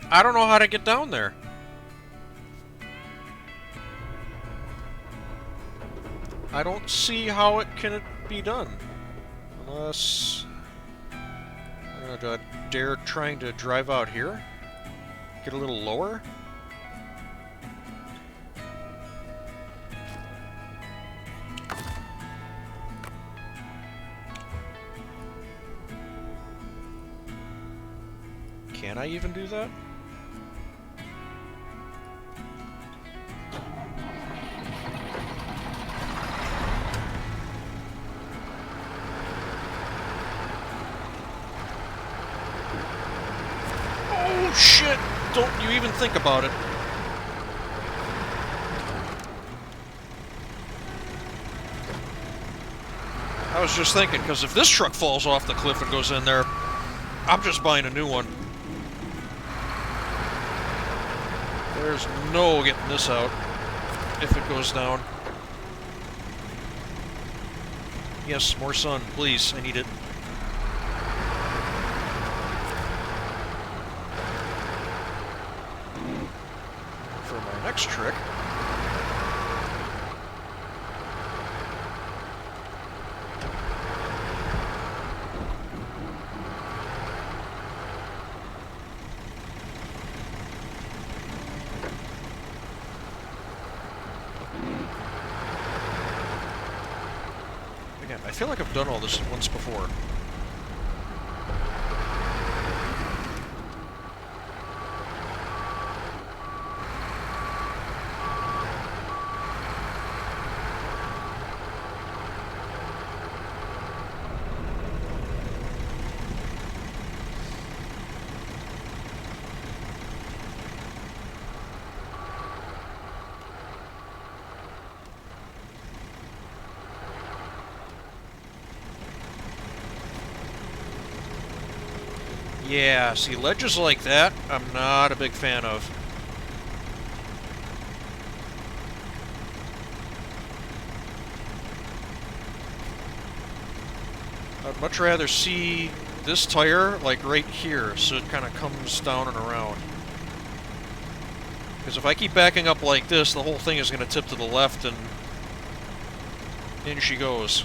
I don't know how to get down there. I don't see how it can be done. Unless... I don't know, do I dare trying to drive out here? Get a little lower? Can I even do that? Oh shit! Don't you even think about it. I was just thinking, because if this truck falls off the cliff and goes in there, I'm just buying a new one. There's no getting this out if it goes down. Yes, more sun, please. I need it. For my next trick... I feel like I've done all this once before. Yeah, see, ledges like that, I'm not a big fan of. I'd much rather see this tire, like, right here, so it kind of comes down and around. Because if I keep backing up like this, the whole thing is going to tip to the left, and in she goes.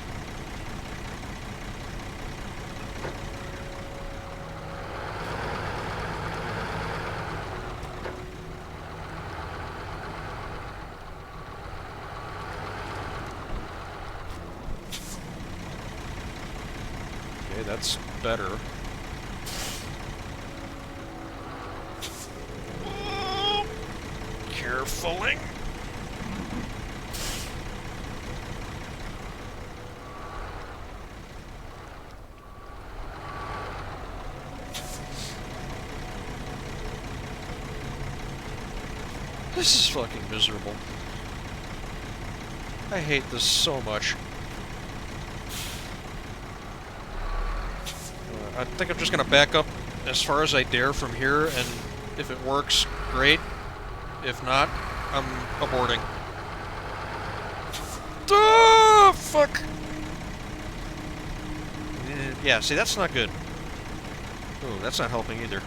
That's better. Carefully. This is fucking miserable. I hate this so much. I think I'm just gonna back up as far as I dare from here, and if it works, great. If not, I'm aborting. Ah, fuck! Yeah, see, that's not good. Oh, that's not helping either.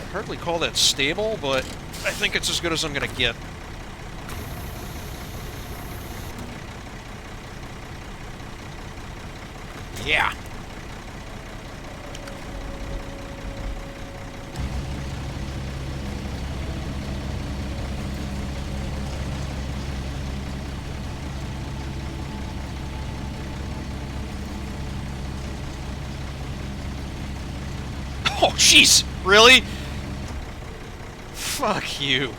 I'd hardly call that stable, but I think it's as good as I'm gonna get. Yeah! Oh, jeez! Really? Fuck you.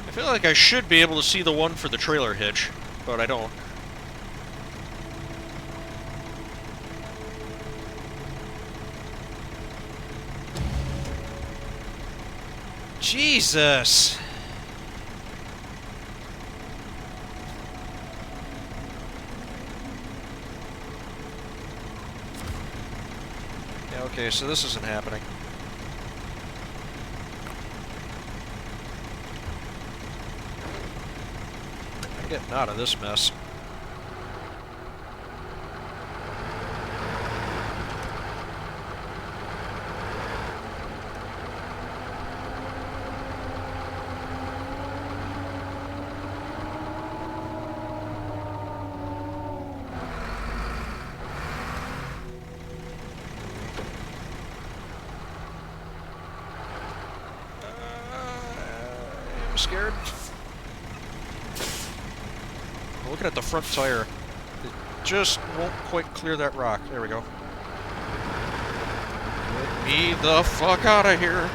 I feel like I should be able to see the one for the trailer hitch, but I don't. Jesus! Yeah, okay, so this isn't happening. I'm getting out of this mess. I'm scared. Looking at the front tire, it just won't quite clear that rock. There we go. Get me the fuck out of here.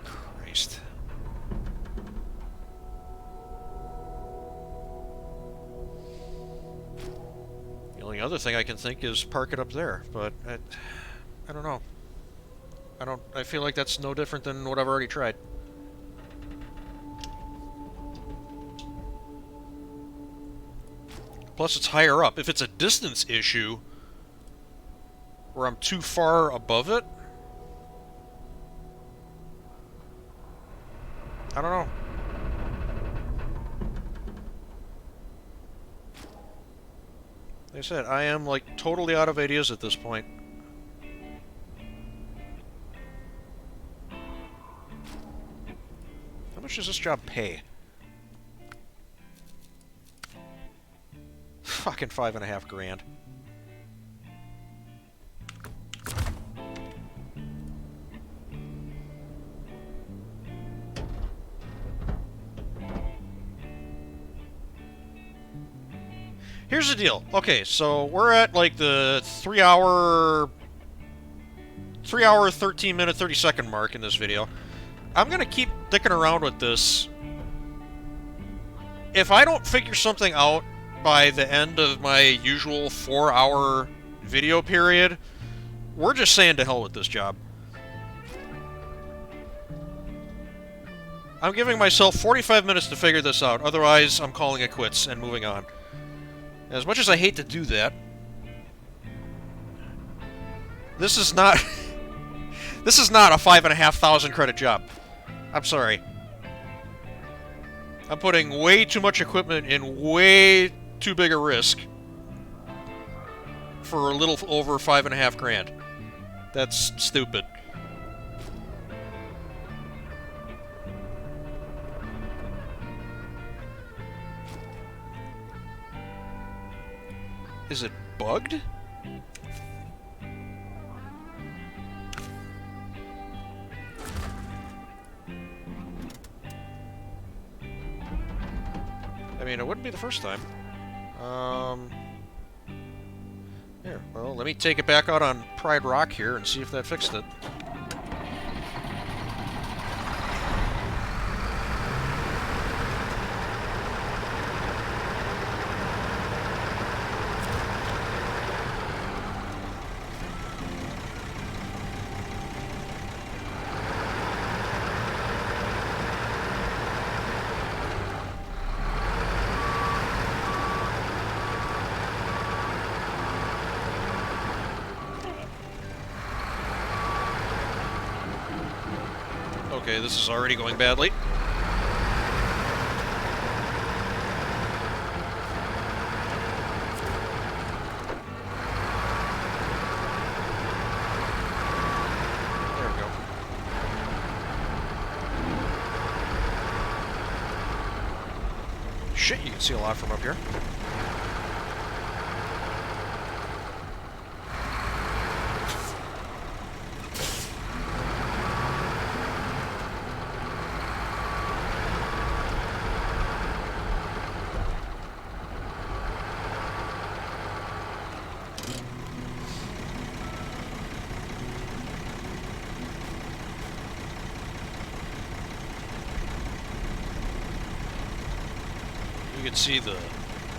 Christ. The only other thing I can think is park it up there, but I don't know. I feel like that's no different than what I've already tried. Plus, it's higher up. If it's a distance issue, where I'm too far above it, I don't know. Like I said, I am, like, totally out of ideas at this point. How much does this job pay? Fucking $5.5 grand. Here's the deal. Okay, so we're at like the 3 hour 13 minute 30 second mark in this video. I'm gonna keep dicking around with this. If I don't figure something out by the end of my usual 4 hour video period, we're just saying to hell with this job. I'm giving myself 45 minutes to figure this out, otherwise I'm calling it quits and moving on. As much as I hate to do that, this is not this is not a 5,500 credit job. I'm sorry. I'm putting way too much equipment in way too big a risk for a little over 5.5 grand. That's stupid. Is it bugged? I mean, it wouldn't be the first time. Um, Here, well, let me take it back out on Pride Rock here and see if that fixed it. Okay, this is already going badly. There we go. Shit, you can see a lot from up here. You can see I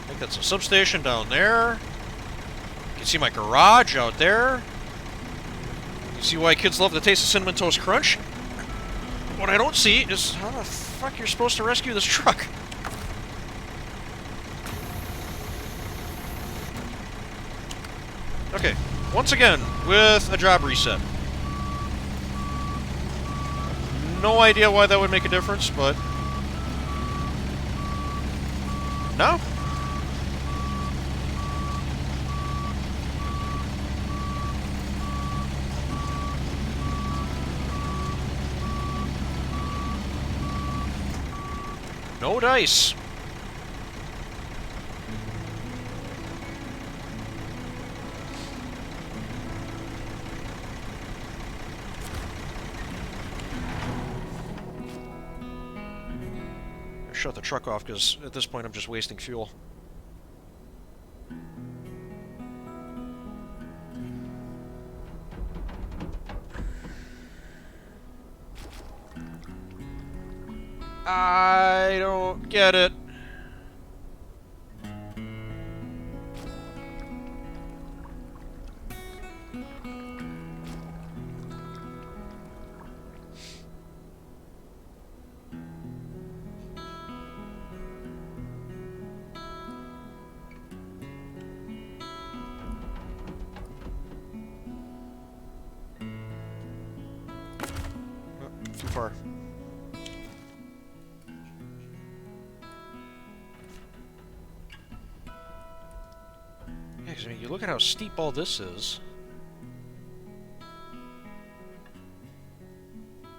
think that's a substation down there. You can see my garage out there. You see why kids love the taste of Cinnamon Toast Crunch? What I don't see is how the fuck you're supposed to rescue this truck. Okay, once again, with a job reset. No idea why that would make a difference, but... No? No dice. Shut the truck off because at this point I'm just wasting fuel. I don't get it. Too far. Yeah, 'cause I mean, you look at how steep all this is.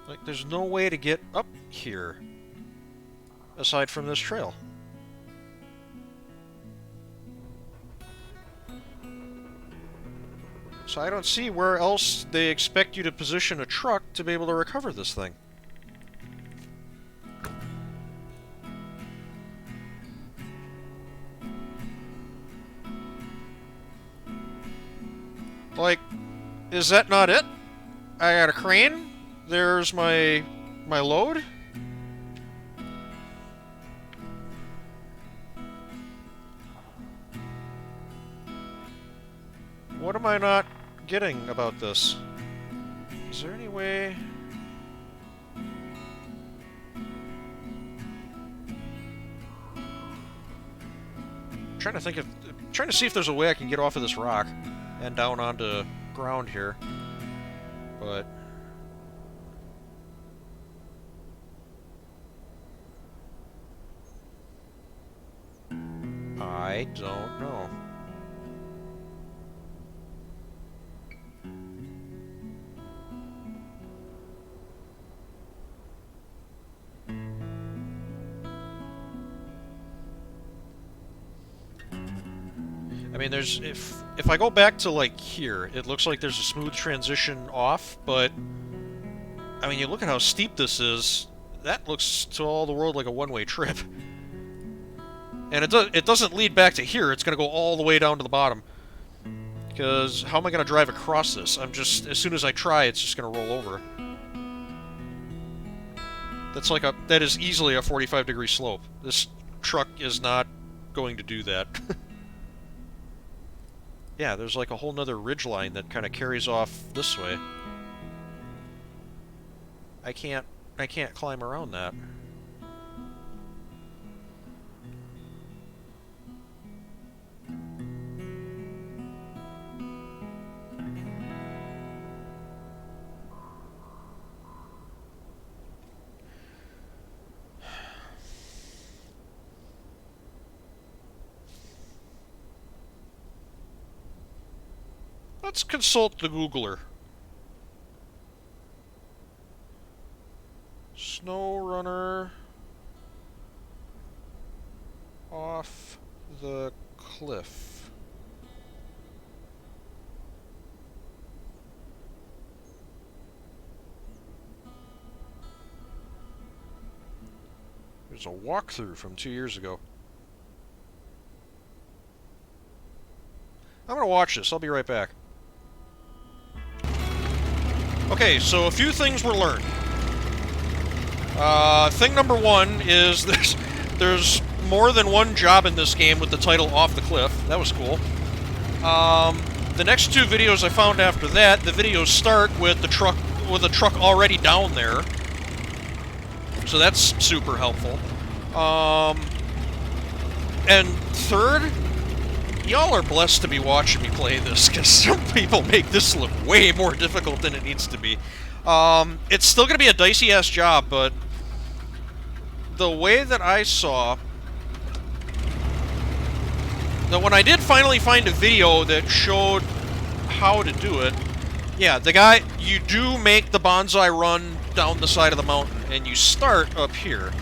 Like, there's no way to get up here aside from this trail. So I don't see where else they expect you to position a truck to be able to recover this thing. Like, is that not it? I got a crane. There's my load. What am I not getting about this? Is there any way... trying to see if there's a way I can get off of this rock and down onto ground here. But I don't know. I mean, if I go back to, like, here, it looks like there's a smooth transition off, but I mean, you look at how steep this is, that looks to all the world like a one-way trip. And it doesn't lead back to here, it's going to go all the way down to the bottom. Because how am I going to drive across this? As soon as I try, it's just going to roll over. That is easily a 45-degree slope. This truck is not going to do that. Yeah, there's like a whole nother ridge line that kind of carries off this way. I can't climb around that. Let's consult the Googler. SnowRunner off the cliff. There's a walkthrough from 2 years ago. I'm gonna watch this. I'll be right back. Okay, so a few things were learned. Thing number one is there's more than one job in this game with the title Off the Cliff. That was cool. The next two videos I found after that, the videos start with the truck already down there. So that's super helpful. And third, y'all are blessed to be watching me play this, because some people make this look way more difficult than it needs to be. It's still going to be a dicey-ass job, but the way that I saw... Now, when I did finally find a video that showed how to do it, yeah, you do make the bonsai run down the side of the mountain, and you start up here.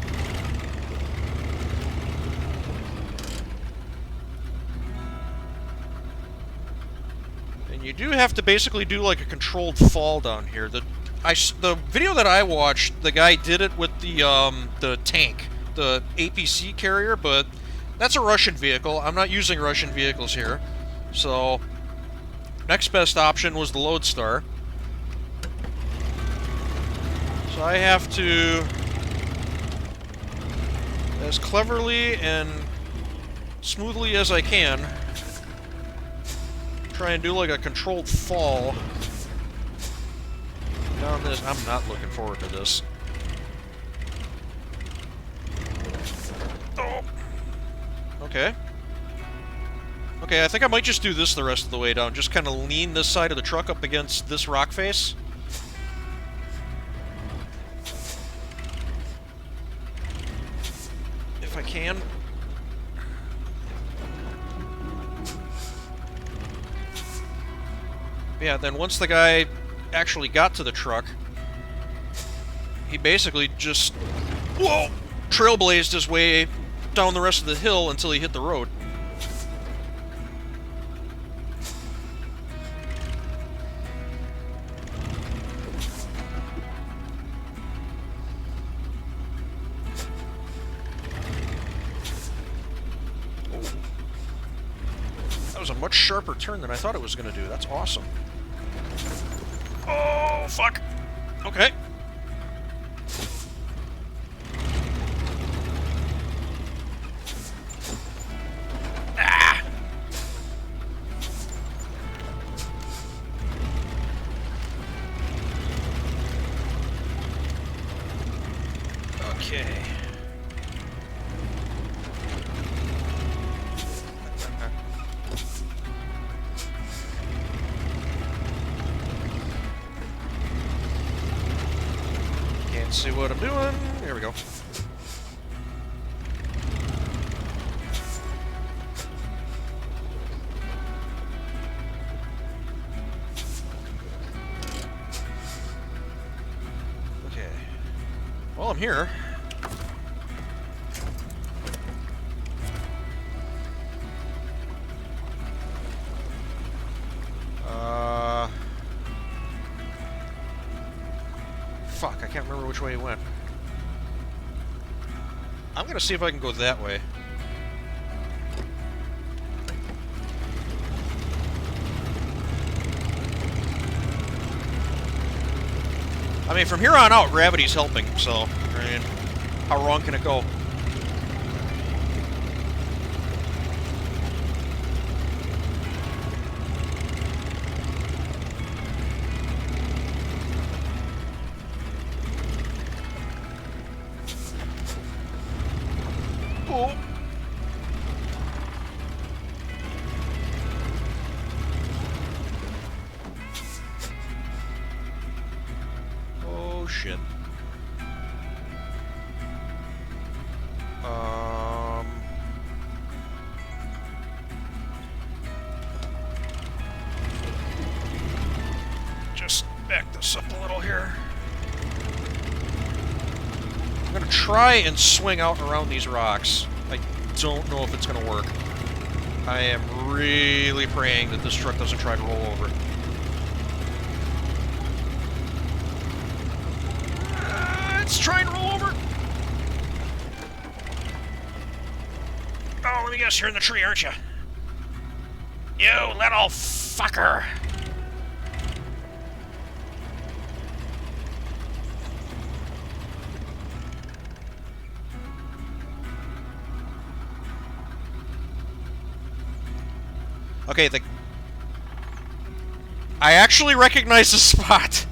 You do have to basically do like a controlled fall down here. The video that I watched, the guy did it with the tank, the APC carrier, but that's a Russian vehicle. I'm not using Russian vehicles here. So, next best option was the Lodestar. So I have to, as cleverly and smoothly as I can, try and do like a controlled fall down this. I'm not looking forward to this. Oh. Okay. Okay, I think I might just do this the rest of the way down. Just kind of lean this side of the truck up against this rock face. If I can. Yeah, then once the guy actually got to the truck, he basically just, whoa, trailblazed his way down the rest of the hill until he hit the road. Oh. That was a much sharper turn than I thought it was going to do. That's awesome. Oh, fuck. Okay. Ah! Okay. See what I'm doing. There we go. Okay. Well, I'm here. Fuck, I can't remember which way he went. I'm gonna see if I can go that way. I mean, from here on out, gravity's helping, so, I mean, how wrong can it go? Oh. Oh, shit. Just back this up a little here. I'm gonna try and swing out and around these rocks. I don't know if it's gonna work. I am really praying that this truck doesn't try to roll over. It's trying to roll over. Oh, let me guess, you're in the tree, aren't you? You little fucker. Okay, I actually recognize the spot.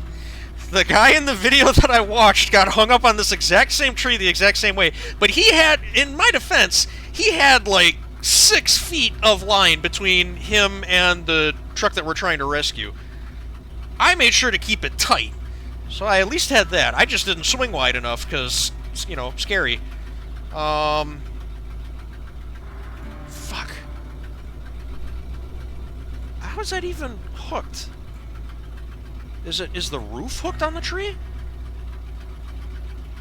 The guy in the video that I watched got hung up on this exact same tree the exact same way. But he had, in my defense, he had like 6 feet of line between him and the truck that we're trying to rescue. I made sure to keep it tight. So I at least had that. I just didn't swing wide enough because, you know, scary. Fuck. How is that even hooked? Is the roof hooked on the tree?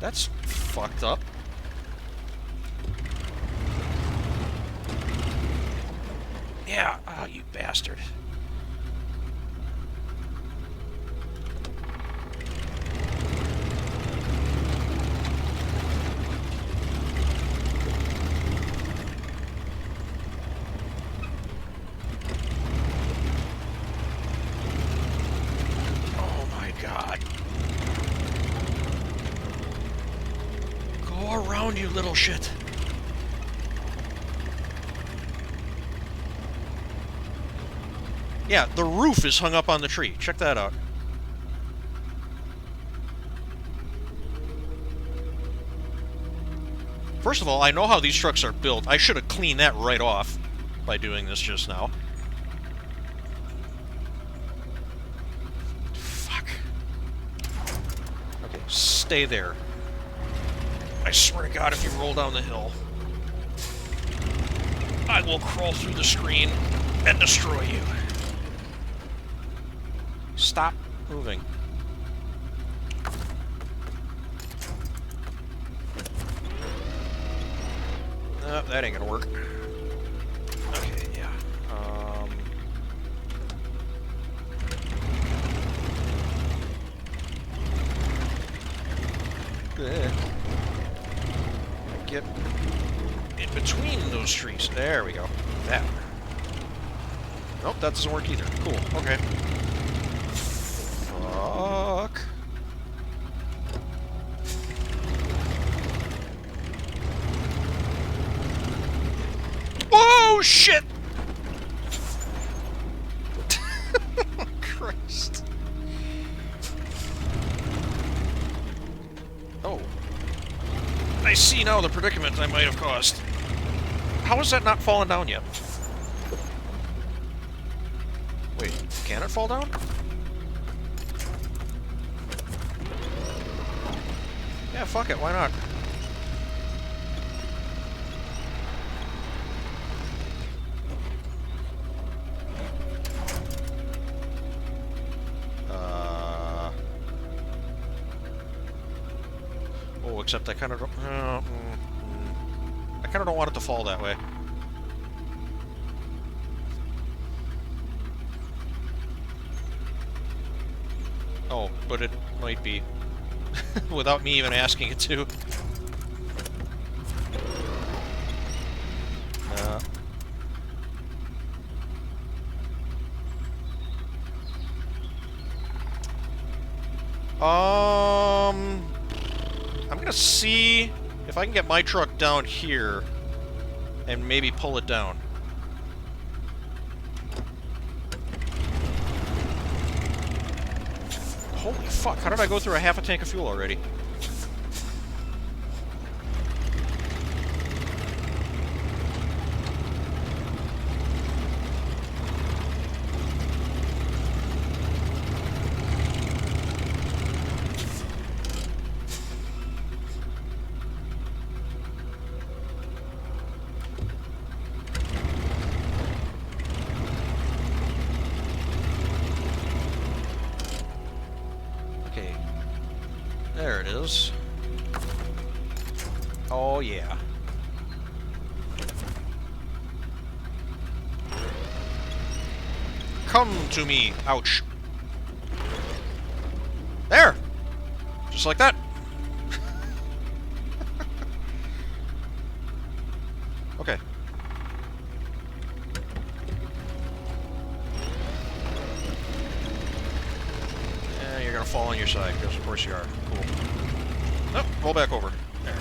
That's fucked up. Yeah, oh, you bastard. You little shit. Yeah, the roof is hung up on the tree. Check that out. First of all, I know how these trucks are built. I should have cleaned that right off by doing this just now. Fuck. Okay, stay there. I swear to God, if you roll down the hill, I will crawl through the screen and destroy you. Stop moving. No, that ain't gonna work. Okay, yeah. Get in between those trees. There we go. That. Nope, that doesn't work either. Cool. Okay. Fuck. Oh, shit! Christ. Oh. I see now the predicament I might have caused. How is that not falling down yet? Wait, can it fall down? Yeah, fuck it, why not? Oh, except I kind of don't... I kind of don't want it to fall that way. Oh, but it might be. Without me even asking it to. I'm gonna see if I can get my truck down here and maybe pull it down. Holy fuck, how did I go through a half a tank of fuel already? There it is. Oh, yeah. Come to me. Ouch. There! Just like that. Okay. Yeah, you're gonna fall on your side, because of course you are. Cool. Nope, roll back over. There.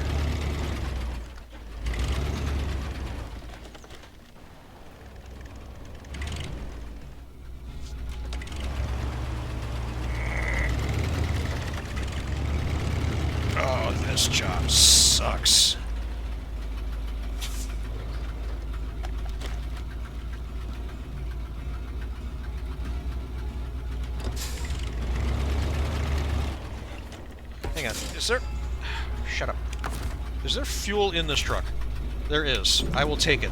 Oh, this job sucks. Hang on, is there... Shut up. Is there fuel in this truck? There is. I will take it.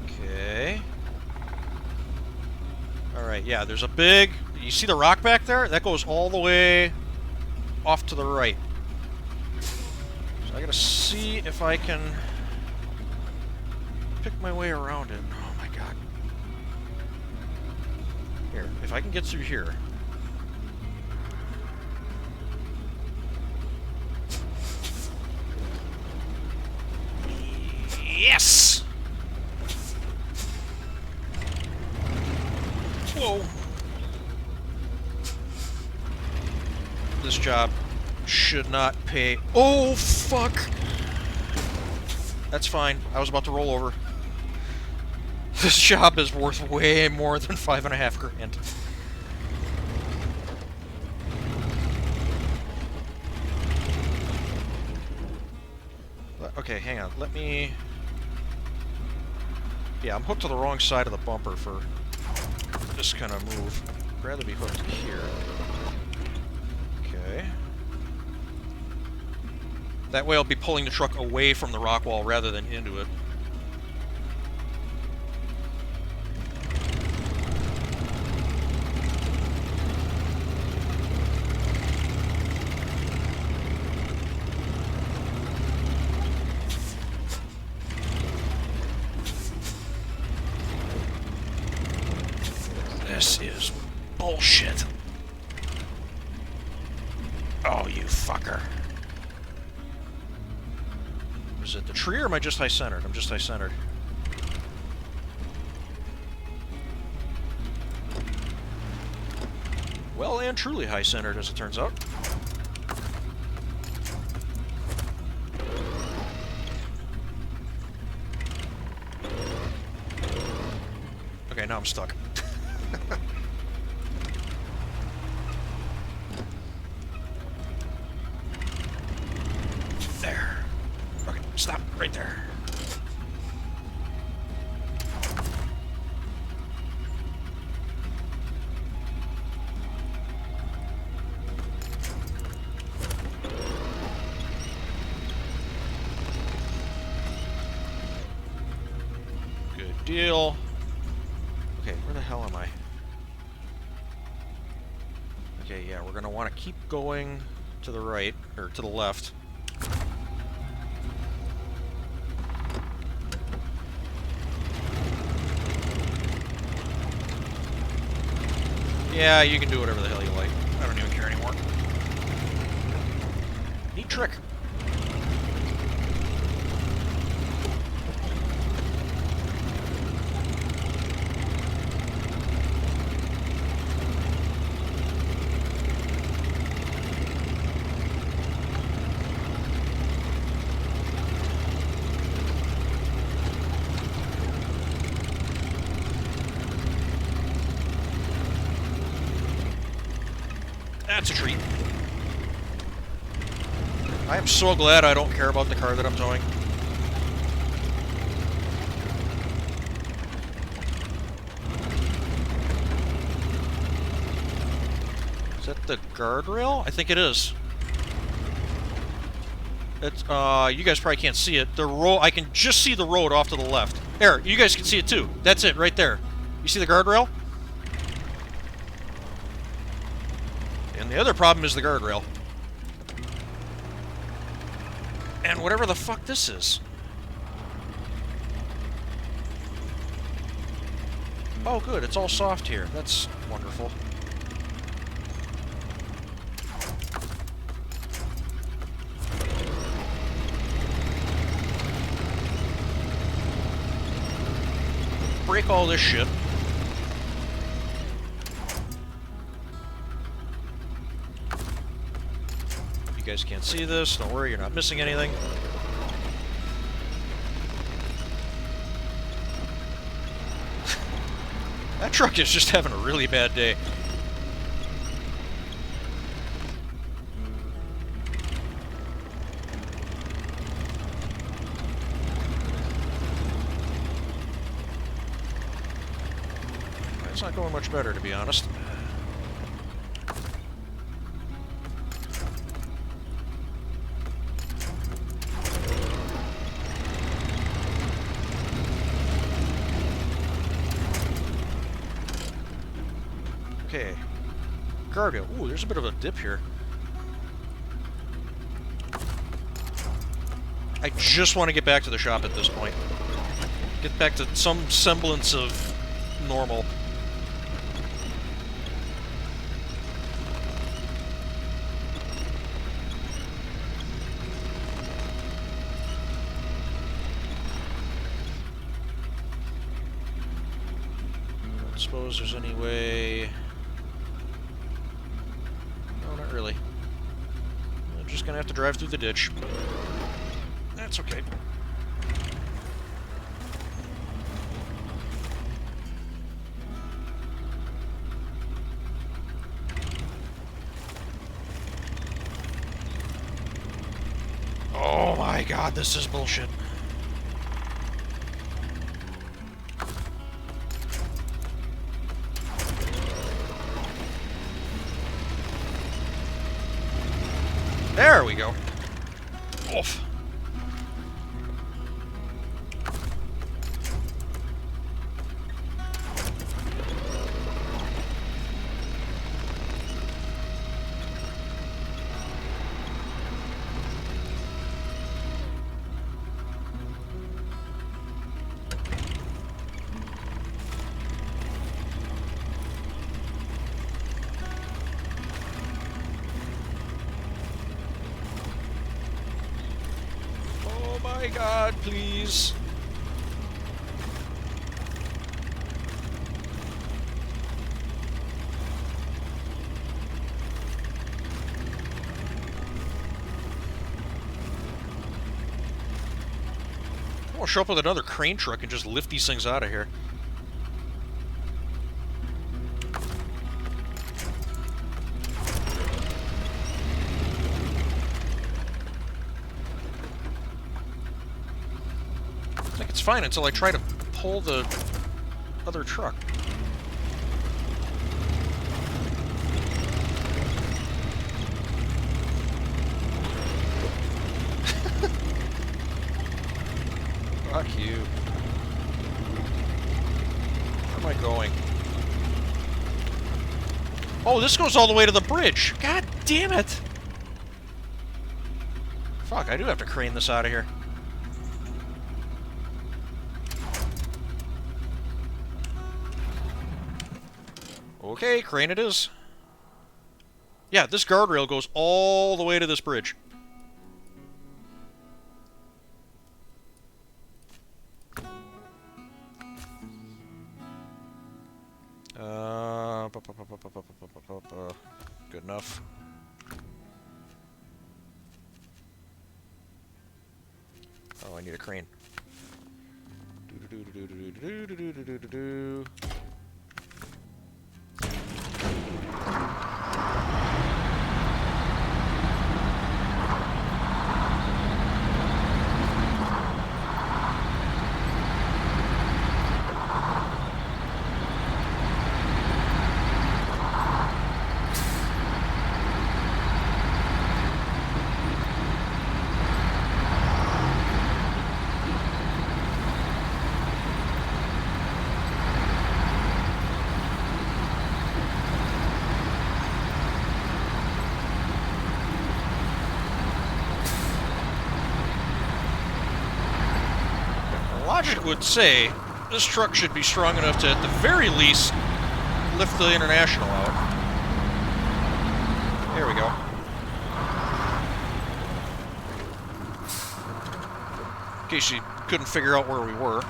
Okay. Alright, yeah, there's a big... You see the rock back there? That goes all the way off to the right. So I gotta see if I can pick my way around it. Oh my god. Here, if I can get through here. Yes! Whoa. This job should not pay. Oh, fuck! That's fine. I was about to roll over. This job is worth way more than $5.5 grand. Okay, hang on. Let me... Yeah, I'm hooked to the wrong side of the bumper for this kind of move. I'd rather be hooked here. Okay. That way I'll be pulling the truck away from the rock wall rather than into it. This is bullshit. Oh, you fucker. Is it the tree or am I just high-centered? I'm just high-centered. Well and truly high-centered, as it turns out. Okay, now I'm stuck. There. Okay, stop right there. Good deal. Okay, where the hell am I? Okay, yeah, we're gonna want to keep going to the right, or to the left. Yeah, you can do whatever the hell you like. I don't even care. trick. That's a treat. I am so glad I don't care about the car that I'm towing. Is that the guardrail? I think it is. It's, you guys probably can't see it. The road, I can just see the road off to the left. There, you guys can see it too. That's it, right there. You see the guardrail? And the other problem is the guardrail. And whatever the fuck this is. Oh, good. It's all soft here. That's wonderful. Break all this shit. You guys can't see this. Don't worry, you're not missing anything. That truck is just having a really bad day. It's not going much better, to be honest. Okay. Guardrail. Ooh, there's a bit of a dip here. I just want to get back to the shop at this point. Get back to some semblance of normal. I don't suppose there's any way... No, not really. I'm just gonna have to drive through the ditch. That's okay. Oh my god, this is bullshit. There we go. Oof. Oh my god, please. I'll show up with another crane truck and just lift these things out of here. I think it's fine until I try to pull the other truck. Fuck you. Where am I going? Oh, this goes all the way to the bridge. God damn it. Fuck, I do have to crane this out of here. Okay, crane it is. Yeah, this guardrail goes all the way to this bridge. enough. Oh, I need a crane. Logic would say this truck should be strong enough to, at the very least, lift the International out. There we go. In case you couldn't figure out where we were.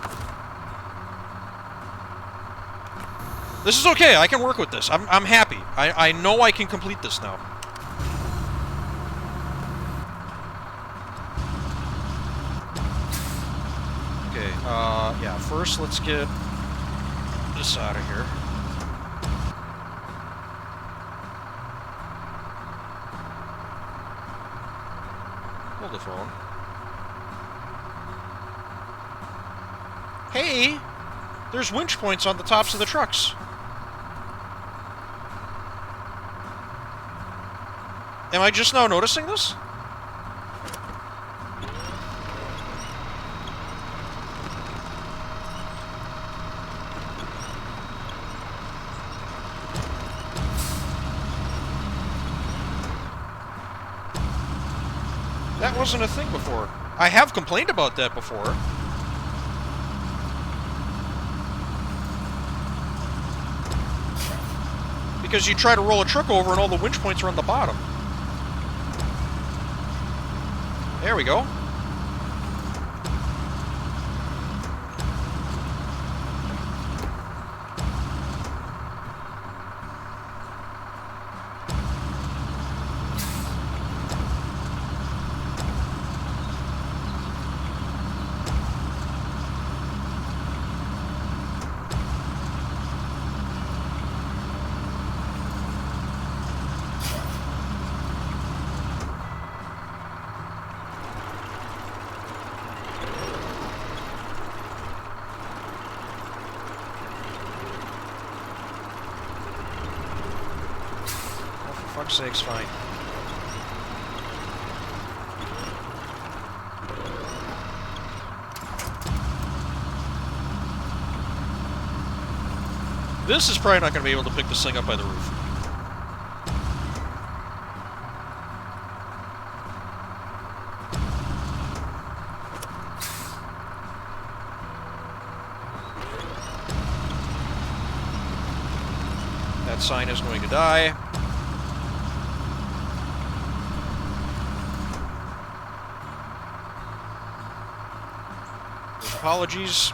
This is okay, I can work with this. I'm happy. I know I can complete this now. Okay, yeah, first let's get this out of here. Hold the phone. Hey! There's winch points on the tops of the trucks. Am I just now noticing this? That wasn't a thing before. I have complained about that before. Because you try to roll a truck over and all the winch points are on the bottom. There we go. For fuck's sake's fine. This is probably not going to be able to pick this thing up by the roof. That sign is going to die. Apologies.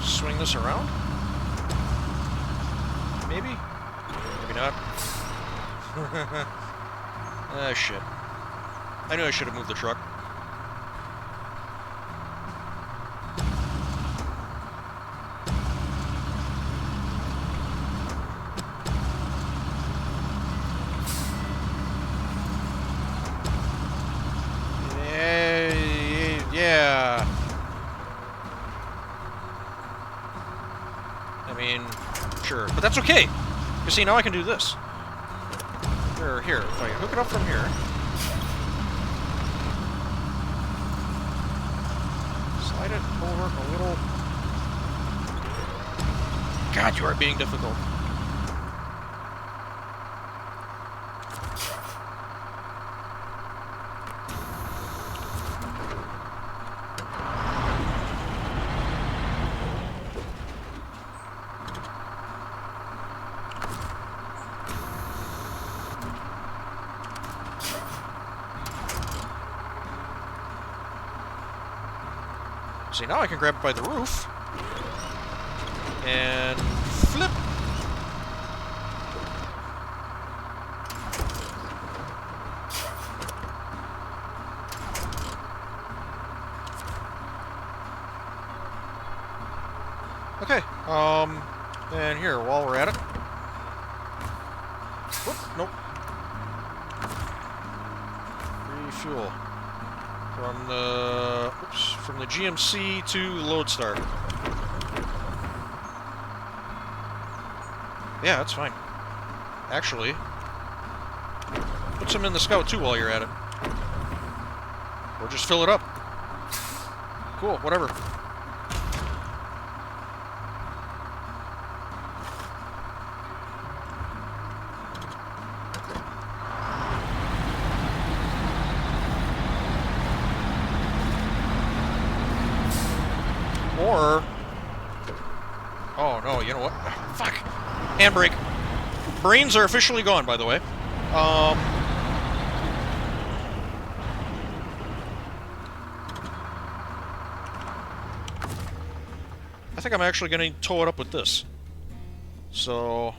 Swing this around? Maybe? Maybe not. Ah, shit. I knew I should have moved the truck. Yeah. I mean, sure. But that's okay. You see, now I can do this. Here, if I hook it up from here. Slide it over a little. God, you are being difficult. See, now I can grab it by the roof. And flip. Okay, and here, while we're at it. Whoop, nope. Refuel. From the GMC to the Lodestar. Yeah, that's fine. Actually, put some in the Scout too while you're at it. Or just fill it up. Cool, whatever. Or... oh, no, you know what? Fuck! Handbrake. Brains are officially gone, by the way. I think I'm actually going to tow it up with this. So...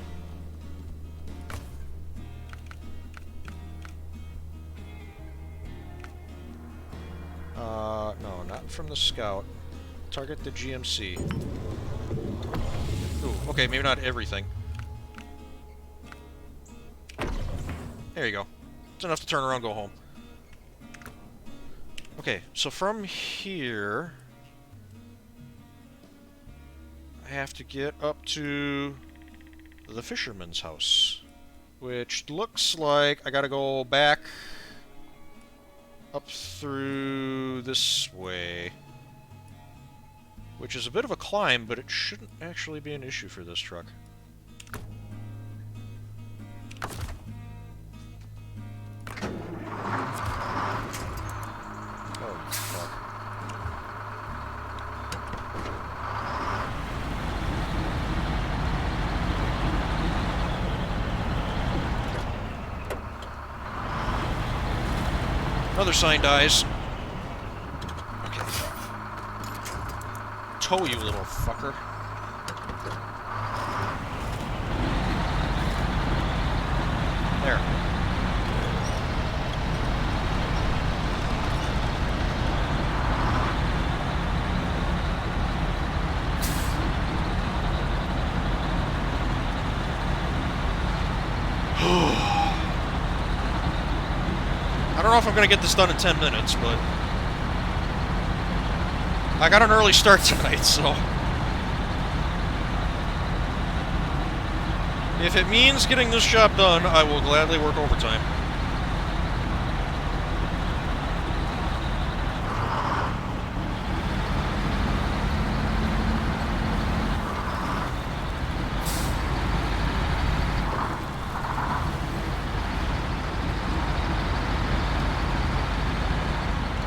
no, not from the Scout. Target the GMC. Ooh, okay, maybe not everything. There you go. It's enough to turn around and go home. Okay, so from here... I have to get up to the fisherman's house. Which looks like I gotta go back up through this way. Which is a bit of a climb, but it shouldn't actually be an issue for this truck. Oh, fuck. Another sign dies. Tow, you little fucker. There. I don't know if I'm going to get this done in 10 minutes, but... I got an early start tonight, so... if it means getting this job done, I will gladly work overtime.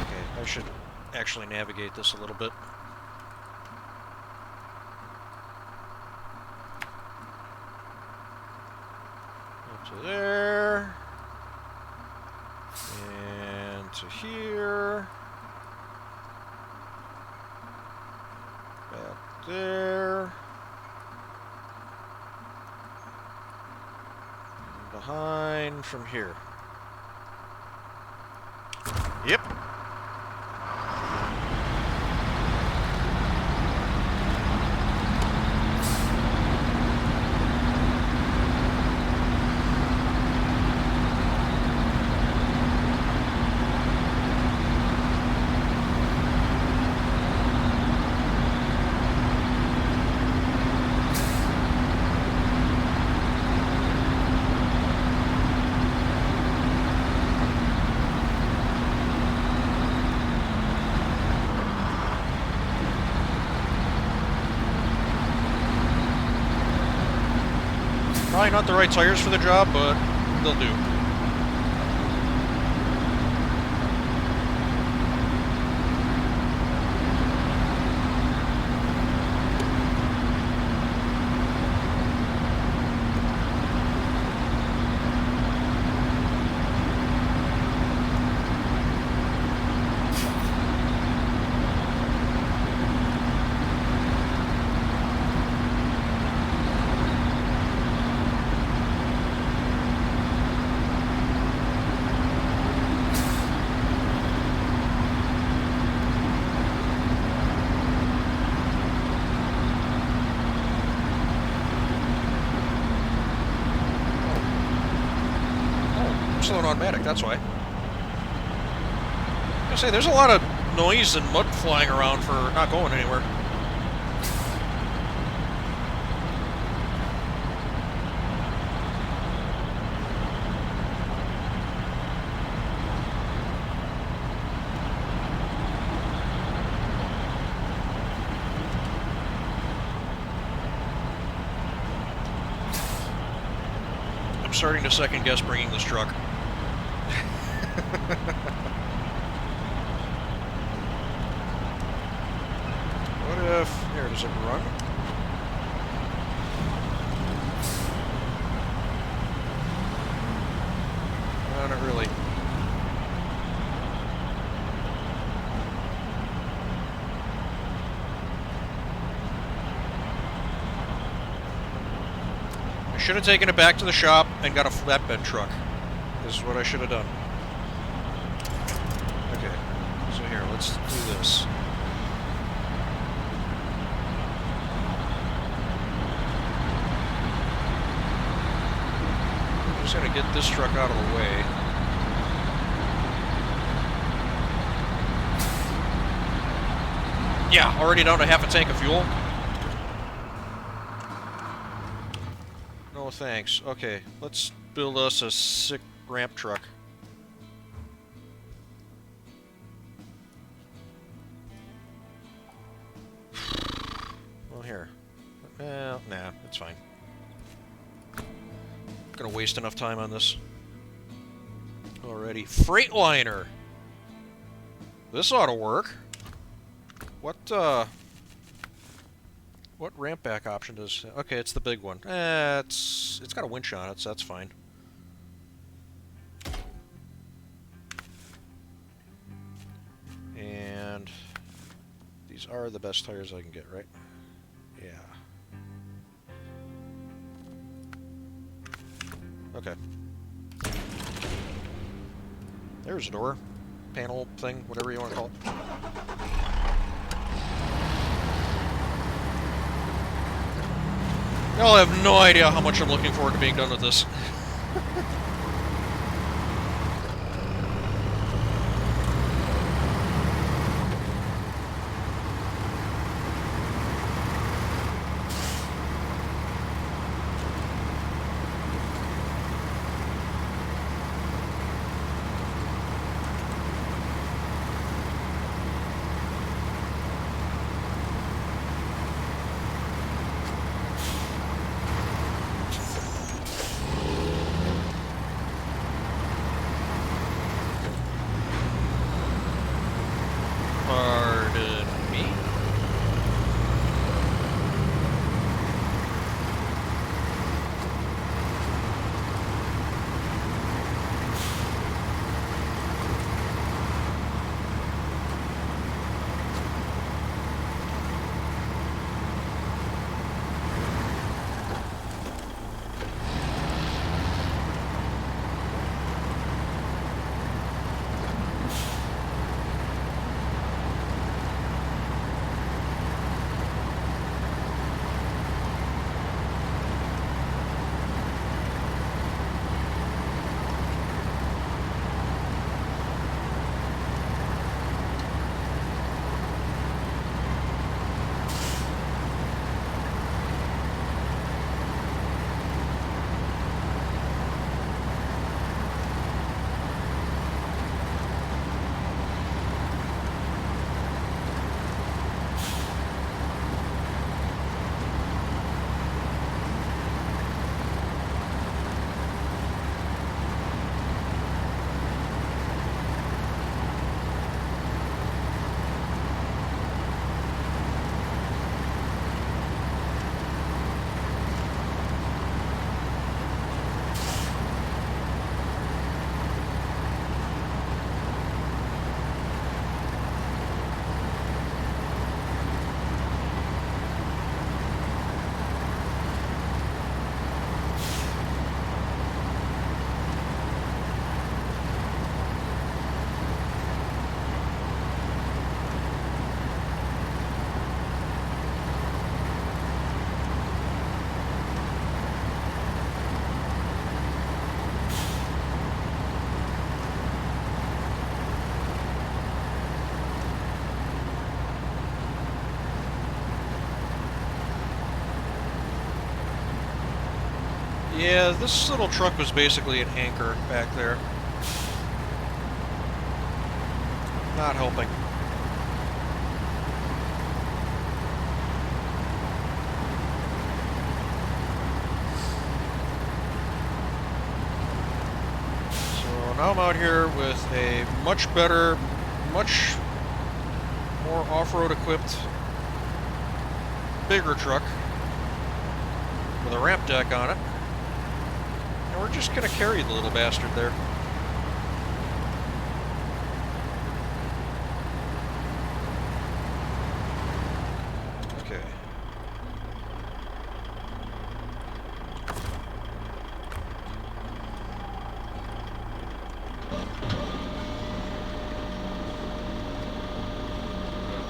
Okay, I should actually navigate this a little bit. Up to there. And to here. Back there. And behind from here. Yep. Probably not the right tires for the job, but they'll do. I'm still on automatic, that's why. I was gonna say, there's a lot of noise and mud flying around for not going anywhere. I'm starting to second guess bringing this truck. What if... Here, does it run? No, not really. I should have taken it back to the shop and got a flatbed truck. This is what I should have done. Okay, so here, let's do this. I'm just gonna get this truck out of the way. Yeah, already down to half a tank of fuel. No thanks. Okay, let's build us a sick ramp truck. Well, here. Well, nah, it's fine. Not gonna waste enough time on this. Alrighty. Freightliner! This ought to work. What ramp back option does... Okay, it's the big one. It's got a winch on it, so that's fine. And these are the best tires I can get, right? Yeah. Okay. There's a door. Panel thing, whatever you want to call it. Y'all have no idea how much I'm looking forward to being done with this. Yeah, this little truck was basically an anchor back there. Not helping. So now I'm out here with a much better, much more off-road equipped, bigger truck with a ramp deck on it. And we're just going to carry the little bastard there. Okay.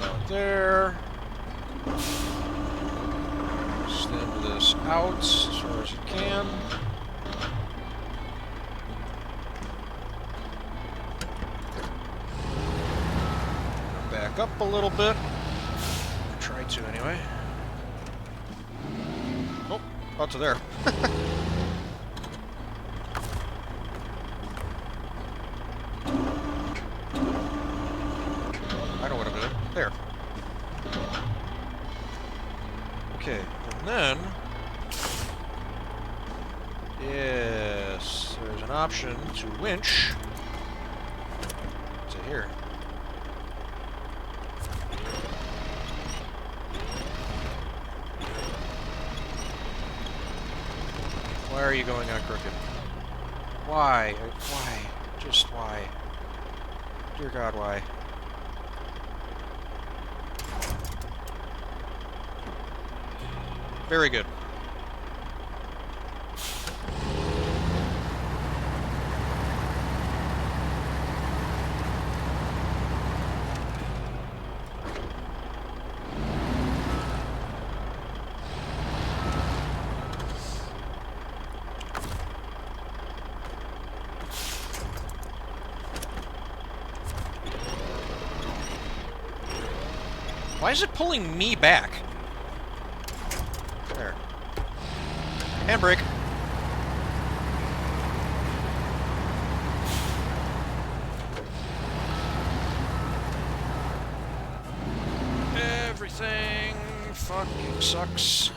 About there. Extend this out as far as it can. Back up a little bit. Try to anyway. Oh, out to there. I know what I'm doing. There. Okay, and then... Yes, there's an option to winch to here. Why are you going on crooked? Why? Why? Just why? Dear God, why? Very good. Why is it pulling me back? There. Handbrake. Everything fucking sucks.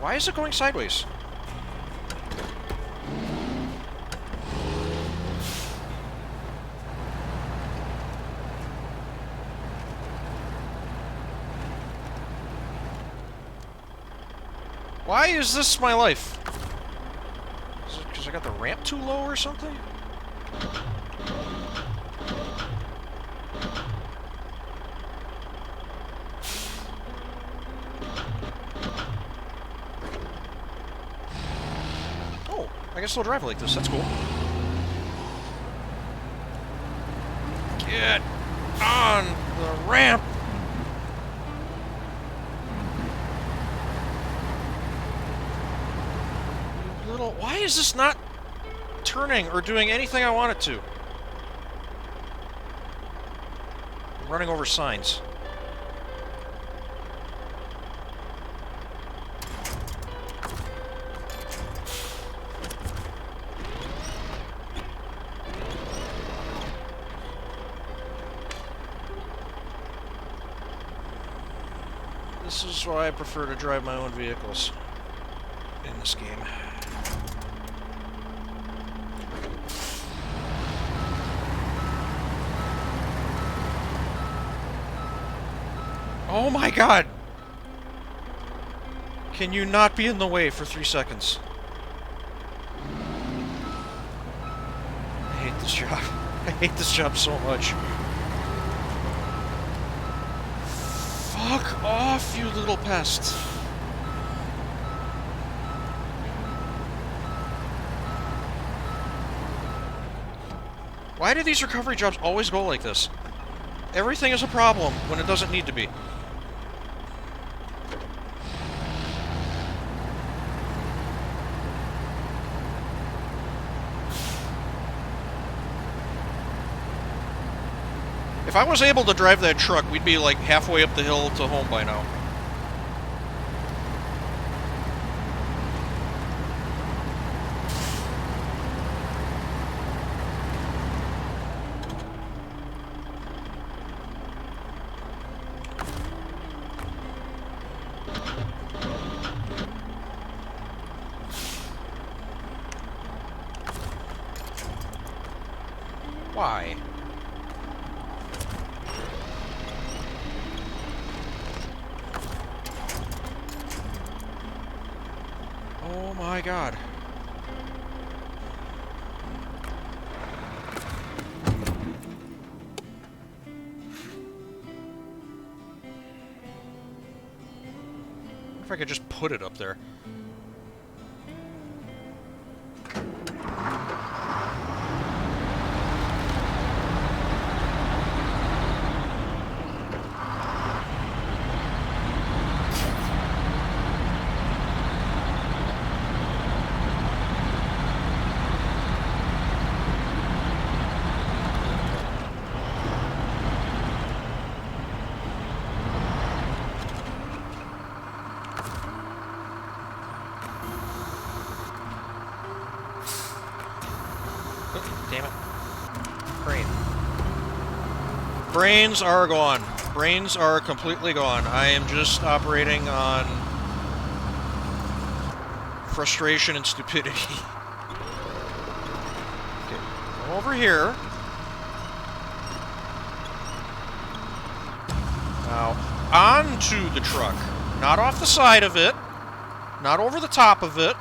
Why is it going sideways? Why is this my life? Is it because I got the ramp too low or something? Oh, I can still drive like this. That's cool. Get on the ramp! Why is this not turning or doing anything I want it to? I'm running over signs. This is why I prefer to drive my own vehicles in this game. Oh my God! Can you not be in the way for 3 seconds? I hate this job. I hate this job so much. Fuck off, you little pest. Why do these recovery jobs always go like this? Everything is a problem when it doesn't need to be. If I was able to drive that truck, we'd be like halfway up the hill to home by now. Why? Oh my god. What if I could just put it up there? Damn it. Brain. Brains are gone. Brains are completely gone. I am just operating on frustration and stupidity. Okay, go over here. Now, onto the truck. Not off the side of it. Not over the top of it.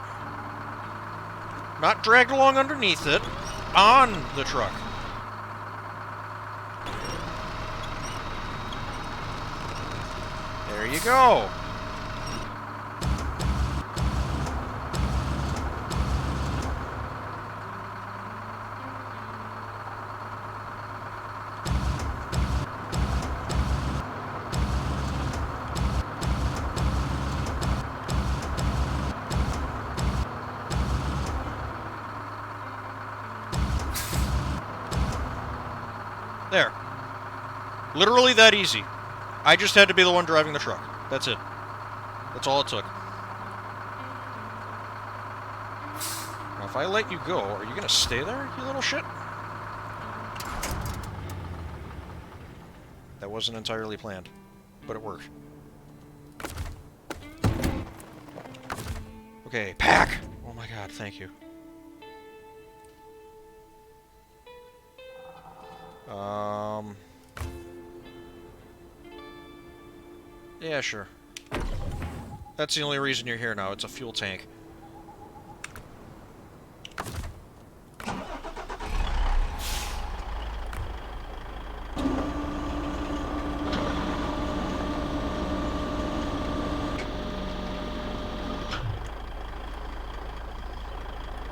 Not dragged along underneath it. On the truck. There you go. There. Literally that easy. I just had to be the one driving the truck. That's it. That's all it took. Now, if I let you go, are you gonna stay there, you little shit? That wasn't entirely planned, but it worked. Okay, pack! Oh my god, thank you. Yeah, sure. That's the only reason you're here now. It's a fuel tank.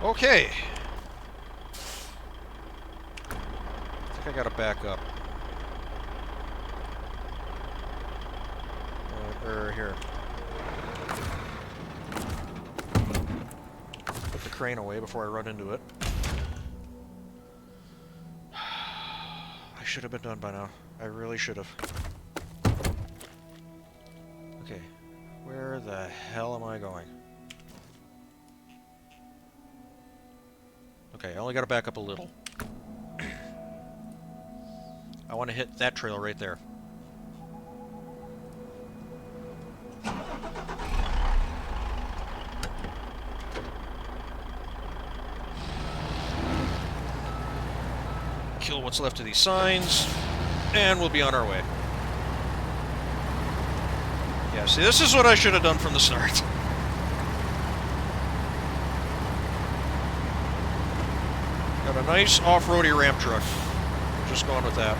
Okay. I think I gotta back up. Here. Put the crane away before I run into it. I should have been done by now. I really should have. Okay. Where the hell am I going? Okay, I only gotta back up a little. I want to hit that trail right there. Kill what's left of these signs, and we'll be on our way. Yeah, see, this is what I should have done from the start. Got a nice off-roady ramp truck. Just going with that.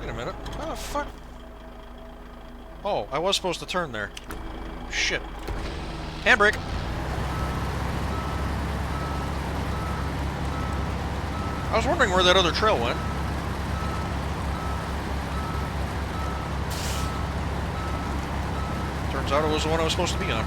Wait a minute. How the fuck? Oh, I was supposed to turn there. Shit. Handbrake! I was wondering where that other trail went. Turns out it was the one I was supposed to be on.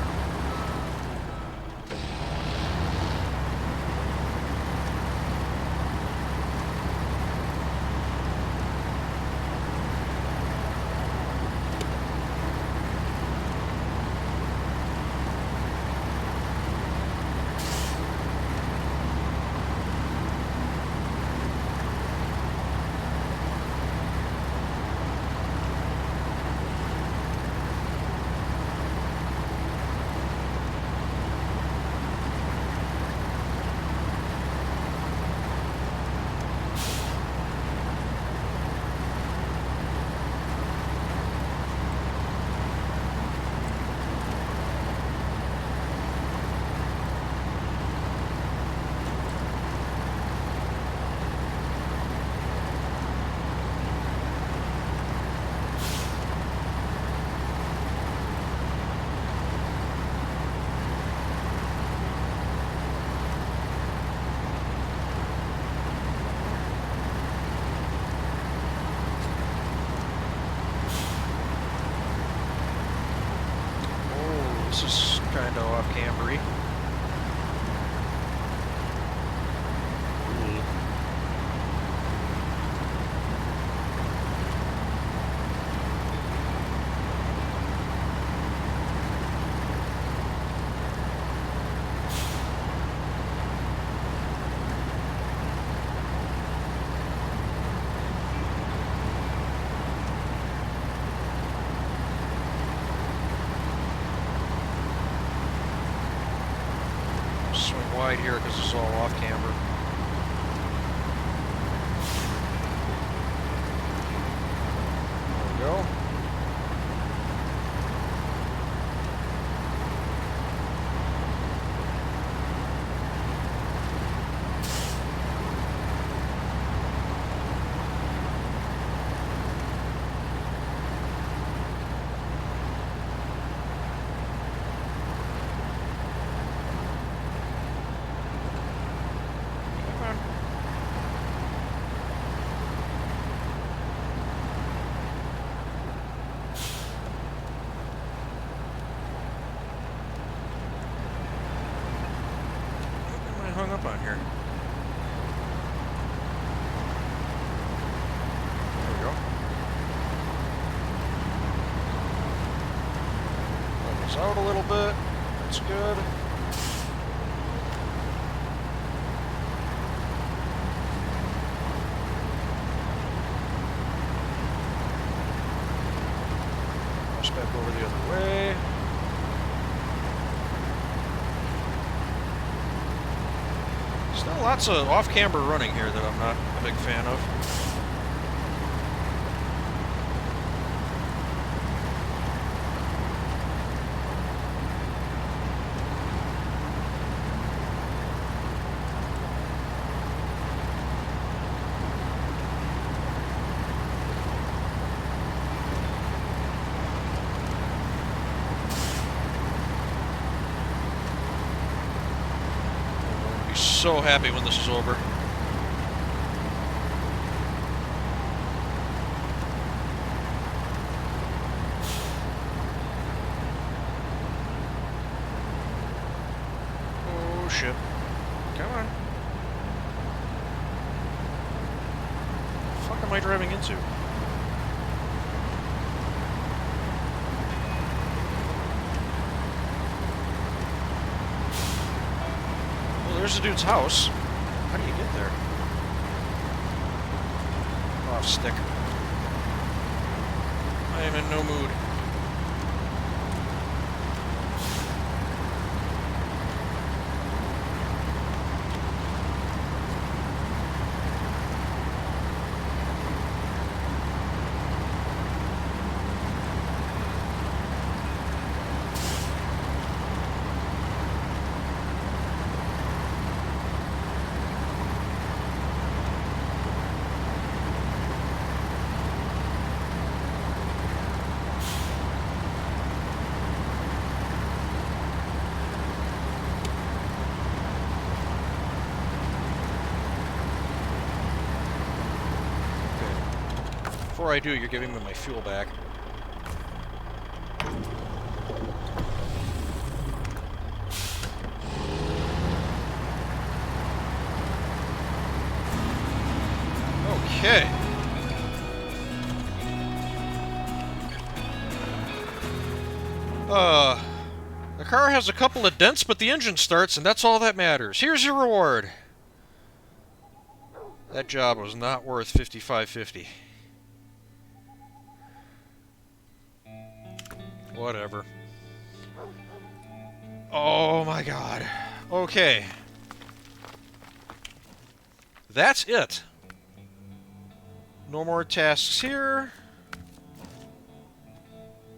This is kind of off-cambery. Swing wide here because it's all off camber. There we go. Hung up on here. There we go. Levels out a little bit. That's good. Push back over the other way. Still lots of off-camber running here that I'm not a big fan of. So happy when this is over. Oh shit. Come on. What the fuck am I driving into? There's the dude's house. How do you get there? Off stick. I am in no mood. Before I do, you're giving me my fuel back. Okay. The car has a couple of dents, but the engine starts, and that's all that matters. Here's your reward. That job was not worth $55.50. Whatever. Oh my god. Okay. That's it. No more tasks here.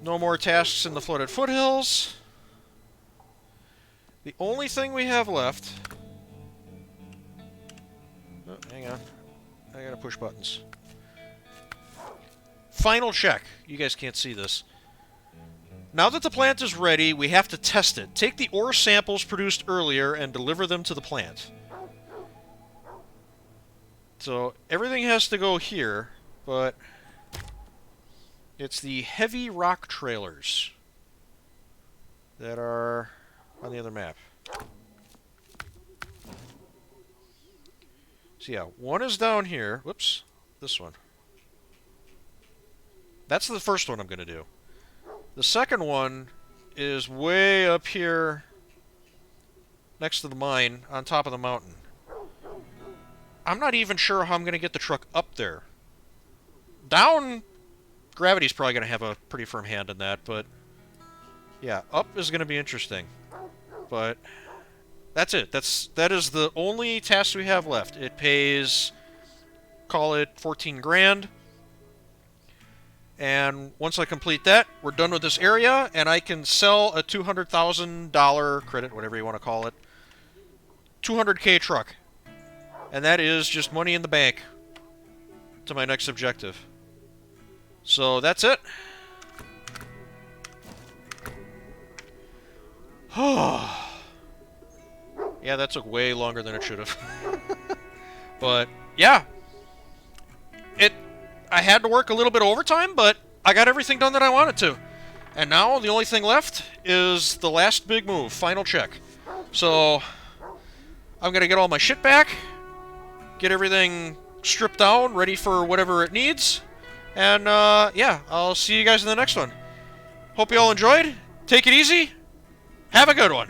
No more tasks in the flooded foothills. The only thing we have left... Oh, hang on. I gotta push buttons. Final check. You guys can't see this. Now that the plant is ready, we have to test it. Take the ore samples produced earlier and deliver them to the plant. So, everything has to go here, but... it's the heavy rock trailers that are on the other map. So yeah, one is down here. Whoops. This one. That's the first one I'm going to do. The second one is way up here next to the mine on top of the mountain. I'm not even sure how I'm going to get the truck up there. Down, gravity's probably going to have a pretty firm hand in that, but yeah, up is going to be interesting. But that's it. That is the only task we have left. It pays, call it 14 grand. And once I complete that, we're done with this area, and I can sell a $200,000 credit, whatever you want to call it, 200K truck. And that is just money in the bank to my next objective. So that's it. Yeah, that took way longer than it should have. But, yeah. I had to work a little bit of overtime, but I got everything done that I wanted to. And now the only thing left is the last big move, final check. So, I'm going to get all my shit back, get everything stripped down, ready for whatever it needs. And, yeah, I'll see you guys in the next one. Hope you all enjoyed. Take it easy. Have a good one.